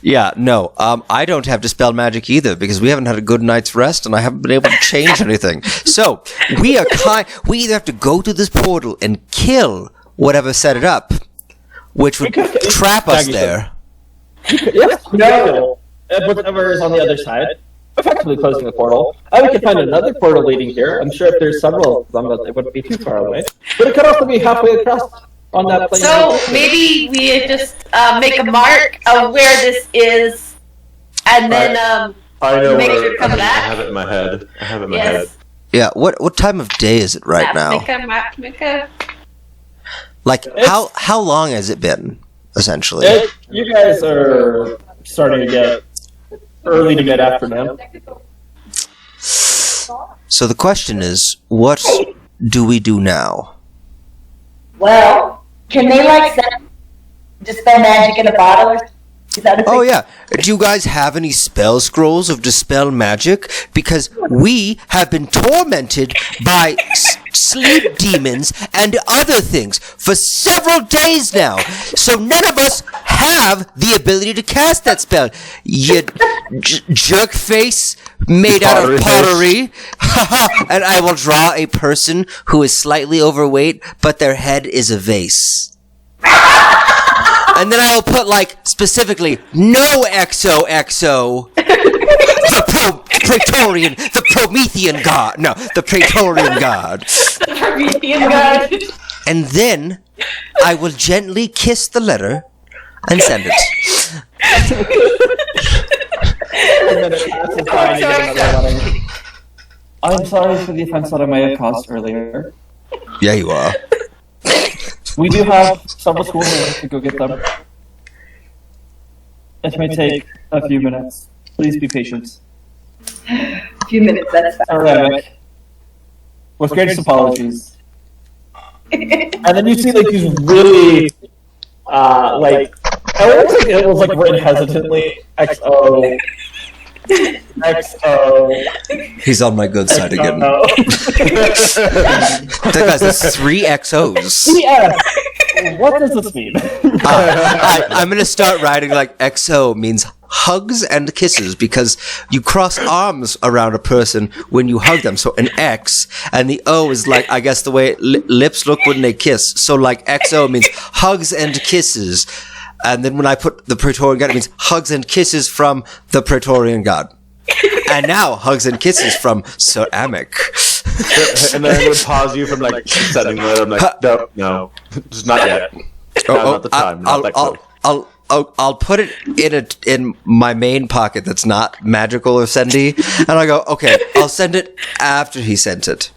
Yeah, no. I don't have Dispel Magic either because we haven't had a good night's rest and I haven't been able to change anything. So we either have to go to this portal and kill whatever set it up, which would trap us there. Yes, no. Whatever is on the other side, effectively closing the portal. We could find another portal leading here. I'm sure if there's several of them, that it wouldn't be too far away. But it could also be halfway across on that plane. So maybe we just make a mark of where this is, and then I know make where- sure to come I back. have it in my head. I have it in my head. Yes. Yeah, what time of day is it right now? Make a. Like, how long has it been, essentially? You guys are starting to get early to mid-afternoon. So the question is, what do we do now? Well, can they like send Dispel Magic in a bottle? Or is that a Oh thing? yeah, do you guys have any spell scrolls of Dispel Magic? Because we have been tormented by sleep demons and other things for several days now. So none of us have the ability to cast that spell. You jerk face made out of pottery. And I will draw a person who is slightly overweight, but their head is a vase. And then I will put, like, specifically, no XOXO, the Praetorian, the Promethean god. No, the Praetorian god. The Promethean god. And then I will gently kiss the letter and send it. I'm sorry for the offense that I may have caused earlier. Yeah, you are. We do have several schools to go get them. It may take a few minutes. Please be patient. A few minutes, that's fine. Alright. With greatest apologies. And then you see like these really like it looks like it was like written hesitantly. XO. XO. He's on my good side again. That guy's has 3 XOs. Yes. What does this mean? I'm gonna start writing like XO means hugs and kisses because you cross arms around a person when you hug them. So an X and the O is like, I guess the way lips look when they kiss. So like XO means hugs and kisses. And then when I put the Praetorian God, it means hugs and kisses from the Praetorian God. And now hugs and kisses from Sir Amic. And then I'm going to pause you from like setting that. I'm like, no, just not yet. Not the time. Not that close. I'll put it in my main pocket that's not magical or sendy, and I go, okay, I'll send it after he sent it.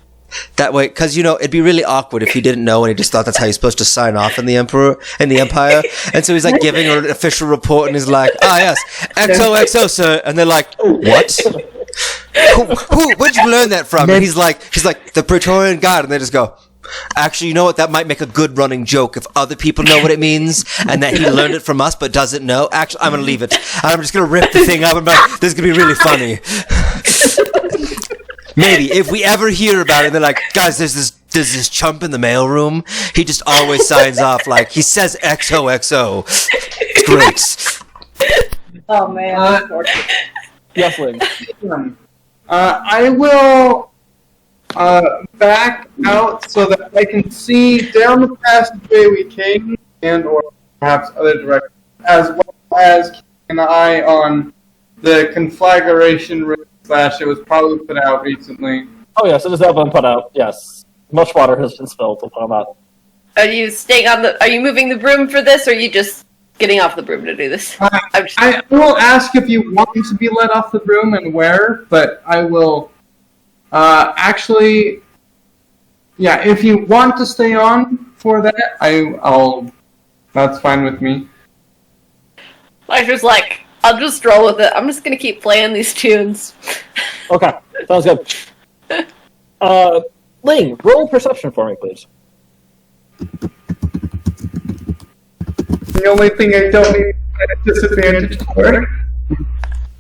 That way, because it'd be really awkward if he didn't know and he just thought that's how you're supposed to sign off in the Empire. And so he's like giving an official report, and he's like, yes, XOXO, sir, and they're like, what? Where'd you learn that from? And he's like the Praetorian God, and they just go, actually, you know what? That might make a good running joke if other people know what it means and that he learned it from us but doesn't know. Actually, I'm going to leave it. I'm just going to rip the thing up and be like, this is going to be really funny. Maybe if we ever hear about it, they're like, guys, there's this chump in the mailroom. He just always signs off like he says XOXO. It's great. Oh man. Yes, Link. I will back out so that I can see down the passageway we came and or perhaps other directions, as well as keep an eye on the conflagration slash it was probably put out recently. Oh yes, it has been put out. Yes, much water has been spilled upon that. Are you staying on the? Are you moving the broom for this, or are you just getting off the broom to do this? I will ask if you want to be let off the broom and where, but I will actually, yeah, if you want to stay on for that, I'll. That's fine with me. Elijah's like, I'll just roll with it. I'm just gonna keep playing these tunes. Okay, sounds good. Ling, roll perception for me, please. The only thing I don't need a disadvantage for.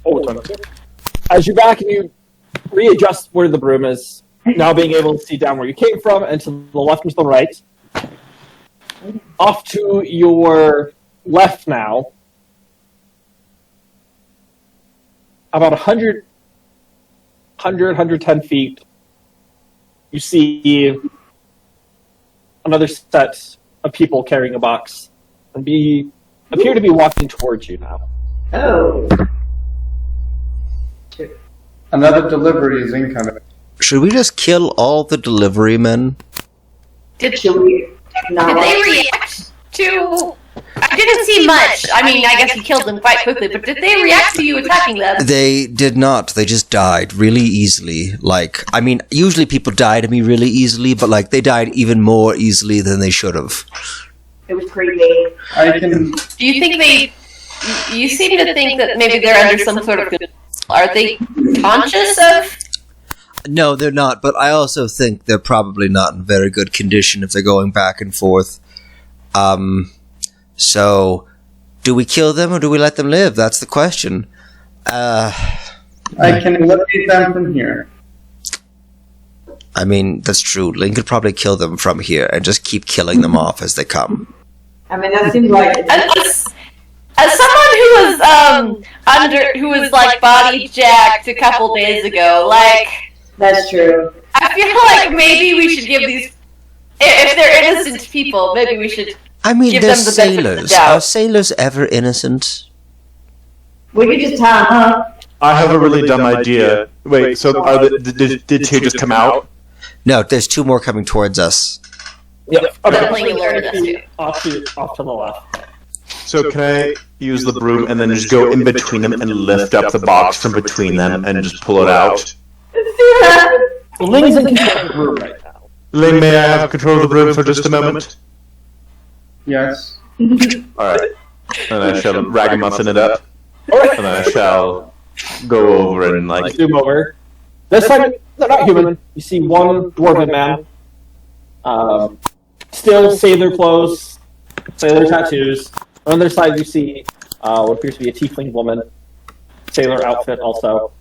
Oh, as you're back and you readjust where the broom is. Now being able to see down where you came from, and to the left and to the right. Off to your left now. About 110 feet. You see another set of people carrying a box and appear to be walking towards you now. Oh. Another delivery is incoming. Should we just kill all the delivery men? Did Should we not? they react to? I didn't see much. I mean, I guess you killed them quite quickly, but did they react to you attacking them? They did not. They just died really easily. Like, I mean, usually people die to me really easily, but like they died even more easily than they should have. It was creepy. I can. Do you think they? You seem to think that maybe they're under some sort of. Are they conscious of? No, they're not, but I also think they're probably not in very good condition if they're going back and forth. So, do we kill them or do we let them live? That's the question. I can eliminate them from here. I mean, that's true. Link could probably kill them from here and just keep killing them off as they come. I mean, that seems like As someone who was like body jacked a couple days ago, like that's true. I feel like maybe we should give these, if they're innocent people, maybe we should. I mean, Give they're them the benefit of the sailors. doubt. Are sailors ever innocent? We could just tie them up. I have a really dumb idea. Wait, so did two just come out? No, there's two more coming towards us. Yep. Definitely alerted us to. Off to the left. So can I use the broom and then just go in between them and lift up the box from between them and just pull it out? The Ling's in control of the room right now. Ling, may I have control of the broom for just a moment? Yes. Alright. And I shall ragamuffin it up. And I shall go over and like... Zoom over. This time, they're not human. You see one dwarven man. Still sailor clothes, sailor tattoos. On the other side, you see what appears to be a tiefling woman. Sailor outfit also.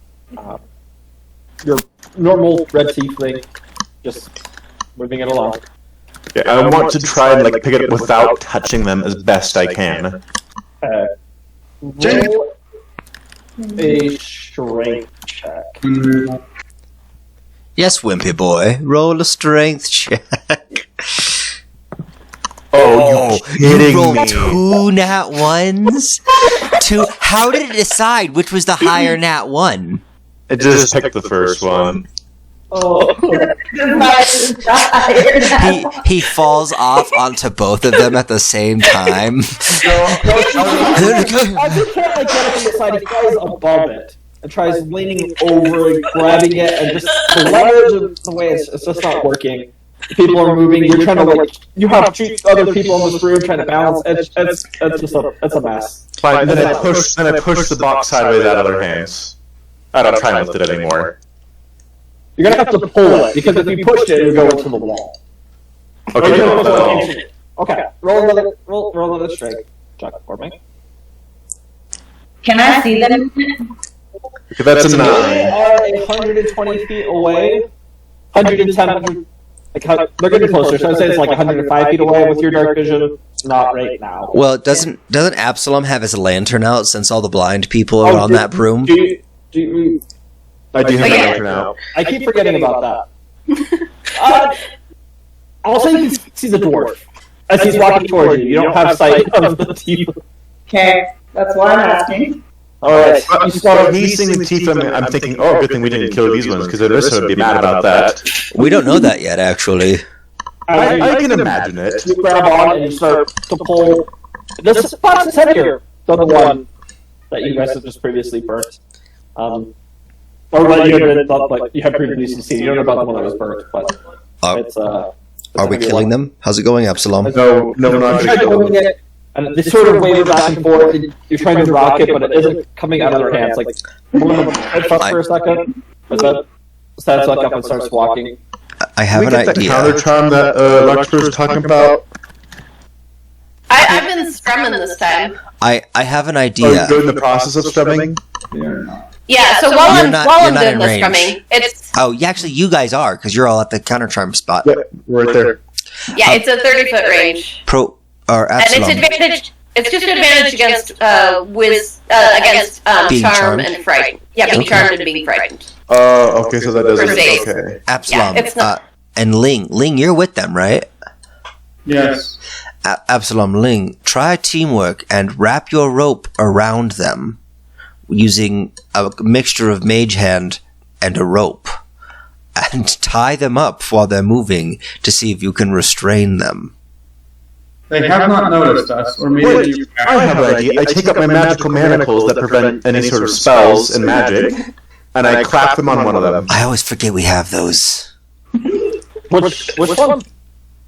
Your normal red tiefling. Just moving it along. Yeah, I want to try and like pick it up without touching them as best I can. Roll a strength check. Yes, Wimpy boy. Roll a strength check. Oh, you kidding rolled me. 2 nat 1s? How did it decide which was the higher nat 1? It just picked the first one. Oh. He falls off onto both of them at the same time. As you can't like get it from the side, he tries above it and tries leaning over and grabbing it, and just the leverage of the way it's just not working. People are moving. You're trying to like you have two other people in this room trying to balance. It's just it's a mess. Fine, then I push the box sideways out of their hands. I don't try and lift it anymore. You're gonna have to pull it because if you pushed it, it would go into the wall. Okay, Okay. Roll another strength check for me. Can I see them? Okay, that's a They 9. are 120 feet away. 110. Like they're getting closer. So I'd say it's like 105 feet away with your dark vision. Not right now. Well, doesn't Absalom have his lantern out since all the blind people are on that broom? Do you, I do have Yeah. a lantern out. I keep forgetting about that. Also, you can see the dwarf as he's walking towards you. You don't have sight of the teeth. Okay, that's why I'm asking. Alright, When he's seeing the teeth, I'm thinking, oh, good thing we didn't kill these ones, because Arissa would be mad about that. We don't know that yet, actually. I can imagine it. You grab on and you start to pull. This box is heavier than the one that you guys have just previously burnt. Or that you had previously seen. You don't know about the one that was burnt, but it's Are we killing them? How's it going, Absalom? No, we're not You're trying going to to kill wing them. it, and they sort of waver back and forth. And you're trying to rock it, but it isn't coming out of their hands. Like, pull them heads up for a second, but then stands back up and starts walking. I have We an get the idea. counter charm that Larkspur was talking about. I've been strumming this time. I have an Are you idea. in the process of strumming? They are not. Yeah, so You're while I'm not doing in this range. coming, it's Oh, actually, you guys are because you're all at the counter charm spot. Yeah, right there. it's a 30-foot range. Pro or And it's Absalom. advantage. It's just advantage against Being charm charmed? and frightened. Yeah, being Okay. charmed and being frightened. Oh, okay, so that doesn't. For safe. Okay. Absalom. Yeah, it's not- And Ling, you're with them, right? Yes. Absalom, Ling, try teamwork and wrap your rope around them using a mixture of mage hand and a rope. And tie them up while they're moving to see if you can restrain them. They have not noticed us, or maybe Wait, you I have an idea. I take up my magical manacles that prevent any sort of spells and magic, and I clap them on one of them. I always forget we have those. Which one?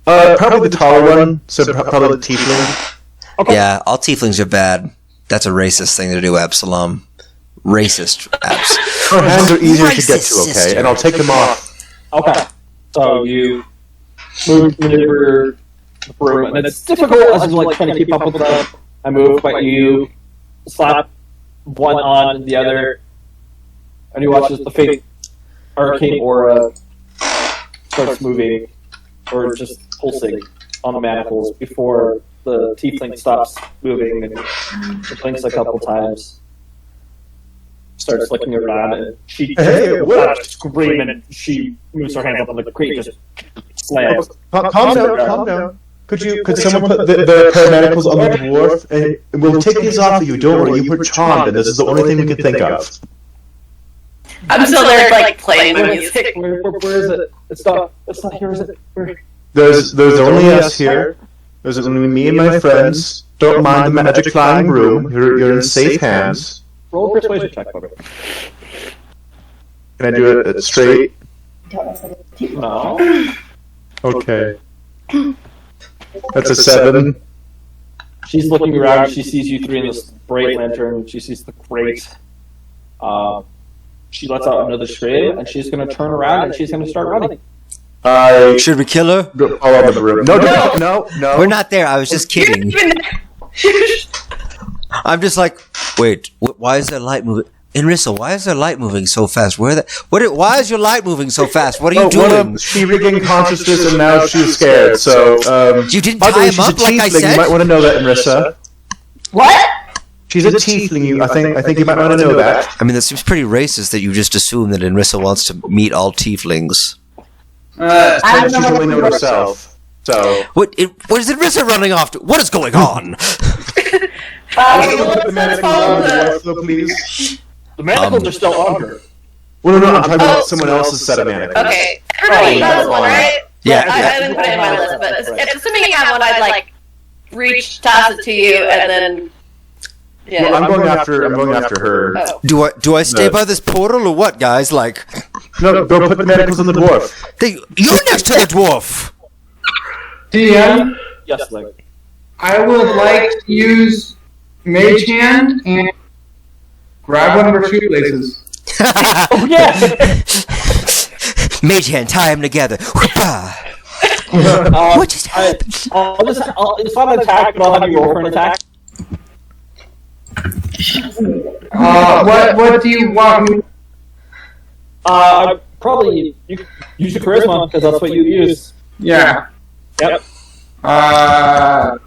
Probably the taller one, so probably the tiefling. Okay. Yeah, all tieflings are bad. That's a racist thing to do, Absalom. Racist, Abs. Her hands are easier to get Racist to, okay? sister. And I'll take them off. Okay. So you maneuver the room, and it's difficult as you like trying to keep up with the I move, but you slap one on the other, and you watch as the fake arcane aura starts moving, or just pulsing on the manacles before the tiefling stops moving and it blinks a couple times. Starts looking around, and she Hey, what? scream, and she moves her hands up on the crate, just slams. Calm down. Could someone put the paramedicals on the dwarf? And we'll take these off of you, don't worry. You were charmed, and this is the only thing we can think of. I'm still there, like playing the music. Where is it? It's not here, is it? Where? There's only us here. There's only me and my friends. Don't mind the magic flying broom. You're in safe hands. Roll a persuasion check for me. Can I do it straight? No. Okay. That's a 7. She's looking around. She sees you three in this bright lantern. She sees the crate. She lets out another scream, and she's going to turn around and she's going to start running. I Should we kill her? go all on the broom. No. We're not there. I was just kidding. I'm just like, wait, why is there light moving? Inrissa, why is there light moving so fast? Why is your light moving so fast? What are you doing? She regained consciousness and now she's scared. So, You didn't by the tie way, him she's a up like I tiefling. You might said? want to know that, Inrissa. What? She's a tiefling. I think you might want to know that. I mean, that seems pretty racist that you just assume that Inrissa wants to meet all tieflings. I don't She's know only known what herself. So, What is Inrissa running off to? What is going on? put the manacles on the dwarf, though, please. The manacles are still on her. Well, no, I'm talking about someone else's set of manacles. Okay, everybody has one, right? Yeah. I didn't put it in my list, but assuming you have one, I'd like reach, toss it to you, and then. Yeah. Well, I'm going after her. Oh. Do I stay No. by this portal or what, guys? Like, No, go put the manacles on the dwarf. you're next to the dwarf. DM, Yes, like. I would like to use Mage Hand and grab one of her shoelaces. Oh, yeah! Mage hand, tie him together. Whoopah. What just happened? It's not an attack, but I'll have you roll for an attack. What do you want me? Probably you could use your charisma, because that's what you use. Yeah. Yep. I'm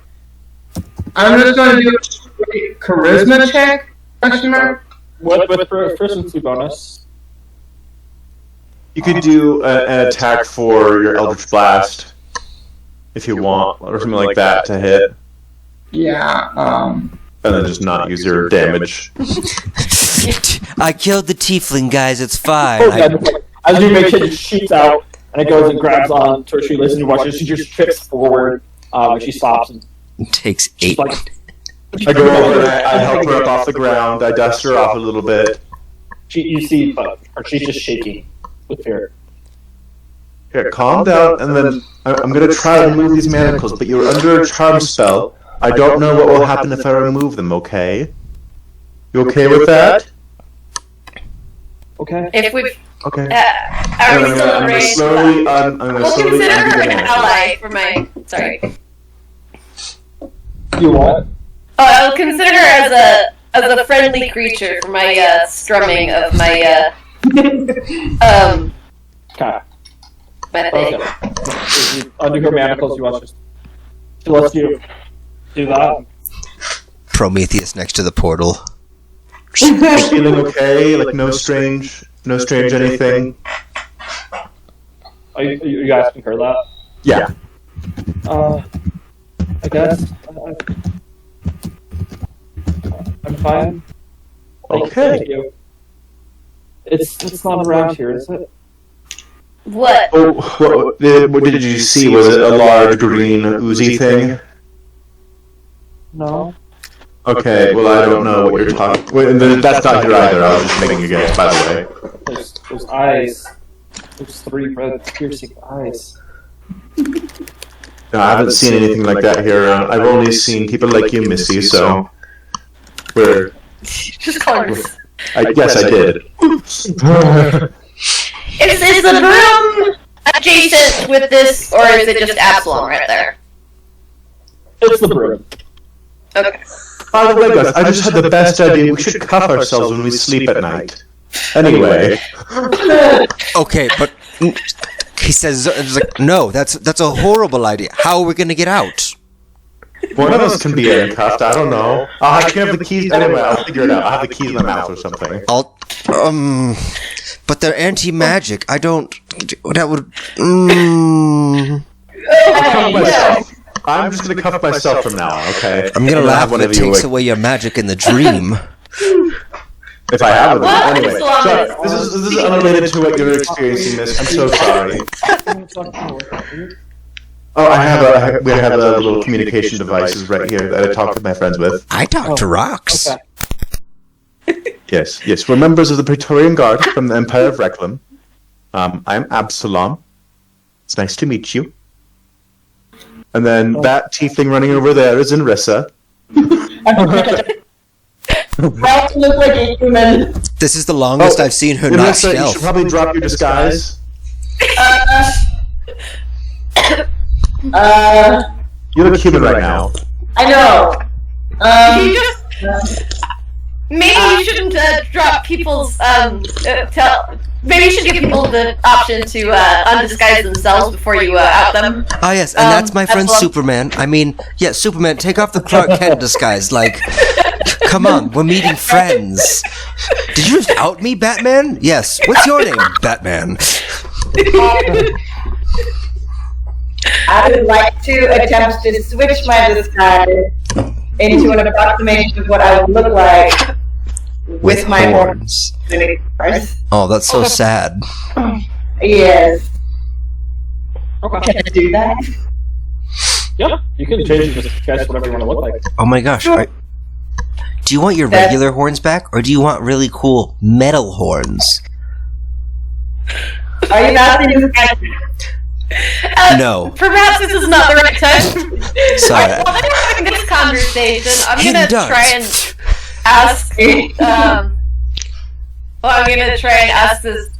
just going to do a charisma check. Question mark. With proficiency bonus. You could do an attack for your Eldritch Blast if you want, or something like that to hit, Yeah. and then just not use your damage. I killed the tiefling, guys. It's fine. Oh, yeah, as you make it, it shoots out, and it goes and grabs on to her shoelace, and you watch it. She just trips forward, and she stops, and It takes she's 8. like, I go over and I help her up off the ground. I dust her off a little bit. you see, but she's just shaking with fear. Here, calm down, and then I'm going to try to remove these manacles, but you're under a charm spell. I don't know what will happen if I remove them, okay? You okay with that? Okay. If we Okay. are we I'm still gonna arranged? slowly, I'm gonna We'll slowly consider undo her the an manacles. ally for my. Sorry. You what? Oh, I'll consider her as as a friendly creature for my strumming of my Okay. my thing. Okay. If you undo her manacles, you want to she lets you do that. Prometheus next to the portal. Feeling okay? Like no strange anything? Are you asking her that? Yeah. I guess. I'm fine. Okay. Thank you. It's not around here, is it? What? Oh, what did you see? Was it a large green oozy thing? No. Okay, well I don't know what you're talking. That's not here either. I was just making a guess, by the way. Those eyes. Those 3 red piercing eyes. No, I haven't seen anything like that here. I've only seen people like you, Missy. So, we're. Just call her. I guess I did. Is the broom adjacent with this, or is it just Absalom right there? It's the broom. Okay. By the way, guys, I just had the best idea. We should cuff ourselves when we sleep at night. Anyway. Okay, but he says, it's like, no, that's a horrible idea. How are we going to get out? One of us can be handcuffed. I don't know. I can have the keys. Anyway, I'll figure it out. I'll have the keys in my mouth or something. But they're anti-magic. I don't. That would. I'll cuff myself. I'm just gonna cuff myself from now on. Okay. I'm gonna laugh when it takes away your magic in the dream. If I have it. Well, Anyway, Absalom so this is unrelated to what you're experiencing. This. I'm so sorry. Oh, we have a little communication devices right here that I talk with my friends with. I talk to rocks. Okay. Yes. We're members of the Praetorian Guard from the Empire of Reclam. I'm Absalom. It's nice to meet you. And then that tiefling running over there is Inrissa. Right to look like a human. This is the longest I've seen her not Inrissa, you should stealth. probably drop your disguise. You look human right now. I know. You just maybe you shouldn't drop people's maybe you should give people the option to undisguise themselves before you out them. Ah, yes, and that's my friend Absalom. Superman. I mean, yeah, Superman, take off the Clark Kent disguise. Like, come on, we're meeting friends. Did you just out me, Batman? Yes. What's your name, Batman? I would like to attempt to switch my disguise into an approximation of what I would look like with my horns. Oh, that's so sad. Yes. Okay. Can I do that? Yeah, you can change your disguise whatever you want to look like. Oh my gosh. Do you want your regular horns back, or do you want really cool metal horns? Are you not in disguise? No. Perhaps this is not the right time. Sorry. While they're having this conversation, I'm Hidden gonna darts. try and ask. I'm gonna try and ask this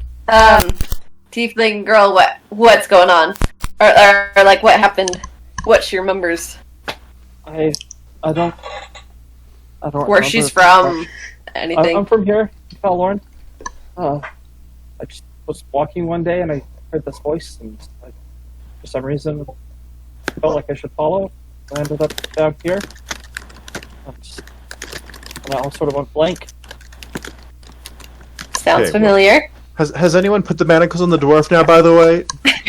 tiefling girl what's going on, or like what happened, what she remembers, I don't where remember. she's from, anything. I'm from here, Lauren. I just was walking one day and I heard this voice, and for some reason felt like I should follow. I ended up down here. And I sort of went blank. Sounds Okay. familiar. Has anyone put the manacles on the dwarf now, by the way?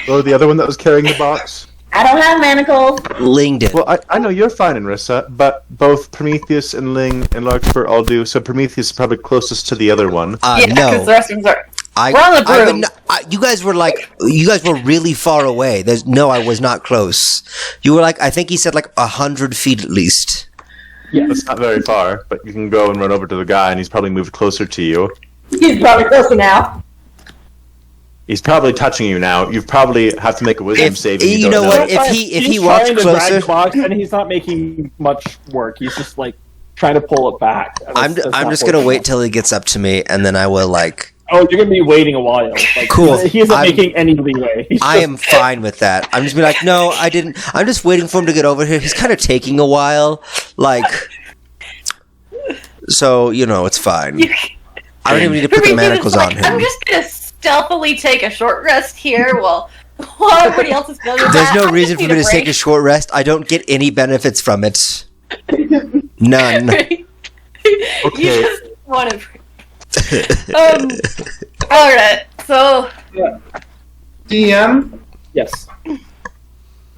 Or the other one that was carrying the box? I don't have manacles. Ling did. Well, I know you're fine, Inrissa, but both Prometheus and Ling and Larkspur all do, so Prometheus is probably closest to the other one. Yeah, because No. the rest of them are. I, We're on the I broom. would you guys were really far away. I was not close. You were like, I think he said like 100 feet at least. That's not very far, but you can go and run over to the guy, and he's probably moved closer to you. He's probably closer now. He's probably touching you now. You probably have to make a wisdom save. If you don't know what? If He's he walked trying to drag closer, the box, and he's not making much work. He's just like trying to pull it back. And I'm it's I'm not just gonna working. wait till he gets up to me, and then I will like. Oh, you're gonna be waiting a while. Like, Cool. He isn't I'm- making any leeway. He's I just- am fine with that. I'm just be like, no, I didn't. I'm just waiting for him to get over here. He's kind of taking a while. Like, so it's fine. I don't even need to put the manacles on him. I'm just gonna stealthily take a short rest here while everybody else is going. There's no reason for me to take a short rest. I don't get any benefits from it. None. Okay. You just want to. All right. So. DM, Yes.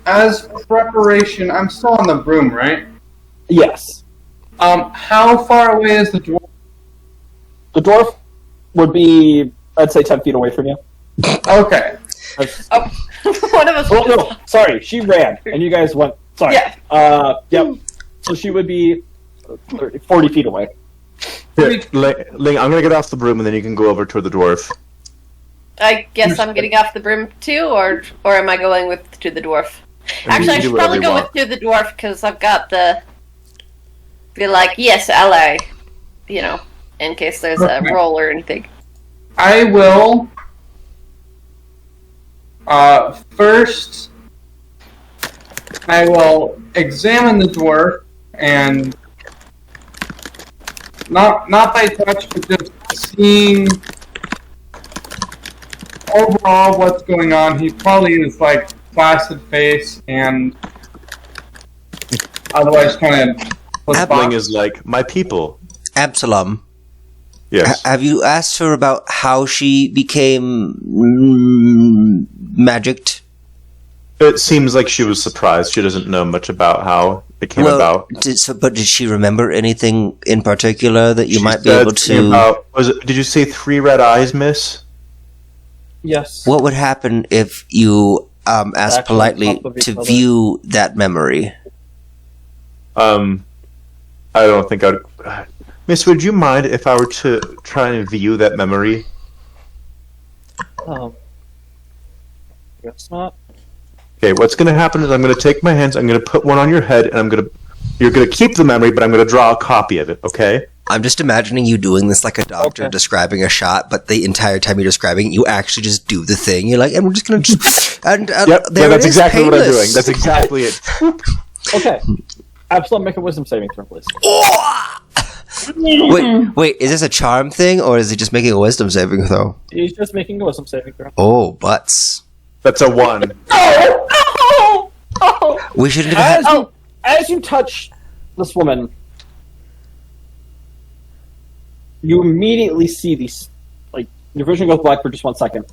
as preparation, I'm still on the broom, right? Yes. How far away is the dwarf? The dwarf would be, I'd say, 10 feet away from you. Okay. One of us. Oh, no, sorry, she ran, and you guys went. Sorry. Yeah. Yep. So she would be 40 feet away. Here, Ling, I'm gonna get off the broom and then you can go over to the dwarf. I guess I'm getting off the broom too, or am I going to the dwarf? Actually, I should probably go to the dwarf because I've got the. Be like, yes, ally. In case there's a roll or anything. I will. First, I will examine the dwarf and not by touch, but just seeing overall what's going on. He probably is like placid face and otherwise kind of. Ling is like, my people. Absalom. Yes. Have you asked her about how she became magicked? It seems like she was surprised. She doesn't know much about how it came about. But did she remember anything in particular that you might be able to... Did you say 3 red eyes, miss? Yes. What would happen if you asked politely to view that memory? I don't think I'd... Miss, would you mind if I were to try and view that memory? Guess not. Okay, what's going to happen is I'm going to take my hands, I'm going to put one on your head, and you're going to keep the memory, but I'm going to draw a copy of it, okay? I'm just imagining you doing this like a doctor describing a shot, but the entire time you're describing it, you actually just do the thing. You're like, and we're just going to just... that's exactly what I'm doing. That's exactly it. Okay. Absalom, make a wisdom saving throw, please. Wait, is this a charm thing, or is he just making a wisdom saving throw? He's just making a wisdom saving throw. Oh, butts. That's a 1. We shouldn't have had... As you touch this woman, you immediately see these, your vision goes black for just 1 second.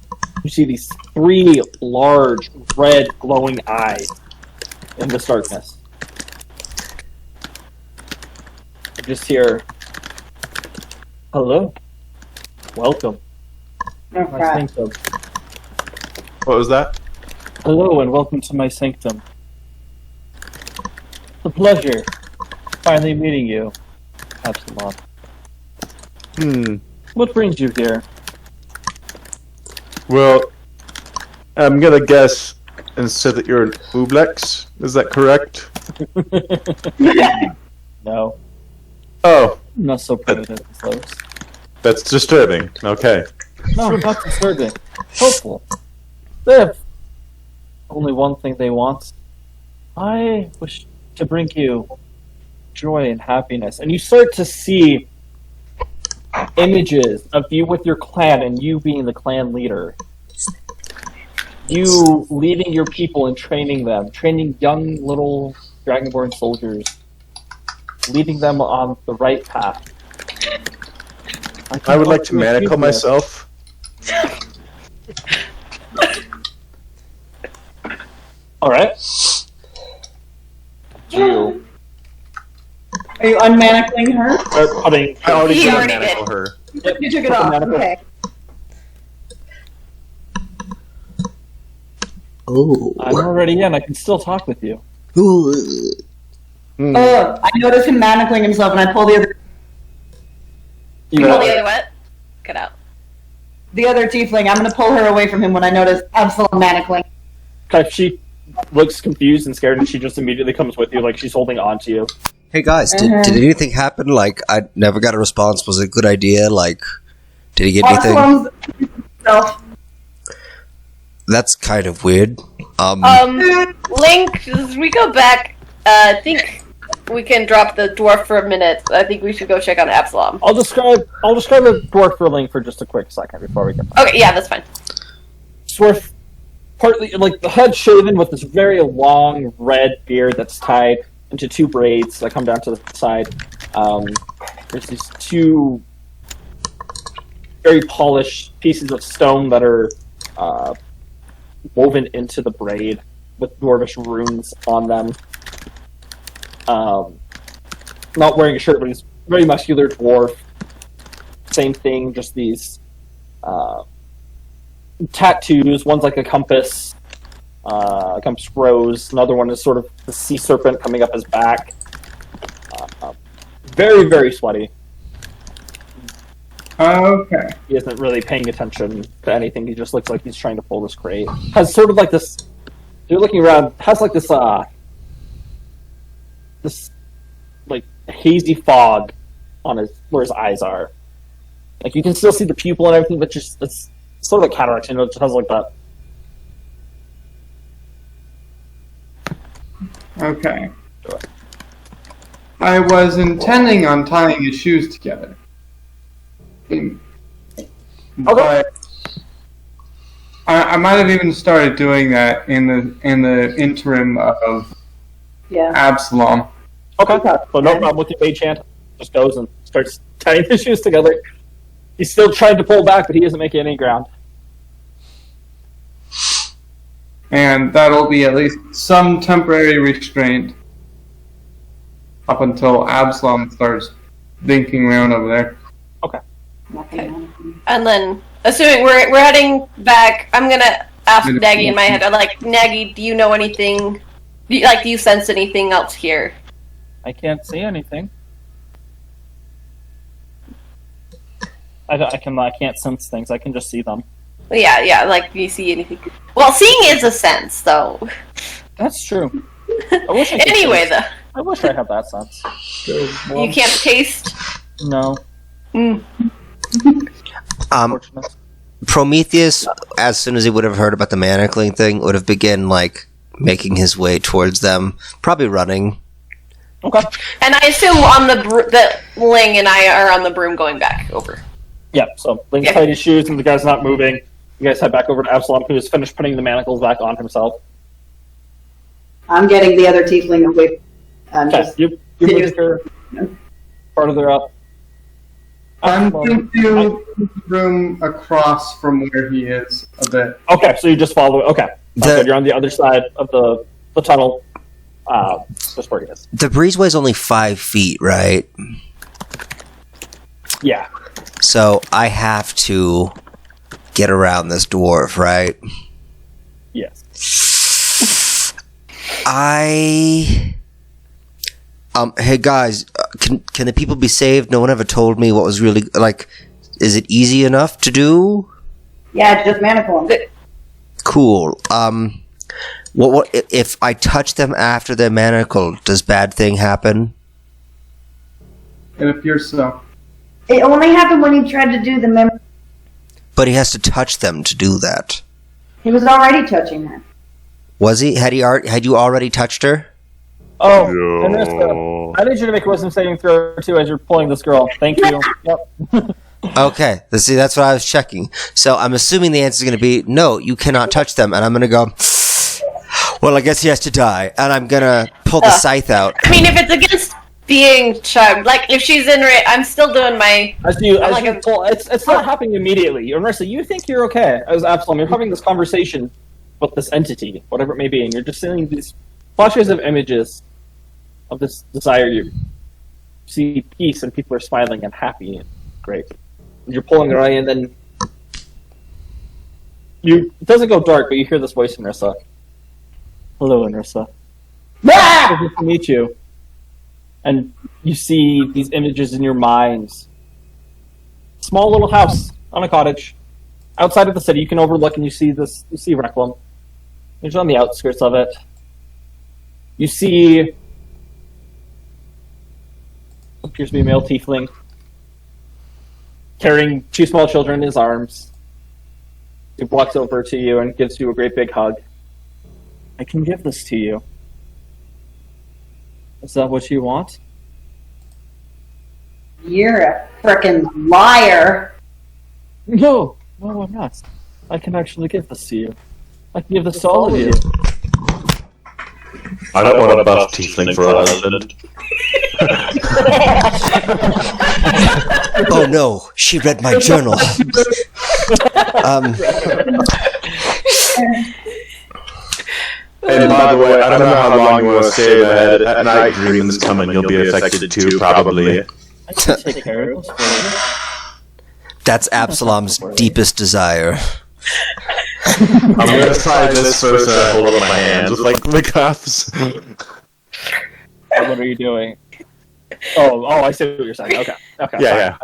You see these 3 large, red, glowing eyes in this darkness. You just hear, hello, welcome. My sanctum. What was that? Hello and welcome to my sanctum. It's a pleasure finally meeting you, Absalom. What brings you here? Well, I'm gonna guess and say that you're an Ublex. Is that correct? No. Oh. I'm not so primitive as those. That's disturbing. Okay. No, not disturbing. Hopeful. They have only one thing they want. I wish to bring you joy and happiness. And you start to see images of you with your clan and you being the clan leader. You leading your people and training them, training young little Dragonborn soldiers, leading them on the right path. I would like to manacle myself. Alright. Are you unmanacling her? I already He did already manacle did. her. You took it off. Okay. Oh. I'm already in. I can still talk with you. I notice him manacling himself, and I pull the other. Pull the other what? Cut out. The other tiefling. I'm going to pull her away from him when I notice Absalom manacling. She looks confused and scared, and she just immediately comes with you, like she's holding on to you. Hey guys, did anything happen? Like, I never got a response. Was it a good idea? Like, did he get anything? Absalom's himself. That's kind of weird. Link, as we go back, I think we can drop the dwarf for a minute. I think we should go check on Absalom. I'll describe the dwarf for Link for just a quick second before we get back. Okay, yeah, that's fine. Dwarf, partly like the head shaven with this very long red beard that's tied into 2 braids that come down to the side. There's these 2 very polished pieces of stone that are woven into the braid with dwarvish runes on them. Not wearing a shirt, but he's very muscular dwarf. Same thing, just these tattoos. One's like a compass rose. Another one is sort of the sea serpent coming up his back. Very, very sweaty. Okay. He isn't really paying attention to anything. He just looks like he's trying to pull this crate. Has sort of like this. You're looking around. Has like this like hazy fog on where his eyes are. Like you can still see the pupil and everything, but just it's sort of like cataracts. It just has like that. Okay. I was intending on tying his shoes together. But I might have even started doing that in the interim of Yeah. Absalom. Okay, so no problem with your mage hand. Just goes and starts tying his shoes together. He's still trying to pull back, but he isn't making any ground. And that'll be at least some temporary restraint up until Absalom starts dinking around over there. And then, assuming we're heading back, I'm gonna ask Naggy in my head. I'm like, Naggy, do you know anything? Do you sense anything else here? I can't see anything. I can't sense things. I can just see them. Yeah. Like, do you see anything? Well, seeing is a sense, though. That's true. I wish I could Anyway, taste. though, I wish I had that sense. you can't taste. No. Um, Prometheus, as soon as he would have heard about the manacling thing, would have begun like making his way towards them, probably running. Okay. And I assume on that Ling and I are on the broom going back over. Yeah, so Link's tied his shoes and the guy's not moving. You guys head back over to Absalom, who has finished putting the manacles back on himself. I'm getting the other tiefling away. Okay, you're moving her farther up. I'm going to the room across from where he is a bit. Okay, so you just follow it. Okay. You're on the other side of the tunnel. Just where he is. The breezeway's only 5 feet, right? Yeah. So I have to get around this dwarf, right? Yes. Hey guys, can the people be saved? No one ever told me what was really, like, is it easy enough to do? Yeah, it's just manacle. Cool. What if I touch them after they're manacled? Does bad thing happen? It appears so. It only happened when he tried to do the memory. But he has to touch them to do that. He was already touching her. Was he? Had you already touched her? Oh, Anissa, I need you to make a wisdom saving throw too as you're pulling this girl. Thank you. Yep. Okay, see, that's what I was checking. So I'm assuming the answer is going to be no, you cannot touch them, and I'm going to go, well, I guess he has to die, and I'm going to pull the scythe out. I mean, if it's against being charmed, like if she's in it, I'm still doing my. As you pull, it's not happening immediately. Anissa, you think you're okay. As Absalom, you're having this conversation with this entity, whatever it may be, and you're just seeing these flashes of images of this desire. You see peace, and people are smiling and happy and great. And you're pulling her away, and then it doesn't go dark, but you hear this voice in Anissa. Hello, Anissa. Pleasure to meet you. And you see these images in your minds. Small little house on a cottage. Outside of the city, you can overlook and you see Requiem. It's on the outskirts of it. You see appears to be a male tiefling carrying 2 small children in his arms. He walks over to you and gives you a great big hug. I can give this to you. Is that what you want? You're a frickin' liar. No, I'm not. I can actually give this to you. I can give this to all of you. I don't want a buff tiefling for a husband. Oh no, she read my journal. And by the way, I don't know how long you want to stay in bed. At night, dreams come and you'll be affected too, probably. I can take care of this for you. That's Absalom's deepest desire. I'm gonna try this first hold up my hands with like the cuffs. What are you doing? Oh, I see what you're saying. Okay. Yeah.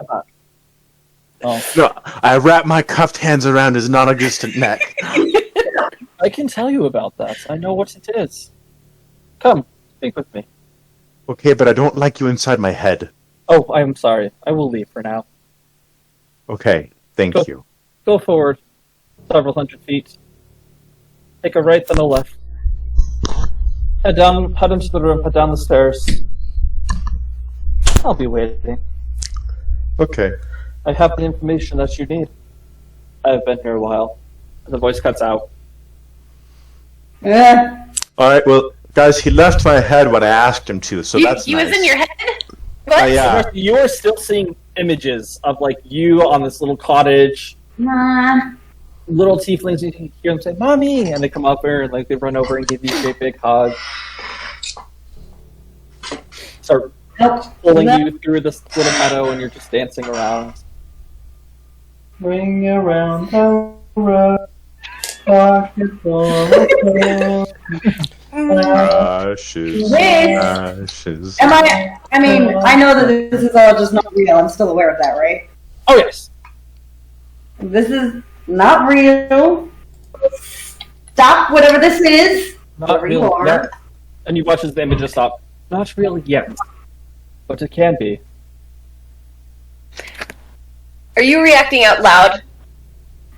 No, I wrap my cuffed hands around his non-existent neck. I can tell you about that. I know what it is. Come, speak with me. Okay, but I don't like you inside my head. Oh, I'm sorry. I will leave for now. Okay, thank you. Go forward several hundred feet. Take a right, then a left. Head into the room, head down the stairs. I'll be waiting. Okay. I have the information that you need. I've been here a while. The voice cuts out. Alright, well, guys, he left my head when I asked him to, so that's He nice. was in your head? What? Yeah. You are still seeing images of like you on this little cottage. Nah. Little tieflings, you can hear them say, "Mommy!" and they come up here and like they run over and give you a great big hug. Start Nope. pulling you through this little meadow, and you're just dancing around. Ring around the road, pocket full of gold. Ashes. Wait. Ashes. I mean, I know that this is all just not real. I'm still aware of that, right? Oh yes. This is not real. Stop whatever this is. Not Whatever you real are. yet. And you watch as the images stop. Not real yet, but it can be. Are you reacting out loud?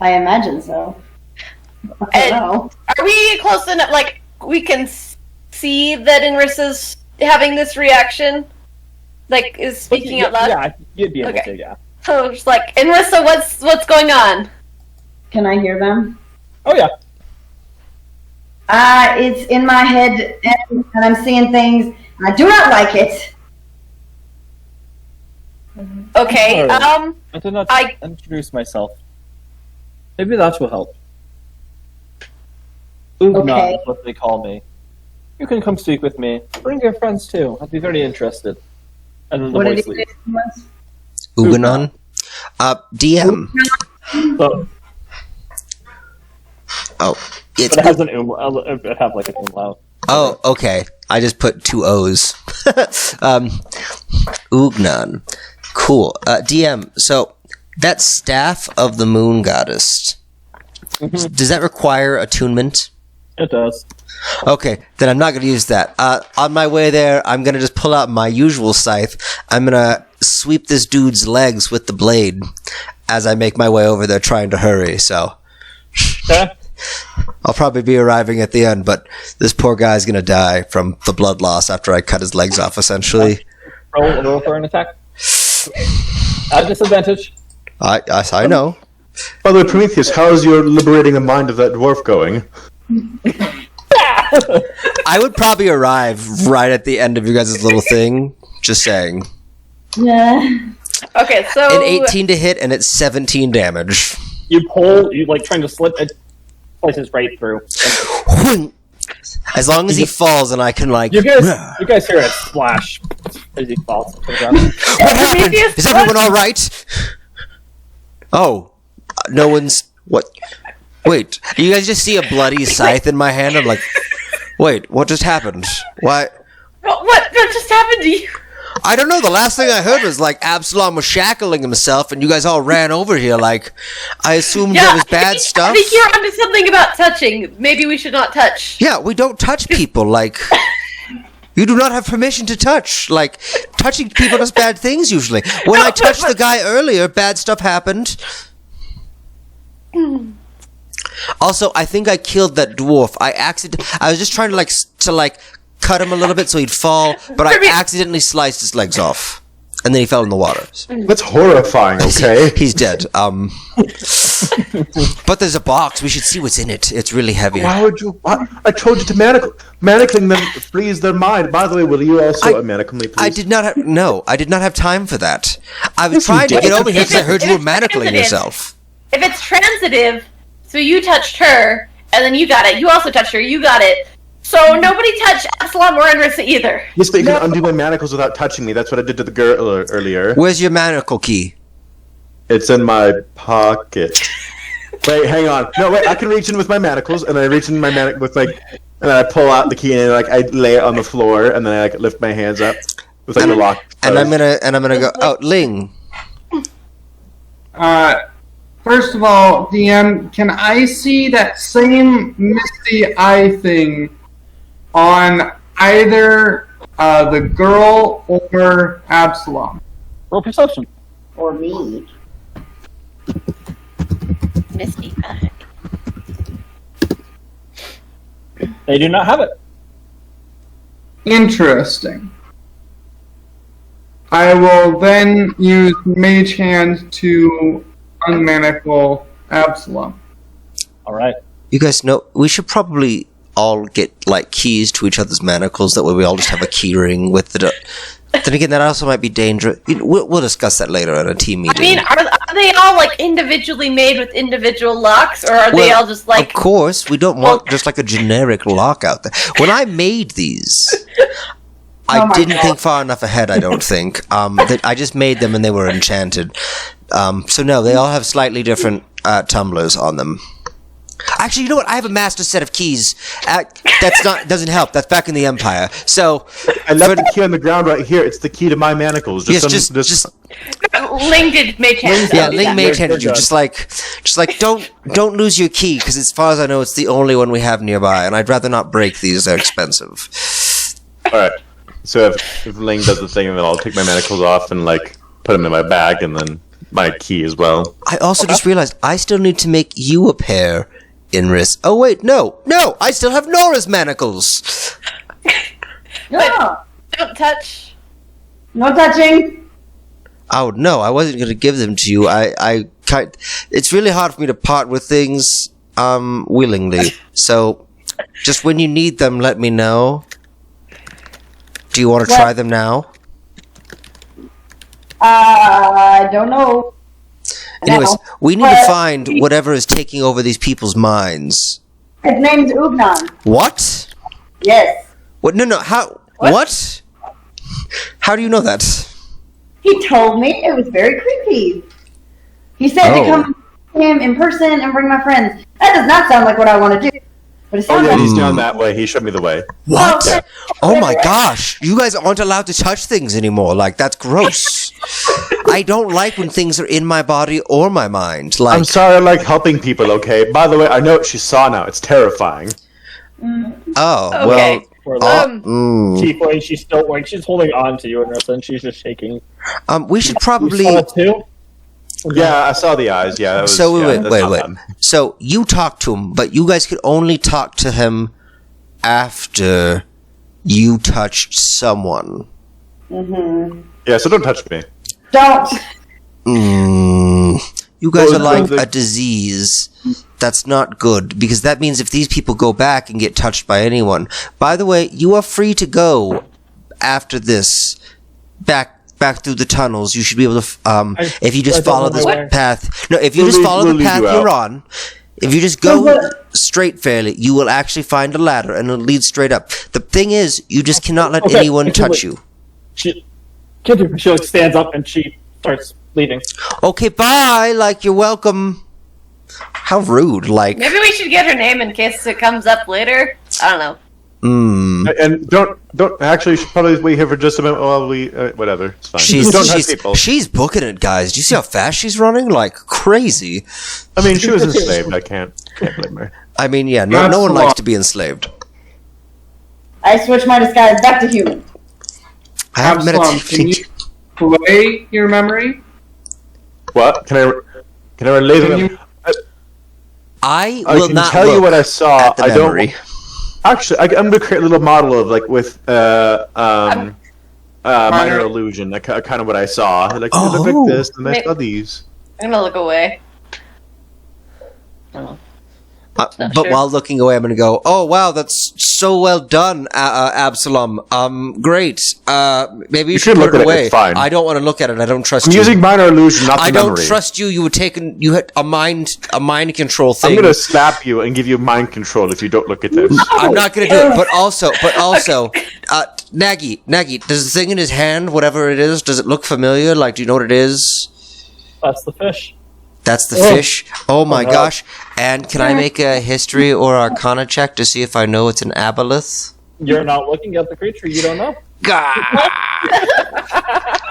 I imagine so. I And- don't know. Are we close enough? Like, we can see that Inrissa's having this reaction? Like, is speaking out loud? Yeah, you'd be able Okay. to. Yeah. So it's like, Inrissa, what's going on? Can I hear them? Oh yeah. It's in my head, and I'm seeing things. And I do not like it. Okay. Oh. I did not I- introduce myself. Maybe that will help. Ugnan Okay. is what they call me. You can come speak with me. Bring your friends too. I'd be very interested. And then the What did voice he leaves. say to us? Uganon? DM. So, Oh, it's... but it has an it have like an umlaut. Oh, okay. I just put 2 O's. Ugnan. Cool. DM, so that staff of the moon goddess, does that require attunement? It does. Okay, then I'm not going to use that. On my way there, I'm going to just pull out my usual scythe. I'm going to sweep this dude's legs with the blade as I make my way over there trying to hurry, so... Okay. I'll probably be arriving at the end, but this poor guy's going to die from the blood loss after I cut his legs off, essentially. Roll for an attack. At disadvantage. I know. By the way, Prometheus, how's your liberating the mind of that dwarf going? I would probably arrive right at the end of you guys' little thing. Just saying. Yeah. Okay, so... An 18 to hit, and it's 17 damage. You pull, you like trying to slip it, slices right through. As long as he falls and I can, like... You guys hear a splash as he falls to the ground. What happened? Is everyone alright? Oh. No one's... What? Wait. You guys just see a bloody scythe in my hand? I'm like... Wait, what just happened? Why... What just happened to you? I don't know. The last thing I heard was like Absalom was shackling himself, and you guys all ran over here. Like, I assumed there was bad stuff. I think you're onto something about touching. Maybe we should not touch. Yeah, we don't touch people. Like, you do not have permission to touch. Like, touching people does bad things usually. When I touched the guy earlier, bad stuff happened. Also, I think I killed that dwarf. I was just trying to cut him a little bit so he'd fall, but I accidentally sliced his legs off. And then he fell in the water. That's horrifying, okay? He's dead. But there's a box. We should see what's in it. It's really heavy. Why would you? I told you to manacling them frees their mind. By the way, will you also manacle me, please? I did not have time for that. I was trying to get over here because I heard you were manacling yourself. If it's transitive, so you touched her, and then you got it. You also touched her. You got it. So nobody touched Absalom or Andressa either. Yes, but you can undo my manacles without touching me. That's what I did to the girl earlier. Where's your manacle key? It's in my pocket. Wait, hang on. No, wait. I can reach in with my manacles, and I reach in my and then I pull out the key, and I lay it on the floor, and then I lift my hands up with the lock. And I'm gonna go. Oh, Ling. First of all, DM, can I see that same misty eye thing on either the girl or Absalom? Roll perception. Or me. Misty eye. They do not have it. Interesting. I will then use Mage Hand to unmanacle Absalom. All right. You guys know we should probably all get like keys to each other's manacles. That way, we all just have a key ring with the. Then again, that also might be dangerous. We'll discuss that later at a team meeting. I mean, are they all like individually made with individual locks, or are they all just like? Of course, we don't want just like a generic lock out there. When I made these, I didn't think far enough ahead. I don't think. I just made them and they were enchanted. So no, they all have slightly different tumblers on them. Actually, you know what? I have a master set of keys. Doesn't help. That's back in the Empire. So I left the key on the ground right here. It's the key to my manacles. Ling did Mage Hand. Yeah, Ling Mage handed you. Just like, don't lose your key because as far as I know, it's the only one we have nearby, and I'd rather not break these. They're expensive. All right. So if Ling does the thing, then I'll take my manacles off and put them in my bag, and then my key as well. I also just realized I still need to make you a pair. Inris. Oh wait, no! I still have Nora's manacles. No. Don't touch. No touching. Oh no, I wasn't going to give them to you. It's really hard for me to part with things willingly. So, just when you need them, let me know. Do you want to try them now? I don't know. Anyways, we need to find whatever is taking over these people's minds. His name's Ugnan. What? Yes. What? No. How? What? How do you know that? He told me. It was very creepy. He said to come to him in person and bring my friends. That does not sound like what I want to do. But it sounds like he's down that way. He showed me the way. What? Oh my gosh. You guys aren't allowed to touch things anymore. That's gross. I don't like when things are in my body or my mind. I'm sorry I like helping people, okay? By the way, I know what she saw now. It's terrifying. Oh, okay. well... Tiefling, she's still she's holding on to you, and she's just shaking. We should probably... You saw it too? Yeah, I saw the eyes, yeah. Was, so yeah, wait. So you talked to him, but you guys could only talk to him after you touched someone. Mm-hmm. Yeah, so don't touch me. Don't. You guys are like a disease. That's not good, because that means if these people go back and get touched by anyone... By the way, you are free to go after this back through the tunnels. You should be able to, if you just follow this path. No, if you just follow the path you're on, if you just go straight fairly, you will actually find a ladder and it'll lead straight up. The thing is, you just cannot let anyone touch you. She stands up and she starts leaving. Okay, bye. You're welcome. How rude. Maybe we should get her name in case it comes up later. I don't know. And don't actually. You should probably wait here for just a minute while we whatever. It's fine. She's booking it, guys. Do you see how fast she's running? Like crazy. I mean, she was enslaved. I can't blame her. I mean, yeah. No one likes to be enslaved. I switch my disguise back to human. I haven't met a Can you play your memory? What? Can I relate it? I will can not tell you what I saw. I don't. Actually, I'm gonna create a little model of like with minor illusion. Like kind of what I saw. Like it looked like this, and I saw these. I'm gonna look away. But sure. while looking away, I'm going to go, oh, wow, that's so well done, Absalom. Great. Maybe you should look put at it it, away. it's fine. I don't want to look at it. I don't trust I'm you. using minor illusion, not the I don't memory. trust you. You had a mind control thing. I'm gonna slap you and give you mind control if you don't look at this. I'm not going to do it. But also, Nagy, does the thing in his hand, whatever it is, does it look familiar? Like, do you know what it is? That's the fish. That's the fish. Oh my no. gosh. And can I make a history or arcana check to see if I know it's an aboleth? You're not looking at the creature. You don't know.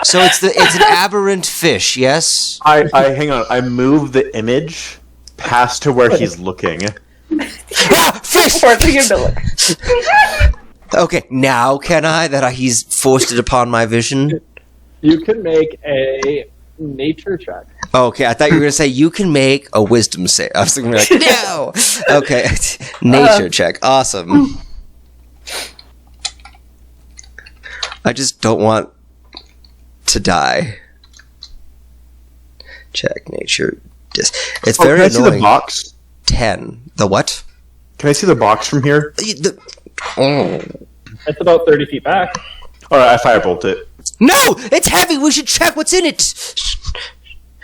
So it's an aberrant fish, yes? I hang on. I move the image past to where he's looking. Fish! Okay, now can I? He's forced it upon my vision? You can make a nature check. Okay, I thought you were going to say you can make a wisdom save. I was thinking like, no! Okay, nature check. Awesome. I just don't want to die. Check nature. It's very can I see annoying. the box? 10. The what? Can I see the box from here? It's about 30 feet back. Alright, I firebolt it. No! It's heavy! We should check what's in it!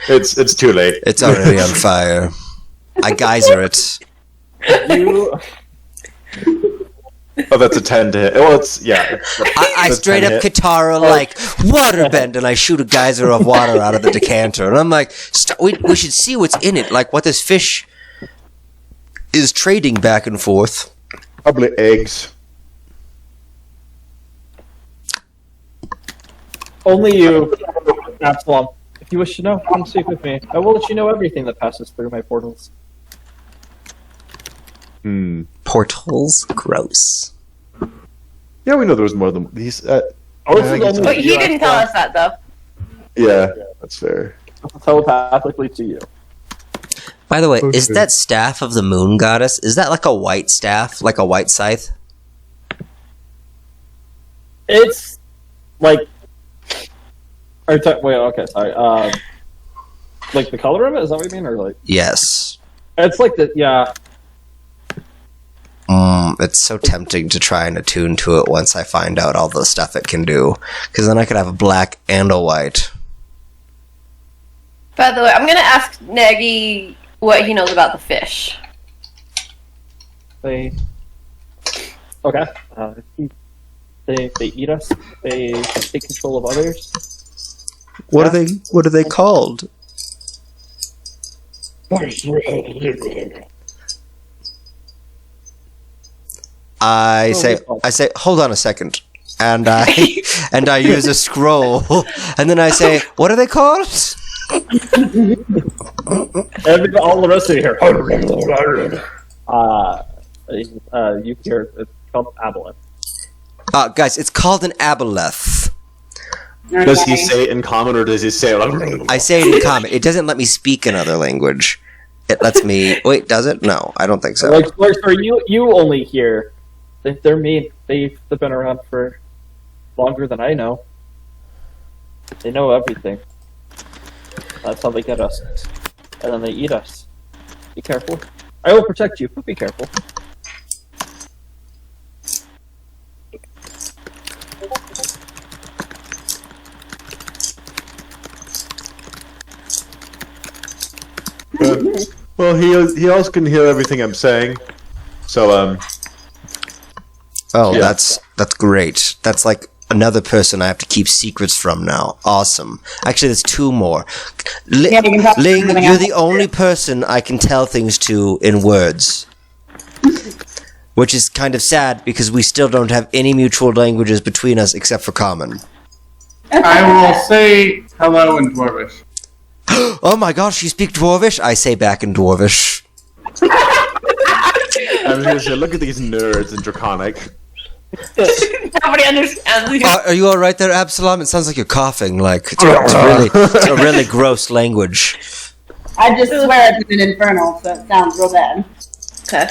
It's too late. It's already on fire. I geyser it. You Oh, that's a 10 to hit. Well, it's, yeah. I That's straight 10 up hit. Katara, like, waterbend, and I shoot a geyser of water out of the decanter. And I'm like, we should see what's in it, like what this fish is trading back and forth. Probably eggs. only you, Absalom. If you wish to know, come speak with me. I will let you know everything that passes through my portals. Portals? Gross. Yeah, we know there was more than these. Oh, this is only But he didn't tell us that, though. Yeah, that's fair. telepathically to you. By the way, Okay. is that staff of the moon goddess, is that like a white staff? Like a white scythe? It's like, wait, okay, sorry. Like the color of it? Is that what you mean, or like? Yes. It's like the It's so tempting to try and attune to it once I find out all the stuff it can do. Because then I could have a black and a white. By the way, I'm gonna ask Nagy what he knows about the fish. They okay. They eat us. They take control of others. What are they called? I say, hold on a second. And I use a scroll, and then I say, what are they called? All the rest of you here. You hear it's called aboleth. Guys, it's called an aboleth. Does he say it in common or does he say I say it in common. It doesn't let me speak another language. It lets me. Wait, does it? No, I don't think so. Like for you only hear. They're mean. They've been around for longer than I know. They know everything. That's how they get us. And then they eat us. Be careful. I will protect you, but be careful. Well, he also can hear everything I'm saying. So Oh, yeah. that's great. That's like another person I have to keep secrets from now. Awesome. Actually, there's two more. Yeah, we can talk Ling, something you're else. the only person I can tell things to in words. Which is kind of sad because we still don't have any mutual languages between us except for common. I will say hello in Dwarvish. Oh my gosh, you speak Dwarvish? I say back in Dwarvish. I was gonna say, look at these nerds in Draconic. Nobody understands. Are you alright there, Absalom? It sounds like you're coughing. Like, it's a really gross language. I just swear it's an infernal, so it sounds real bad. Okay.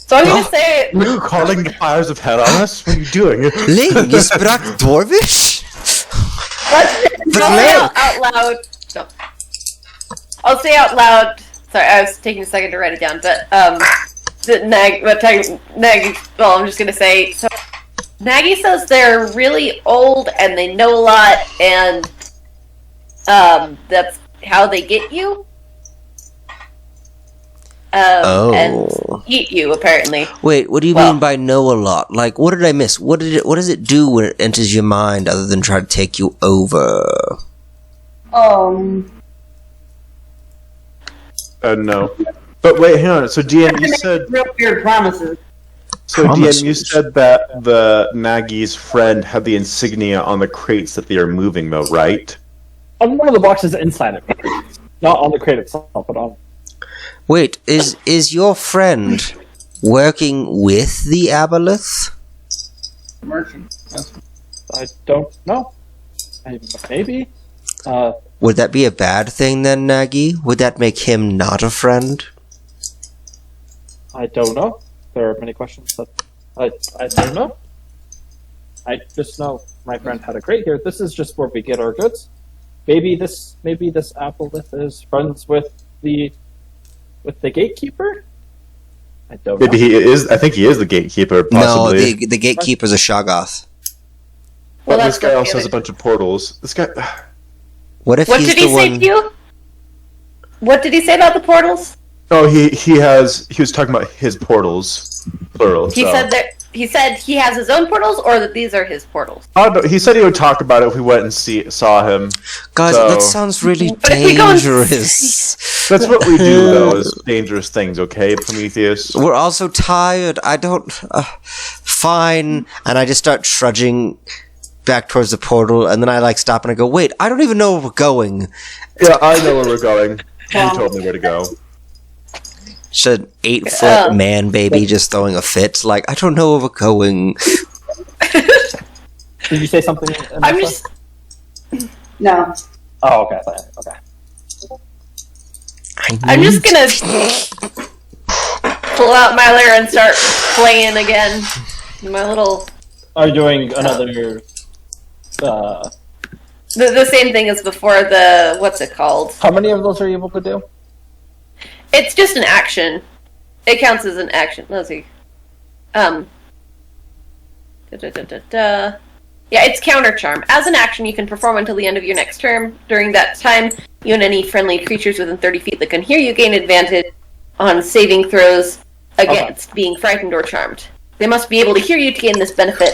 So I'm gonna say Are you calling the fires of hell on us? What are you doing? Ling, you sprak Dwarvish? I'll say out loud. No. I'll say out loud. Sorry, I was taking a second to write it down, but well, I'm just gonna say. So, Nagy says they're really old and they know a lot, and that's how they get you. And eat you, apparently. Wait, what do you mean by know a lot? Like, what did I miss? What does it do when it enters your mind other than try to take you over? No. But wait, hang on. So DM, you said real weird promises. so DM, you said that the Nagy's friend had the insignia on the crates that they are moving, though, right? On one of the boxes inside of it. Not on the crate itself, but on. Wait, is your friend working with the Aboleth? Merchant. Yes. I don't know. Maybe. Would that be a bad thing then, Nagy? Would that make him not a friend? I don't know. There are many questions that I don't know. I just know my friend had a crate here. This is just where we get our goods. Maybe this Aboleth is friends with the gatekeeper. I don't know. Maybe he is. I think he is the gatekeeper, possibly. No, the gatekeeper's a Shoggoth. But Well, this that's guy not also good. has a bunch of portals. This guy. What if What he's did he the say one? to you? What did he say about the portals? Oh, he was talking about his portals, plural. He so. said he has his own portals, or that these are his portals. Oh, no, he said he would talk about it if we went and saw him. Guys, So- that sounds really But if we go and dangerous. That's what we do, though, is dangerous things, okay, Prometheus? We're all so tired. I don't. Fine. And I just start trudging back towards the portal, and then I stop and I go, wait, I don't even know where we're going. Yeah, I know where we're going. You told me where to go. Should an 8-foot man baby just throwing a fit? I don't know where we're going. Did you say something? I'm Anessa? just No. Oh, okay. Okay. I'm just gonna pull out my lyre and start playing again. My little Are you doing another? the same thing as before. The what's it called? How many of those are you able to do? It's just an action. It counts as an action. Let's see. Yeah, it's counter charm. As an action, you can perform until the end of your next term. During that time, you and any friendly creatures within 30 feet that can hear you gain advantage on saving throws against being frightened or charmed. They must be able to hear you to gain this benefit,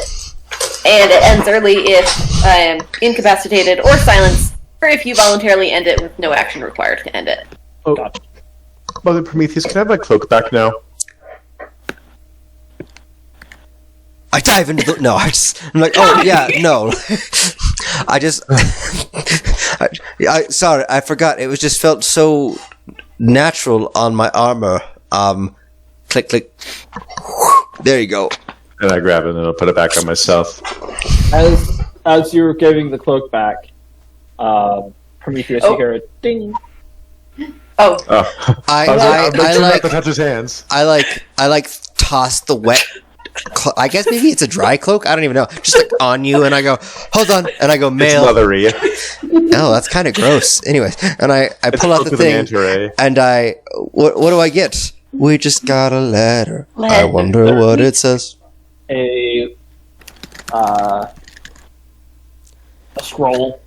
and it ends early if I am incapacitated or silenced, or if you voluntarily end it with no action required to end it. Oh, Gotcha. Mother Prometheus, can I have my cloak back now? I dive into the. No, I'm like, oh, yeah, no. I just. Sorry, I forgot. It was just felt so natural on my armor. Click, click. There you go. And I grab it and I'll put it back on myself. As you're giving the cloak back, Prometheus, you hear a ding. Oh, Oh. I Make sure not like. to touch his hands. I toss the wet. I guess maybe it's a dry cloak. I don't even know. Just on you, and I go, hold on, and I go It's mail. leathery. Oh, that's kind of gross. Anyways, and I It's pull out cloak the with a thing, manta ray. and what do I get? We just got a letter. I Letter. wonder what it says. A scroll.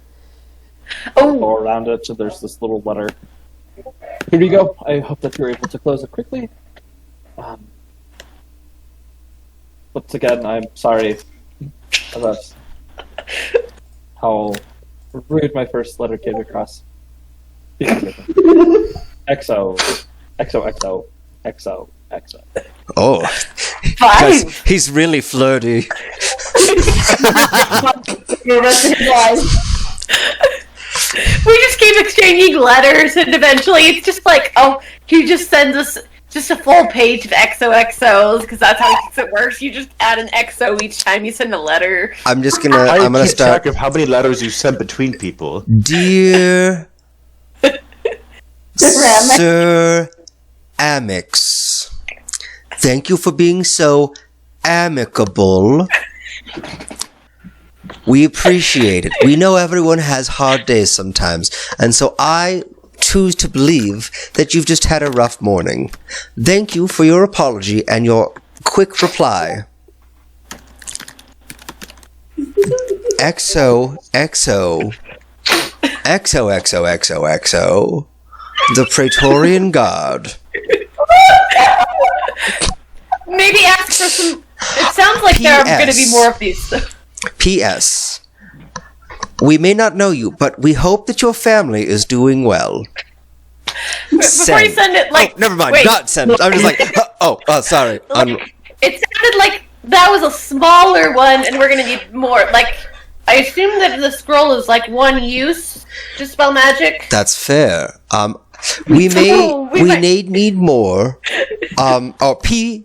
oh, Go around it, so there's this little letter. Here you go. I hope that you're able to close it quickly. Once again, I'm sorry about how rude my first letter came across. XO, XO, XO, XO. Oh, five. he's really flirty. The rest of his life. We just keep exchanging letters, and eventually it's just like, oh, he just sends us just a full page of XOXOs, because that's how it works. You just add an XO each time you send a letter. I'm I gonna keep start. track of how many letters you sent between people. Dear Sir Amix, Thank you for being so amicable. We appreciate it. We know everyone has hard days sometimes, and so I choose to believe that you've just had a rough morning. Thank you for your apology and your quick reply. XOXO. XOXOXOXO. The Praetorian Guard. Maybe ask for some. It sounds like there are going to be more of these. P.S. We may not know you, but we hope that your family is doing well. Before you send it, like, never mind. wait. Not send. I'm just like, sorry. It sounded like that was a smaller one, and we're going to need more. Like, I assume that the scroll is like one use to spell magic. That's fair. We need more.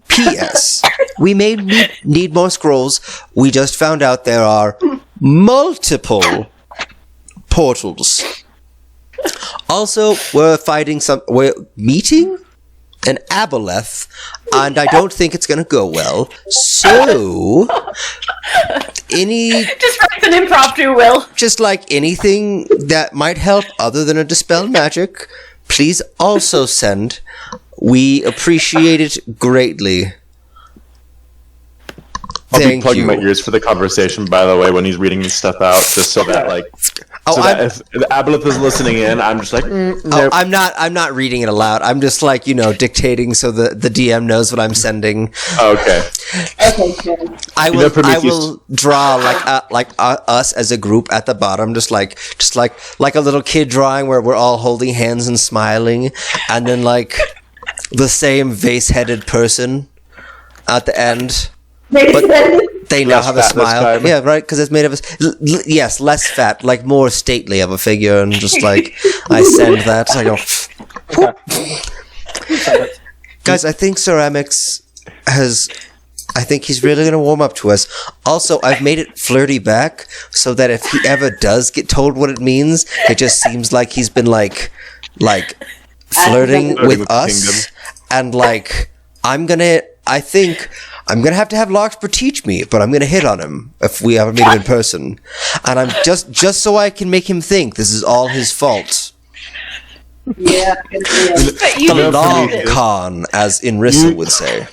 P.S. We may need more scrolls. We just found out there are multiple portals. Also, we're meeting an aboleth, and I don't think it's gonna go well. So, just write an impromptu will. just like anything that might help other than a dispel magic, please also send. We appreciate it greatly. I'll be Thank plugging you. my ears for the conversation, by the way, when he's reading this stuff out, just so that, like, if the Aboleth is listening in, I'm just like, nope. I'm not reading it aloud. I'm just like, dictating so the DM knows what I'm sending. Okay. Okay, good. I will draw like us as a group at the bottom, just like a little kid drawing where we're all holding hands and smiling, and then like the same vase-headed person at the end. But they now Less have a fat this smile. time. Yeah, right, because it's made of yes, less fat, like more stately of a figure, and just like I send that. I go, guys. I think Ceramics I think he's really going to warm up to us. Also, I've made it flirty back so that if he ever does get told what it means, it just seems like he's been like flirting with us, and like I think I'm gonna have to have Larkspur teach me, but I'm gonna hit on him if we ever meet him in person, and I'm just so I can make him think this is all his fault. Yeah. But you The did long it. con, as Inrissa would say.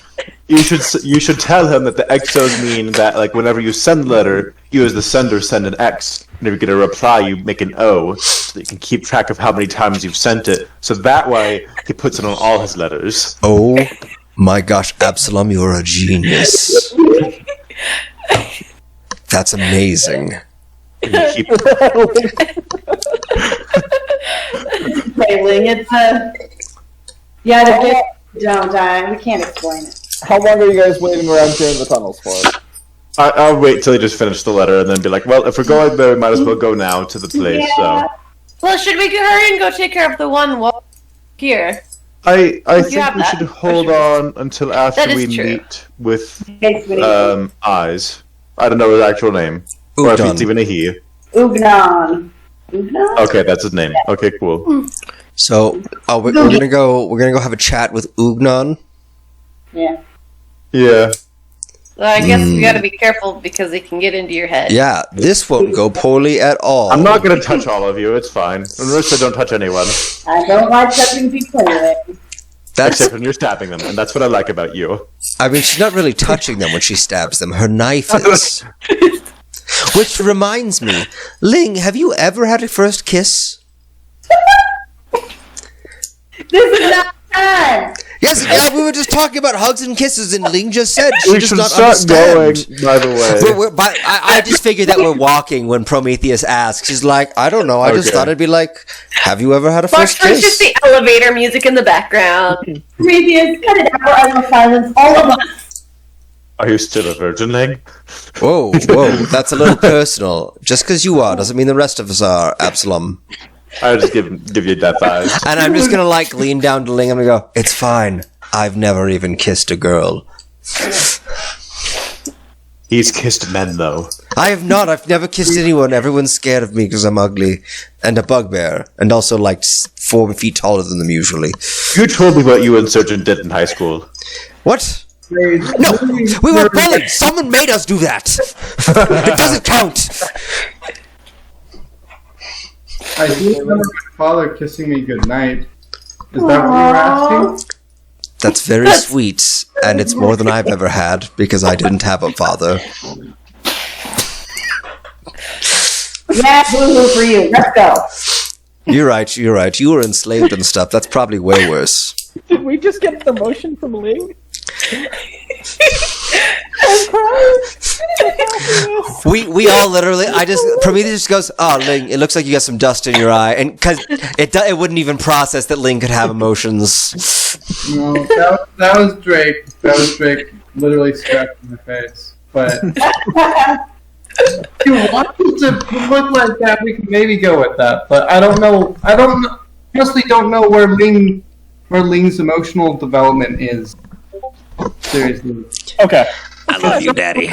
You should tell him that the XOs mean that, like, whenever you send a letter, you as the sender send an X. And if you get a reply, you make an O, so that you can keep track of how many times you've sent it. So that way, he puts it on all his letters. Oh my gosh, Absalom, you're a genius. That's amazing. And you keep Failing. It's don't die. We can't explain it. How long are you guys waiting around here in the tunnels for? I'll wait till he just finished the letter and then be like, well, if we're going there, we might as well go now to the place. Yeah. So Well, should we hurry and go take care of the one here? I You think have we that, should for hold sure. on until after That is we true. meet with Okay, sweetie. Eyes. I don't know his actual name. Or if Ugdan. it's even a he. Ugnan. Ugnan? Okay, that's his name. Okay, cool. So, we're gonna go have a chat with Ugnan. Yeah. Yeah. Well, I guess we gotta be careful because it can get into your head. Yeah, this won't go poorly at all. I'm not gonna touch all of you, it's fine. Marissa, don't touch anyone. I don't like touching people anyway. That's. Except when you're stabbing them, and that's what I like about you. I mean, she's not really touching them when she stabs them. Her knife is. Which reminds me, Ling, have you ever had a first kiss? This is not time. Yes, yeah, we were just talking about hugs and kisses, and Ling just said she We does should not start going, understand. by the way. But I just figured that we're walking when Prometheus asks. She's like, I don't know. I just Okay. thought it'd be like, have you ever had a first Larkspur's just kiss? the elevator music in the background. Previous, cut it out. I will silence all of us. Are you still a virgin, Ling? Whoa, that's a little personal. Just because you are doesn't mean the rest of us are, Absalom. I'll just give you death eyes. And I'm just gonna like lean down to Ling and go, it's fine. I've never even kissed a girl. He's kissed men, though. I have not. I've never kissed anyone. Everyone's scared of me because I'm ugly and a bugbear, and also like 4 feet taller than them usually. You told me what you and Surgeon did in high school. What? No, we were bullied. Someone made us do that. It doesn't count. I do remember my father kissing me goodnight. Is that what you were asking? That's very sweet, and it's more than I've ever had because I didn't have a father. Yeah, boo-hoo for you. Let's go. You're right. You were enslaved and stuff. That's probably way worse. Did we just get the motion from Ling? We all literally. Prometheus just goes, "Oh, Ling, it looks like you got some dust in your eye," and because it wouldn't even process that Ling could have emotions. No, that was Drake. That was Drake literally scratching my face. But if you want it to look like that, we can maybe go with that. But I don't know. Honestly don't know where Ling's emotional development is. Seriously. Okay. I love you, Daddy.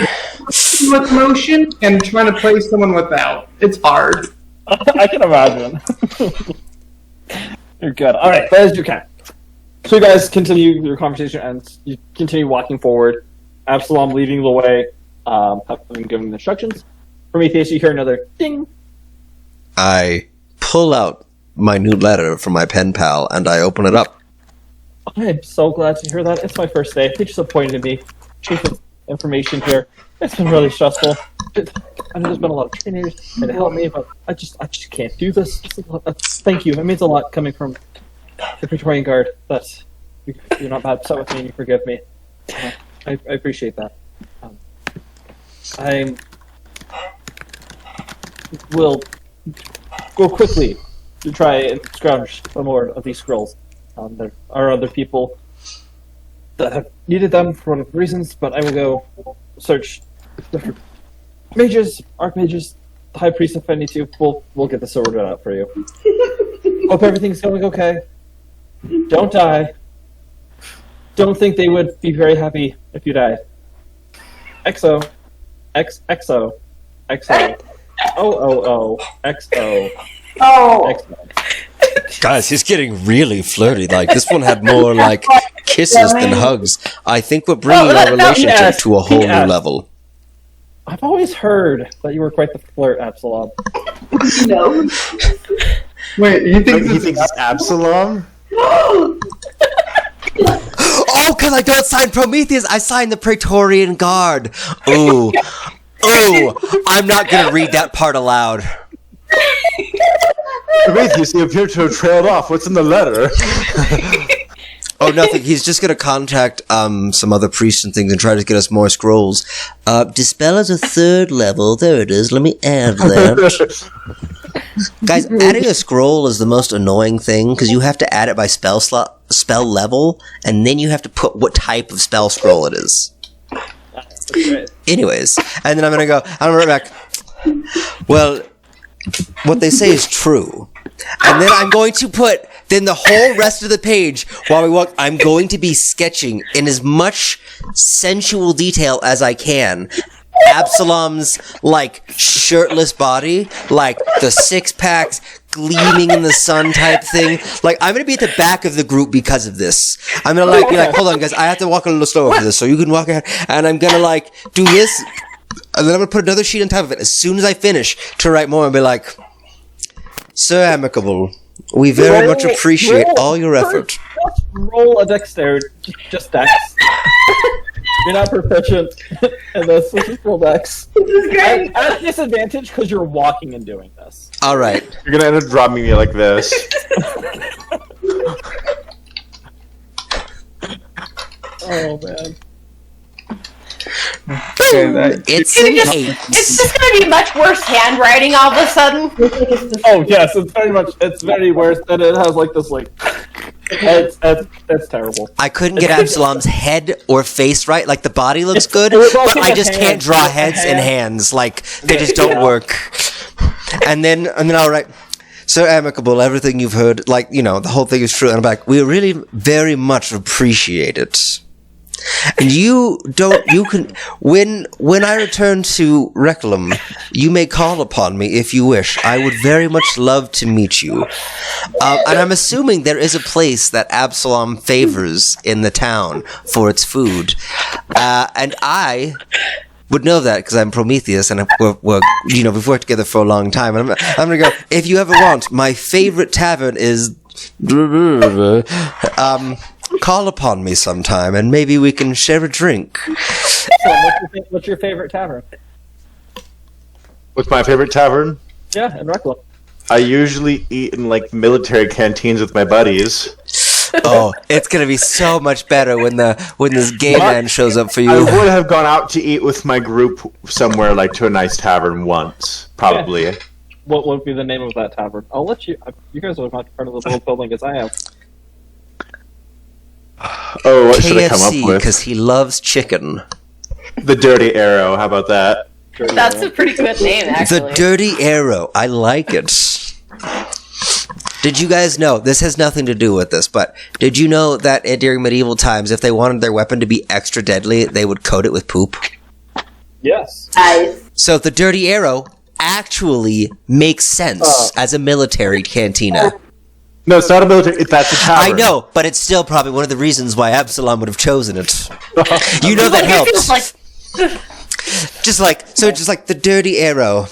With motion and trying to play someone without. It's hard. I can imagine. You're good. All right, as you can. So you guys continue your conversation and you continue walking forward. Absalom leading the way, having given instructions. Prometheus, you hear another ding. I pull out my new letter from my pen pal and I open it up. I'm so glad to hear that. It's my first day. They just appointed me chief of information here. It's been really stressful. I know there's been a lot of trainers trying to help me, but I just can't do this. Thank you. It means a lot coming from the Praetorian Guard that you're not bad upset with me and you forgive me. I appreciate that. I will go quickly to try and scrounge some more of these scrolls. There are other people that have needed them for one reasons, but I will go search different mages, archmages, the high priest if I need to. We'll get this sorted out for you. Hope everything's going okay. Don't die. Don't think they would be very happy if you died. XO. XO. XO. OOO. XO. Oh. XO. Guys, he's getting really flirty. Like, this one had more, like, kisses than hugs. I think we're bringing our relationship to a whole new level. I've always heard that you were quite the flirt, Absalom. No. Wait, you think He thinks it's Absalom? Oh, because I don't sign Prometheus, I signed the Praetorian Guard. Ooh. Ooh. I'm not going to read that part aloud. Prometheus, you appear to have trailed off. What's in the letter? Oh, nothing. He's just going to contact some other priests and things and try to get us more scrolls. Dispel is a 3rd level. There it is. Let me add that. Guys, adding a scroll is the most annoying thing because you have to add it by spell level, and then you have to put what type of spell scroll it is. Anyways, and then I'm going to right back. Well, what they say is true. And then I'm going to put, then the whole rest of the page, while we walk, I'm going to be sketching in as much sensual detail as I can Absalom's, like, shirtless body, like, the 6-packs gleaming in the sun type thing. Like, I'm gonna be at the back of the group because of this. I'm gonna, like, be like, hold on, guys, I have to walk a little slower for this, so you can walk ahead, and I'm gonna, like, do this, and then I'm gonna put another sheet on top of it as soon as I finish to write more and be like, Sir Amicable, we very much appreciate all your effort. Roll a dexterity, just dex. You're not proficient in this. Let's just roll dex. This is great. I'm at a disadvantage because you're walking and doing this. Alright. You're gonna end up dropping me like this. Oh, man. Okay, It's an 8. It's just going to be much worse handwriting all of a sudden. Oh, yes, it's very worse, and it has, like, this, like... It's terrible. I couldn't get Absalom's head or face right. Like, the body looks good, it was but also I the just hands. can't draw heads and hands. Like, they just don't work. And then I'll write, Sir Amicable, everything you've heard, like, you know, the whole thing is true. And I'm like, we really very much appreciate it. And when I return to Reclam, you may call upon me if you wish. I would very much love to meet you. And I'm assuming there is a place that Absalom favors in the town for its food. And I would know that because I'm Prometheus, and we've worked together for a long time. And I'm gonna go. If you ever want, my favorite tavern is. Call upon me sometime, and maybe we can share a drink. So what's your favorite tavern? What's my favorite tavern? Yeah, in Recklow. I usually eat in like military canteens with my buddies. Oh, it's gonna be so much better when this gay man shows up for you. I would have gone out to eat with my group somewhere like to a nice tavern once, probably. Yeah. What would be the name of that tavern? I'll let you. You guys are as much part of the whole building as I am. Oh, what should I come KFC, up with? because he loves chicken. The Dirty Arrow. How about that? That's a pretty good name, actually. The Dirty Arrow. I like it. Did you guys know, this has nothing to do with this, but did you know that during medieval times, if they wanted their weapon to be extra deadly, they would coat it with poop? Yes. Nice. So the Dirty Arrow actually makes sense as a military cantina. No, it's not a military. That's a tavern. I know, but it's still probably one of the reasons why Absalom would have chosen it. You know that helps. Just like the Dirty Arrow.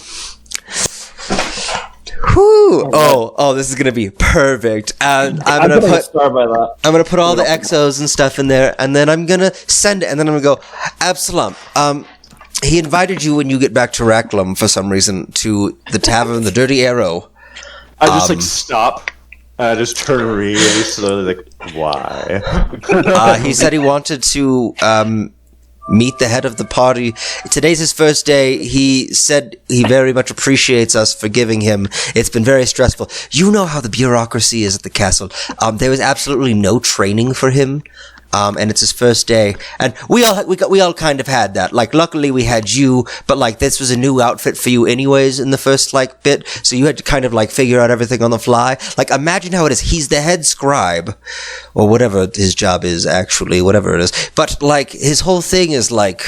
Whew. Oh, this is gonna be perfect. And I'm gonna putting a star by that. I'm gonna put all the exos and stuff in there, and then I'm gonna send it, and then I'm gonna go, Absalom, he invited you when you get back to Raklam for some reason to the tavern, the Dirty Arrow. I just stop. I just turn really slowly, like, why? He said he wanted to meet the head of the party. Today's his first day. He said he very much appreciates us for giving him. It's been very stressful. You know how the bureaucracy is at the castle. There was absolutely no training for him. And it's his first day, and we all kind of had that. Like, luckily we had you, but like this was a new outfit for you anyways in the first like bit, so you had to kind of like figure out everything on the fly. Like, imagine how it is. He's the head scribe, or whatever his job is actually, whatever it is. But like his whole thing is like,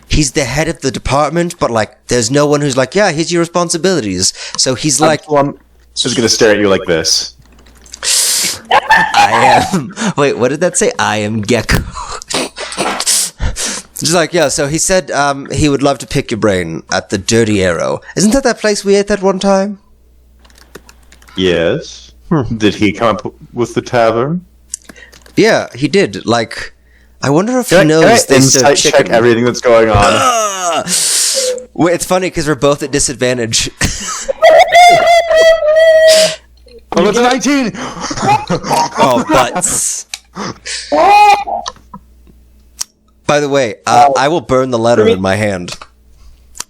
he's the head of the department, but like there's no one who's like, yeah, here's your responsibilities. So he's like, I'm just gonna stare at you like this. I am. Wait, what did that say? I am Gecko. Just like, yeah, so he said he would love to pick your brain at the Dirty Arrow. Isn't that place we ate that one time? Yes. Did he come up with the tavern? Yeah, he did. Like, I wonder if he Can I knows they serve insight chicken. check everything that's going on? Wait, it's funny because we're both at disadvantage. Oh, it's a 19! Oh, butts. By the way, I will burn the letter in my hand.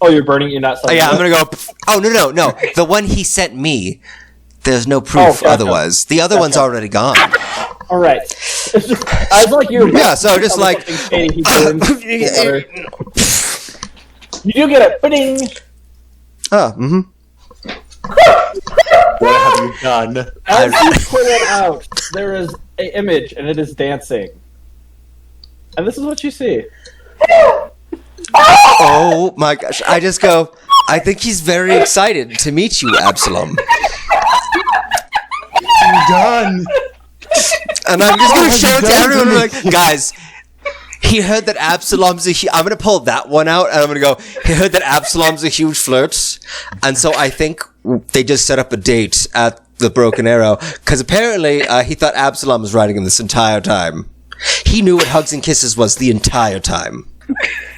Oh, you're burning. You're not. Oh, yeah, I'm gonna go. Oh, no. The one he sent me, there's no proof gotcha. otherwise. The other one's already gone. All right. It's just, I was like you're. Yeah, so just like. Shady, he burns the letter. You do get a pudding. Oh, mm-hmm. What have you done? As you pull it out, there is an image, and it is dancing. And this is what you see. Oh my gosh! I just go. I think he's very excited to meet you, Absalom. I'm done. And I'm just gonna show it to everyone. I'm like, guys. He heard that Absalom's I'm gonna pull that one out, and I'm gonna go, he heard that Absalom's a huge flirt, and so I think they just set up a date at the Broken Arrow, because apparently he thought Absalom was riding him this entire time. He knew what Hugs and Kisses was the entire time.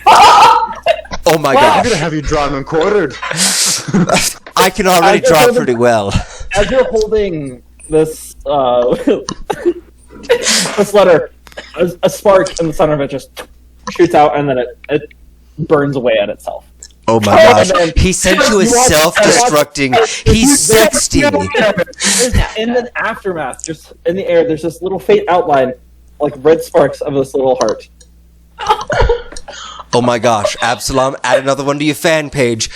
Oh my I'm gosh. gonna have you drawn and quartered. I can already draw pretty well. As you're holding this this letter, a spark in the center of it just shoots out, and then it burns away at itself. Oh my gosh. He sent you a self-destructing. He's 60. In the aftermath, just in the air, there's this little faint outline, like red sparks of this little heart. Oh my gosh, Absalom, add another one to your fan page.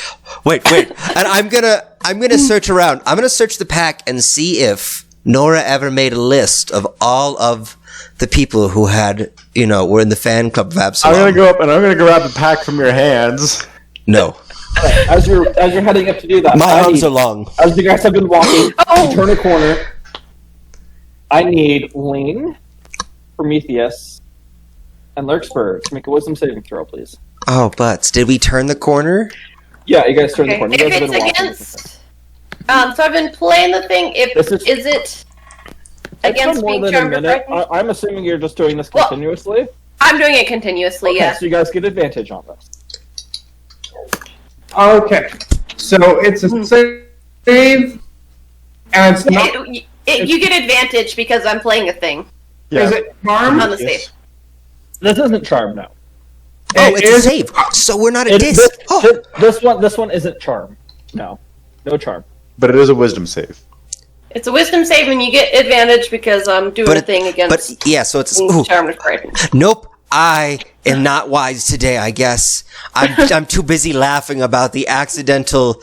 Wait. And I'm gonna search around. I'm gonna search the pack and see if Nora ever made a list of all of the people who had, were in the fan club of Absalom. I'm gonna go up and I'm gonna grab the pack from your hands. No. Right, as you're heading up to do that, My arms are long. As you guys have been walking, you turn a corner. I need Ling, Prometheus, and Lurkspur, make a wisdom saving throw, please. Oh, butts. Did we turn the corner? Yeah, you guys turn the corner. You If guys have it's been walking. against, so I've been playing the thing. If This is- is it It's against been more being than a charmed or minute. frightened? I'm assuming you're just doing this Well, continuously. I'm doing it continuously. Okay, Yeah. so you guys get advantage on this. Okay, so it's a save, and it's not. You get advantage because I'm playing a thing Is it charm? on the stage. This isn't charm now. Oh, It it's a is- save. So we're not at It- dis. this, Oh. this one isn't charm. No charm. But it is a wisdom save. It's a wisdom save, and you get advantage because I'm doing But a thing But against yeah, so it's being ooh. charmed or frightened. Nope. I am not wise today, I guess. I'm too busy laughing about the accidental,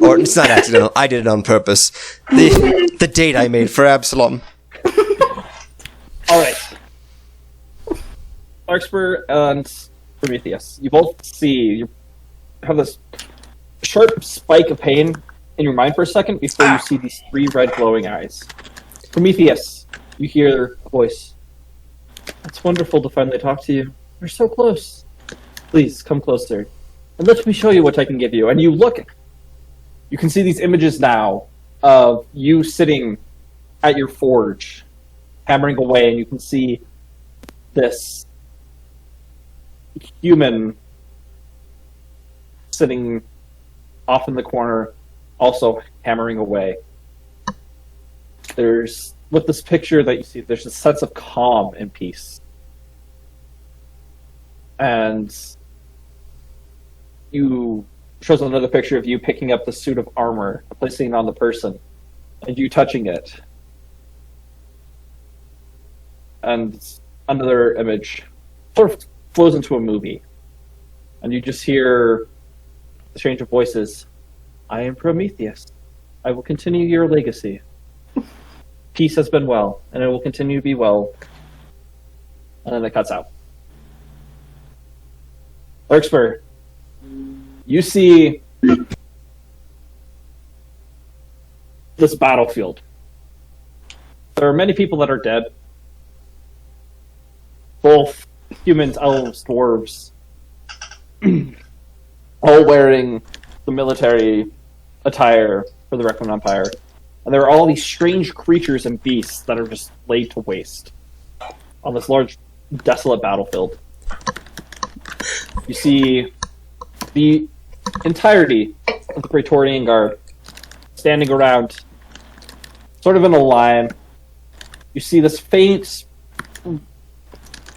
or it's not accidental, I did it on purpose. The date I made for Absalom. Alright. Larkspur and Prometheus. You both see, you have this sharp spike of pain in your mind for a second before you see these 3 red glowing eyes. Prometheus, you hear a voice. It's wonderful to finally talk to you. We're so close. Please, come closer. And let me show you what I can give you. And you look. You can see these images now of you sitting at your forge, hammering away, and you can see this human sitting off in the corner, also hammering away. There's, with this picture that you see, there's a sense of calm and peace. And you shows another picture of you picking up the suit of armor, placing it on the person, and you touching it. And another image sort of flows into a movie. And you just hear the change of voices. I am Prometheus. I will continue your legacy. Peace has been well, and it will continue to be well. And then it cuts out. Larkspur, you see this battlefield. There are many people that are dead. Both humans, elves, dwarves, all wearing the military attire for the Requiem Empire. And there are all these strange creatures and beasts that are just laid to waste on this large, desolate battlefield. You see the entirety of the Praetorian Guard standing around, sort of in a line. You see this faint,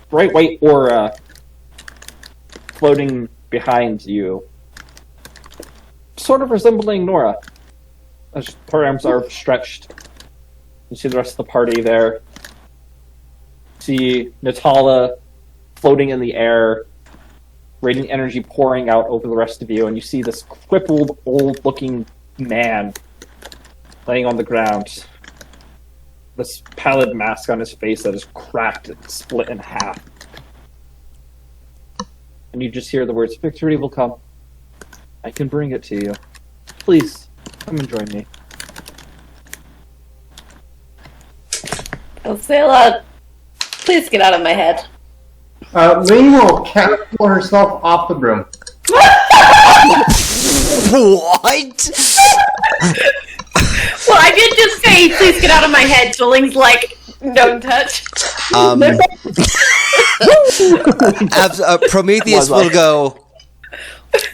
bright white aura floating behind you, sort of resembling Nora, as her arms are stretched. You see the rest of the party there. You see Natala floating in the air, radiant energy pouring out over the rest of you, and you see this crippled, old-looking man laying on the ground. This pallid mask on his face that is cracked and split in half. And you just hear the words, "Victory will come. I can bring it to you. Please, come and join me." I'll say aloud, please get out of my head. Ling will catapult herself off the broom. What? Well, I did just say, please get out of my head. Joling's like, don't touch. Prometheus will go,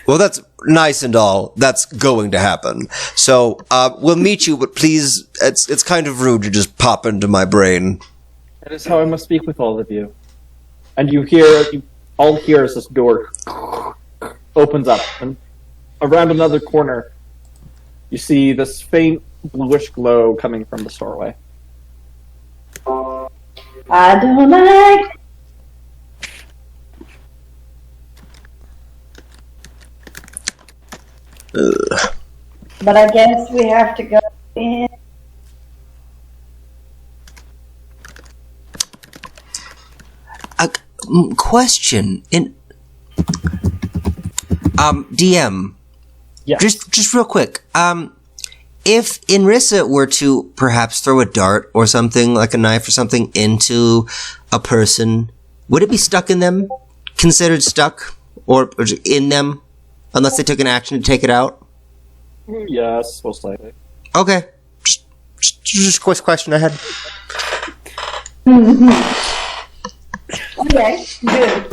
well, that's nice and all. That's going to happen. So, we'll meet you, but please, it's kind of rude to just pop into my brain. That is how I must speak with all of you. And you all hear as this door opens up, and around another corner, you see this faint bluish glow coming from the doorway. I don't like. But I guess we have to go in. Question in DM. Yeah. Just real quick. If Inrissa were to perhaps throw a dart or something, like a knife or something, into a person, Would it be stuck in them? Considered stuck? Or in them? Unless they took an action to take it out? Yes, most likely. Okay. Just a quick question I had. Okay, good.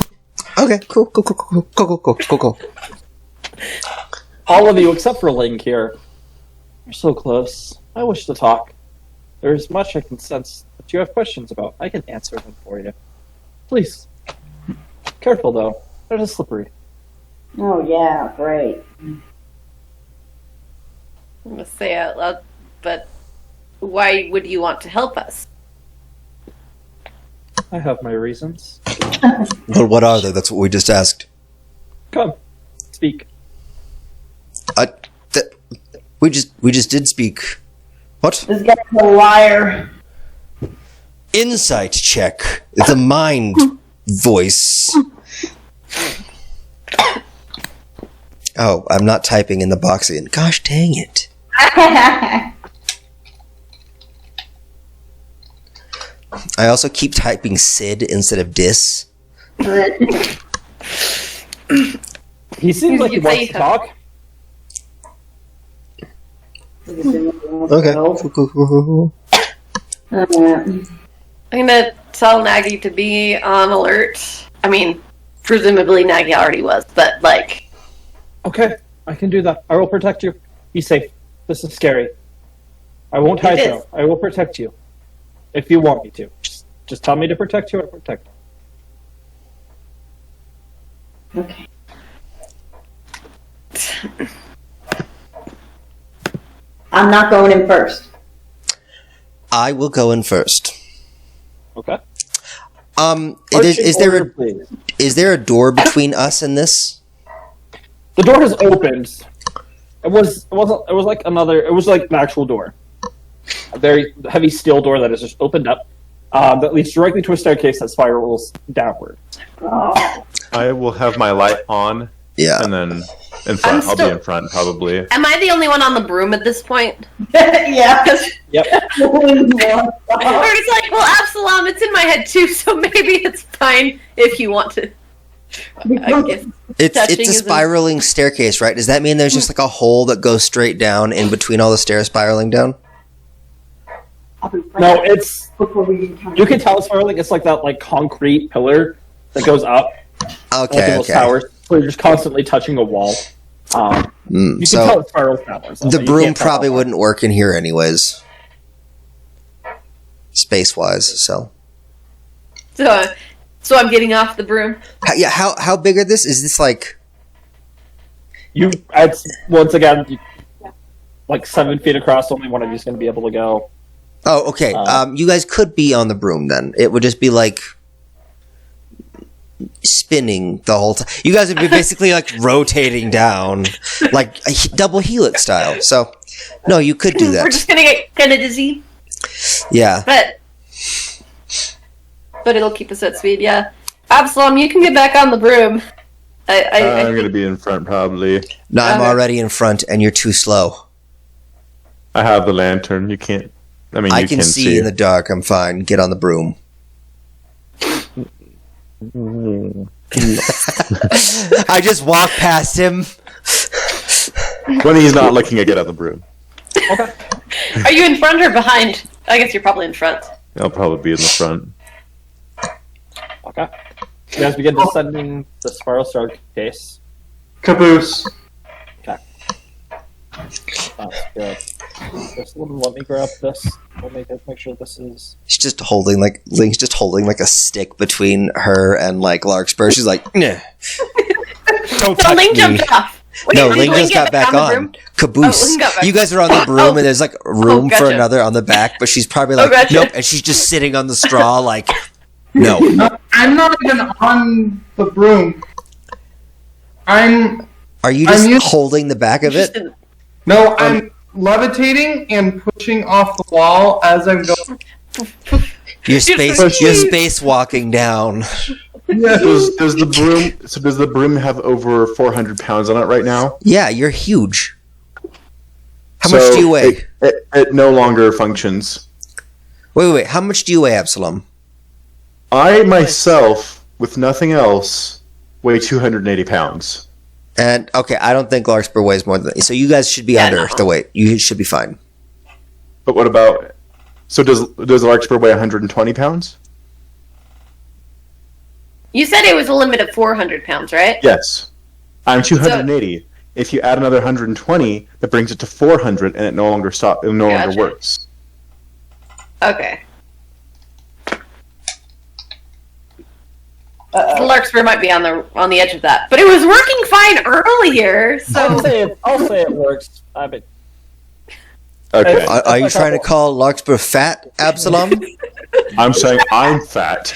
Okay, cool. All of you except for Link here. You're so close. I wish to talk. There's much I can sense that you have questions about. I can answer them for you. Please. Careful though. They're just slippery. Oh yeah, great. I'm gonna say out loud, but why would you want to help us? I have my reasons. Well, what are they? That's what we just asked. Come. Speak. We just did speak. What? This guy's a liar. Insight check. The mind voice. Oh, I'm not typing in the box again. Gosh dang it. I also keep typing Sid instead of dis. He seems like he wants to talk. Okay. Uh, I'm gonna tell Nagy to be on alert. I mean, presumably Nagy already was, but like... Okay, I can do that. I will protect you. Be safe. This is scary. I won't hide It is. though. I will protect you. If you want me to. Just tell me to protect you, I'll protect you. okay. I'm not going in first. I will go in first. Okay. Is there a door between us and this? The door has opened. It was like an actual door. A very heavy steel door that has just opened up. That leads directly to a staircase that spirals downward. Oh. I will have my light on, Yeah. and then in front. I'll be still- in front, probably. Am I the only one on the broom at this point? yeah. Yep. Or it's like, well, Absalom, it's in my head too, so maybe it's fine if you want to. I guess. It's Touching a isn't- spiraling staircase, right? Does that mean there's just like a hole that goes straight down in between all the stairs spiraling down? No, it's Before we encounter- you can tell it's spiraling. It's like that concrete pillar that goes up. Like in Okay, those okay. towers. So you're just constantly touching a wall. You can tell So it spirals downwards. the but you broom can't tell probably how far. wouldn't work in here anyways. Space-wise, so. So I'm getting off the broom. How big are this? Is this like... It's once again like 7 feet across. Only one of you is going to be able to go. Oh, okay. You guys could be on the broom then. It would just be like spinning the whole time. You guys would be basically like rotating down, like a double helix style. So, no, you could do We're that. just gonna get kind of dizzy, Yeah. but it'll keep us at speed. Yeah, Absalom, you can get back on the broom. I'm going to be in front, probably. No, I'm Okay. already in front, and you're too slow. I have the lantern. You can't. I mean, I you can see in the dark. I'm fine. Get on the broom. I just walk past him. When he's not looking, I get out the broom. Are you in front or behind? I guess you're probably in front. I'll probably be in the front. Okay. You guys begin descending the spiral staircase. Caboose. That's good. Just let me grab this. Let me make sure this is. She's just holding like Link's just holding like a stick between her and like Larkspur. She's like, nah. Don't So touch Link me. jumped off. What No, do you Link do? just got back the on. broom? Caboose. Oh, Link got back. You guys are on the broom, Oh. and there's like room for gotcha. another on the back, but she's probably like, gotcha. nope, and she's just sitting on the straw, like, no. I'm not even on the broom. Are you just I'm used- holding the back of it? I'm levitating and pushing off the wall as I'm going. You're spacewalking down. Does the broom? So does the broom have over 400 pounds on it right now? Yeah, you're huge. How So much do you weigh? It no longer functions. Wait. How much do you weigh, Absalom? I myself with nothing else, weigh 280 pounds. And okay, I don't think Larkspur weighs more than that. So you guys should be under the weight. You should be fine. But what about... So does Larkspur weigh 120 pounds? You said it was a limit of 400 pounds, right? Yes. I'm 280. If you add another 120, that brings it to 400, and it no longer longer works. Okay. The Larkspur might be on the edge of that, but it was working fine earlier. So I'll say it works. I mean, Okay. Are you trying to call Larkspur fat, Absalom? I'm saying I'm fat.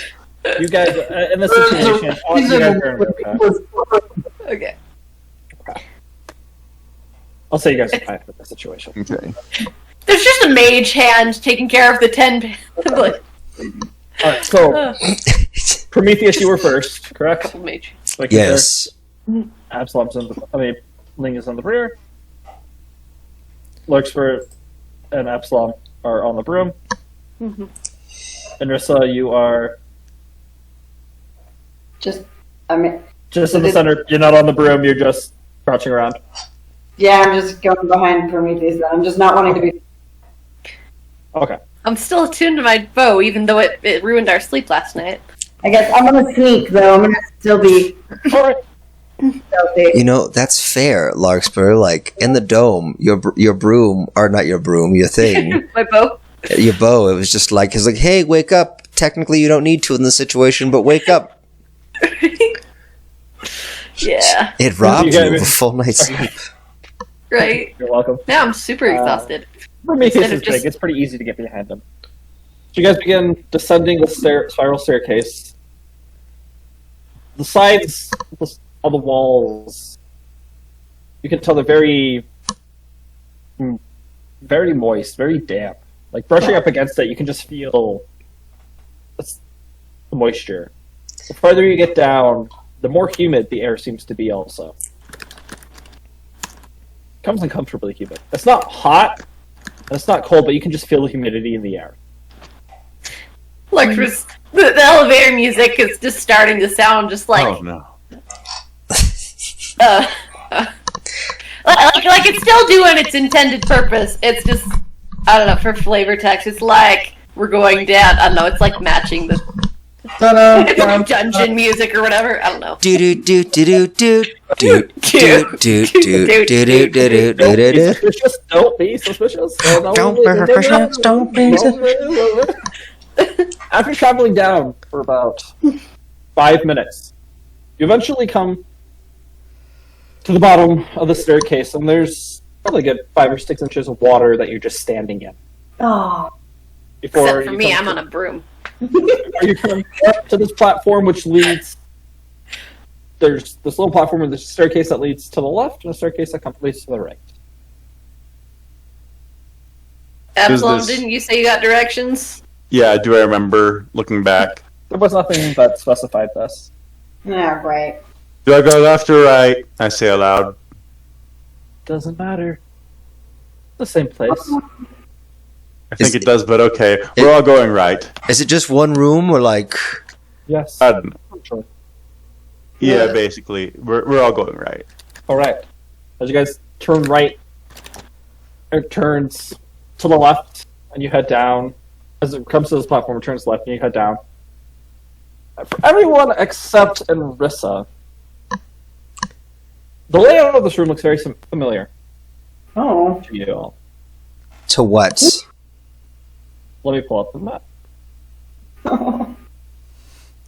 you guys in this situation, all you guys are in okay. I'll say you guys are fine with the situation. Okay. There's just a mage hand taking care of the 10. All right, so Prometheus, you were first, correct? Mage. Like Yes. Absalom's Ling is on the rear. Larkspur and Absalom are on the broom. Mm-hmm. And Rissa, you are Just in the center. You're not on the broom. You're just crouching around. yeah, I'm just going behind Prometheus. I'm just not wanting to be. Okay. I'm still attuned to my bow, even though it ruined our sleep last night. I guess I'm gonna sneak though. I'm gonna still be All right. stealthy. You know, that's fair, Larkspur. Like, in the dome, your broom, or not your broom, your thing, My bow. your bow, it was just like, it's like, hey, wake up. Technically, you don't need to in this situation, but wake up. Yeah. It robbed You you got of a full night's sleep. Right. You're welcome. Now I'm super exhausted. Prometheus Instead is of just- big. It's pretty easy to get behind him. So you guys begin descending the spiral staircase. The sides of the walls, you can tell they're very moist, very damp. Like brushing up against it, you can just feel the moisture. The farther you get down, the more humid the air seems to be also. It becomes uncomfortably humid. It's not hot, and it's not cold, but you can just feel the humidity in the air. Larkspur's the elevator music is just starting to sound just like Oh no. uh, like it's still doing its intended purpose. It's just, I don't know, for flavor text, it's like we're going down. I don't know. It's like matching the dungeon music or whatever. I don't know. Do do do do do do do do do do do do do do do. Don't be suspicious. Don't be suspicious. Don't be suspicious. After traveling down for about 5 minutes, you eventually come to the bottom of the staircase, and there's probably a good 5 or 6 inches of water that you're just standing in. Oh, Except for you me, come I'm on a broom. you come up to this platform which leads. There's this little platform with the staircase that leads to the left and a staircase that leads to the right. Absalom, this- didn't you say you got directions? Yeah, do I remember looking back? There was nothing that specified this. yeah, right. Do I go left or right? I say aloud. Doesn't matter. The same place. I think Is- it does, but okay. We're all going right. Is it just one room or like? Yes. I don't know. Sure. Yeah, Yeah. basically. We're all going right. All right. As you guys turn right, it turns to the left, and you head down. As it comes to this platform, it turns left, and you head down. For everyone except Enrissa, the layout of this room looks very familiar Oh, to you all. To what? Let me pull up the map.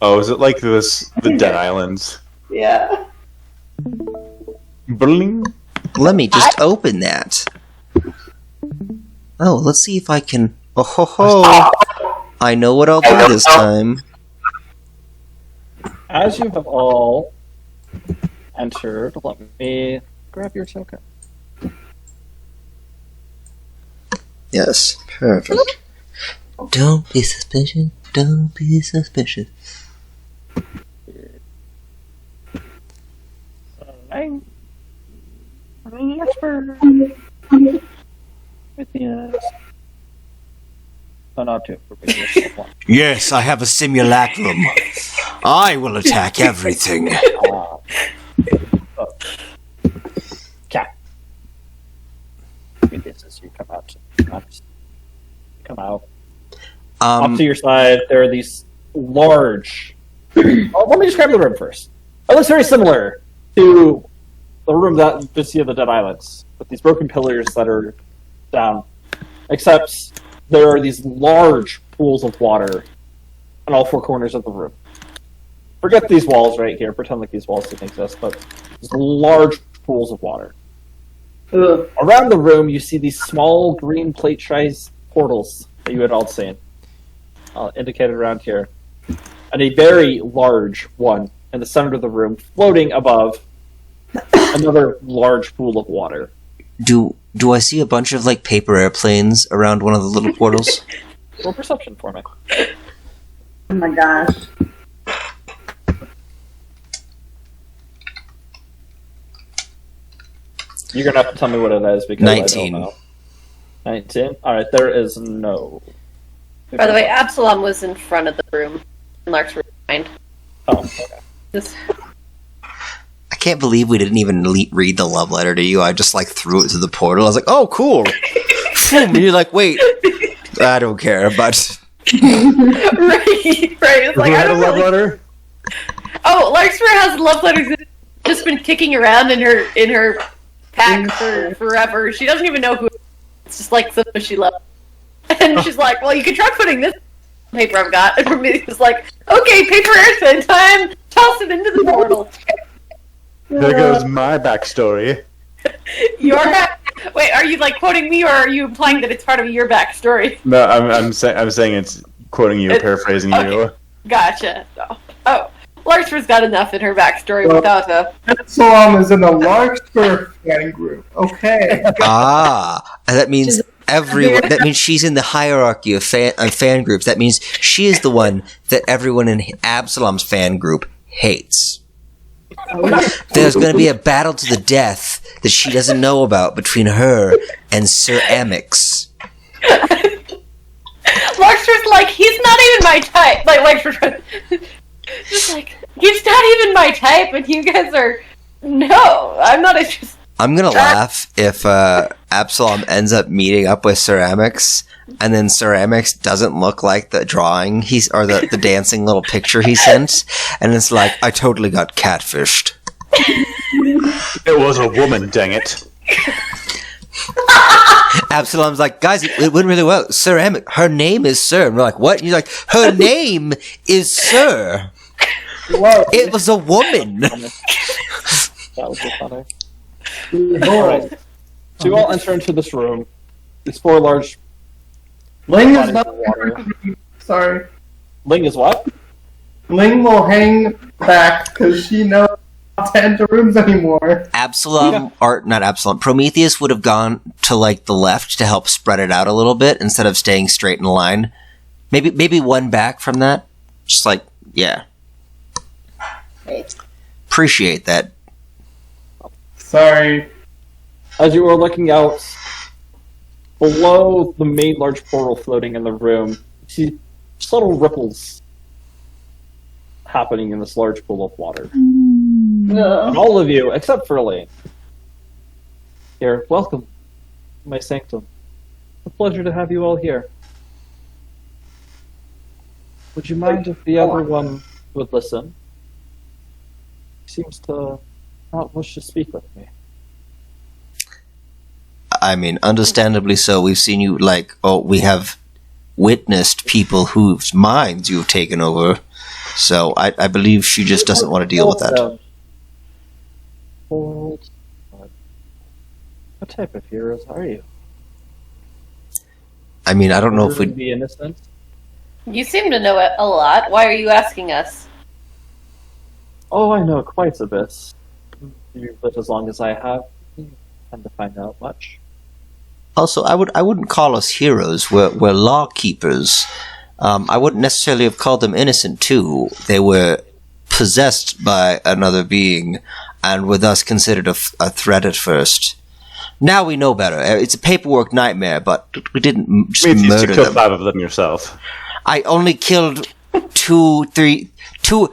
Oh, is it like the Dead Islands? yeah. Bling. Let me just open that. Oh, let's see if I can. Oh ho ho! I know what I'll do this time. As you have all entered, let me grab your token. Yes, perfect. Don't be suspicious. Don't be suspicious. Oh, not two. Yes, I have a simulacrum. I will attack everything. Cat. This is you come out. Come out. Off to your side, there are these large. Let me describe the room first. It looks very similar to the room that you see at the Dead Islands, with these broken pillars that are down. Except there are these large pools of water on all four corners of the room. Forget these walls right here. Pretend like these walls didn't exist, but these large pools of water. Ugh. Around the room, you see these small green plate-sized portals that you had all seen. Indicated around here. And a very large one in the center of the room, floating above another large pool of water. Do I see a bunch of like paper airplanes around one of the little portals? Roll perception for me. Oh my gosh. You're gonna have to tell me what it is because 19. I don't know. 19? Alright, there is no. By the way, Absalom was in front of the room, and Larks were behind. Oh, okay. This I can't believe we didn't even read the love letter to you. I just like threw it to the portal. I was like, "Oh, cool." And you're like, "Wait, I don't care." But right. It's like, Who I had a don't love really... letter? Oh, Larkspur has love letters that have just been kicking around in her pack for forever. She doesn't even know who. It's just like something she loves. And she's like, "Well, you could try putting this paper I've got." And for me, it's like, "Okay, paper airplane time. Toss it into the portal." There goes my backstory. Wait, are you like quoting me, or are you implying that it's part of your backstory? No, I'm saying it's quoting you, paraphrasing you. Gotcha. Oh, Larkspur's got enough in her backstory without a. Absalom is in the Larkspur fan group. Okay. that means everyone. That means she's in the hierarchy of fan groups. That means she is the one that everyone in Absalom's fan group hates. There's going to be a battle to the death that she doesn't know about between her and Sir Amix. Larkspur's like, he's not even my type. Like, Larkspur, just like, he's not even my type, and you guys are. No, I'm not interested. I'm gonna laugh if Absalom ends up meeting up with Sir Amix, and then Sir Amix doesn't look like the drawing or the dancing little picture he sent, and it's like, I totally got catfished. It was a woman, dang it. Absalom's like, guys, it went really well. Sir Amix, her name is Sir. And we're like, what? And he's like, her name is Sir. Whoa. It was a woman. That was so funny. Alright. So you all enter into this room. These four large Ling is bodies not of water. Sorry. Ling is what? Ling will hang back because she knows not to enter rooms anymore. Prometheus would have gone to like the left to help spread it out a little bit instead of staying straight in line. Maybe one back from that. Just like, yeah. Appreciate that. Sorry. As you are looking out, below the main large portal floating in the room, you see subtle ripples happening in this large pool of water. And all of you, except for Elaine, here, welcome to my sanctum. It's a pleasure to have you all here. Would you mind if the other one would listen? He seems to not wish to speak with me. I mean, understandably so. We've seen you, we have witnessed people whose minds you've taken over. So I believe she just doesn't want to deal with that. What type of heroes are you? I mean, I don't know if Would we... be innocent. You seem to know it a lot. Why are you asking us? Oh, I know quite a bit. You've lived as long as I have. You tend to find out much. Also, I wouldn't call us heroes. We're law keepers. I wouldn't necessarily have called them innocent too. They were possessed by another being, and were thus considered a threat at first. Now we know better. It's a paperwork nightmare, but we didn't just Maybe you murder killed them. 5 of them yourself. I only killed two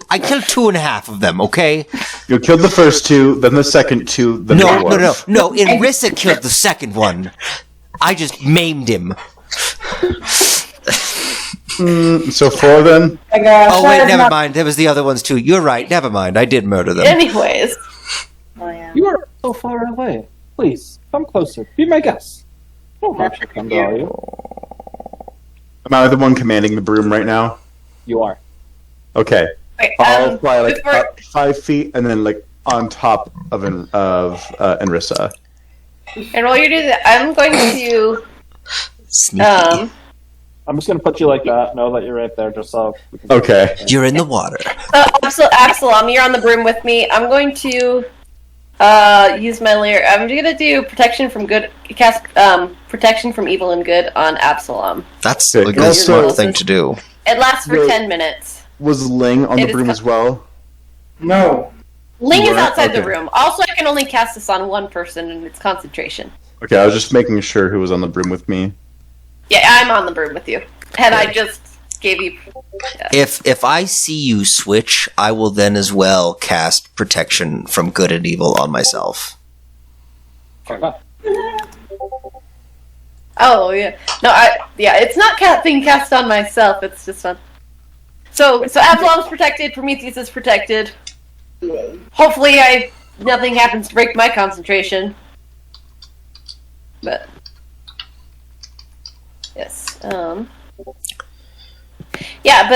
I killed 2.5 of them. Okay. You killed the first 2, then the second 2, then the dwarf. No. Irissa killed the second one. I just maimed him. So 4 then? Oh wait, never mind. There was the other ones too. You're right. Never mind. I did murder them. Anyways, Oh, yeah. You are so far away. Please, come closer. Be my guest. Don't have to come to you. Am I the one commanding the broom right now? You are. Okay. wait, I'll fly like before- up 5 feet and then like on top of Enrissa. and while you're doing that, I'm going to Sneaky. I'm just gonna put you like that. Know that you're right there, just so. We can Okay. You're in the water. Absalom, you're on the broom with me. I'm going to use my layer. I'm going to do protection from good. Cast protection from evil and good on Absalom. That's Okay, a good also- smart thing to do. It lasts for Well- 10 minutes. Was Ling on It the is broom co- as well? No. Ling is Right, outside the okay. room. Also, I can only cast this on one person, and it's concentration. Okay, I was just making sure who was on the broom with me. Yeah, I'm on the broom with you, and I just gave you. If I see you switch, I will then as well cast protection from good and evil on myself. Fair enough. Oh yeah, no, it's not being cast on myself. It's just on. So Absalom's protected. Prometheus is protected. Hopefully, nothing happens to break my concentration. But yes, yeah,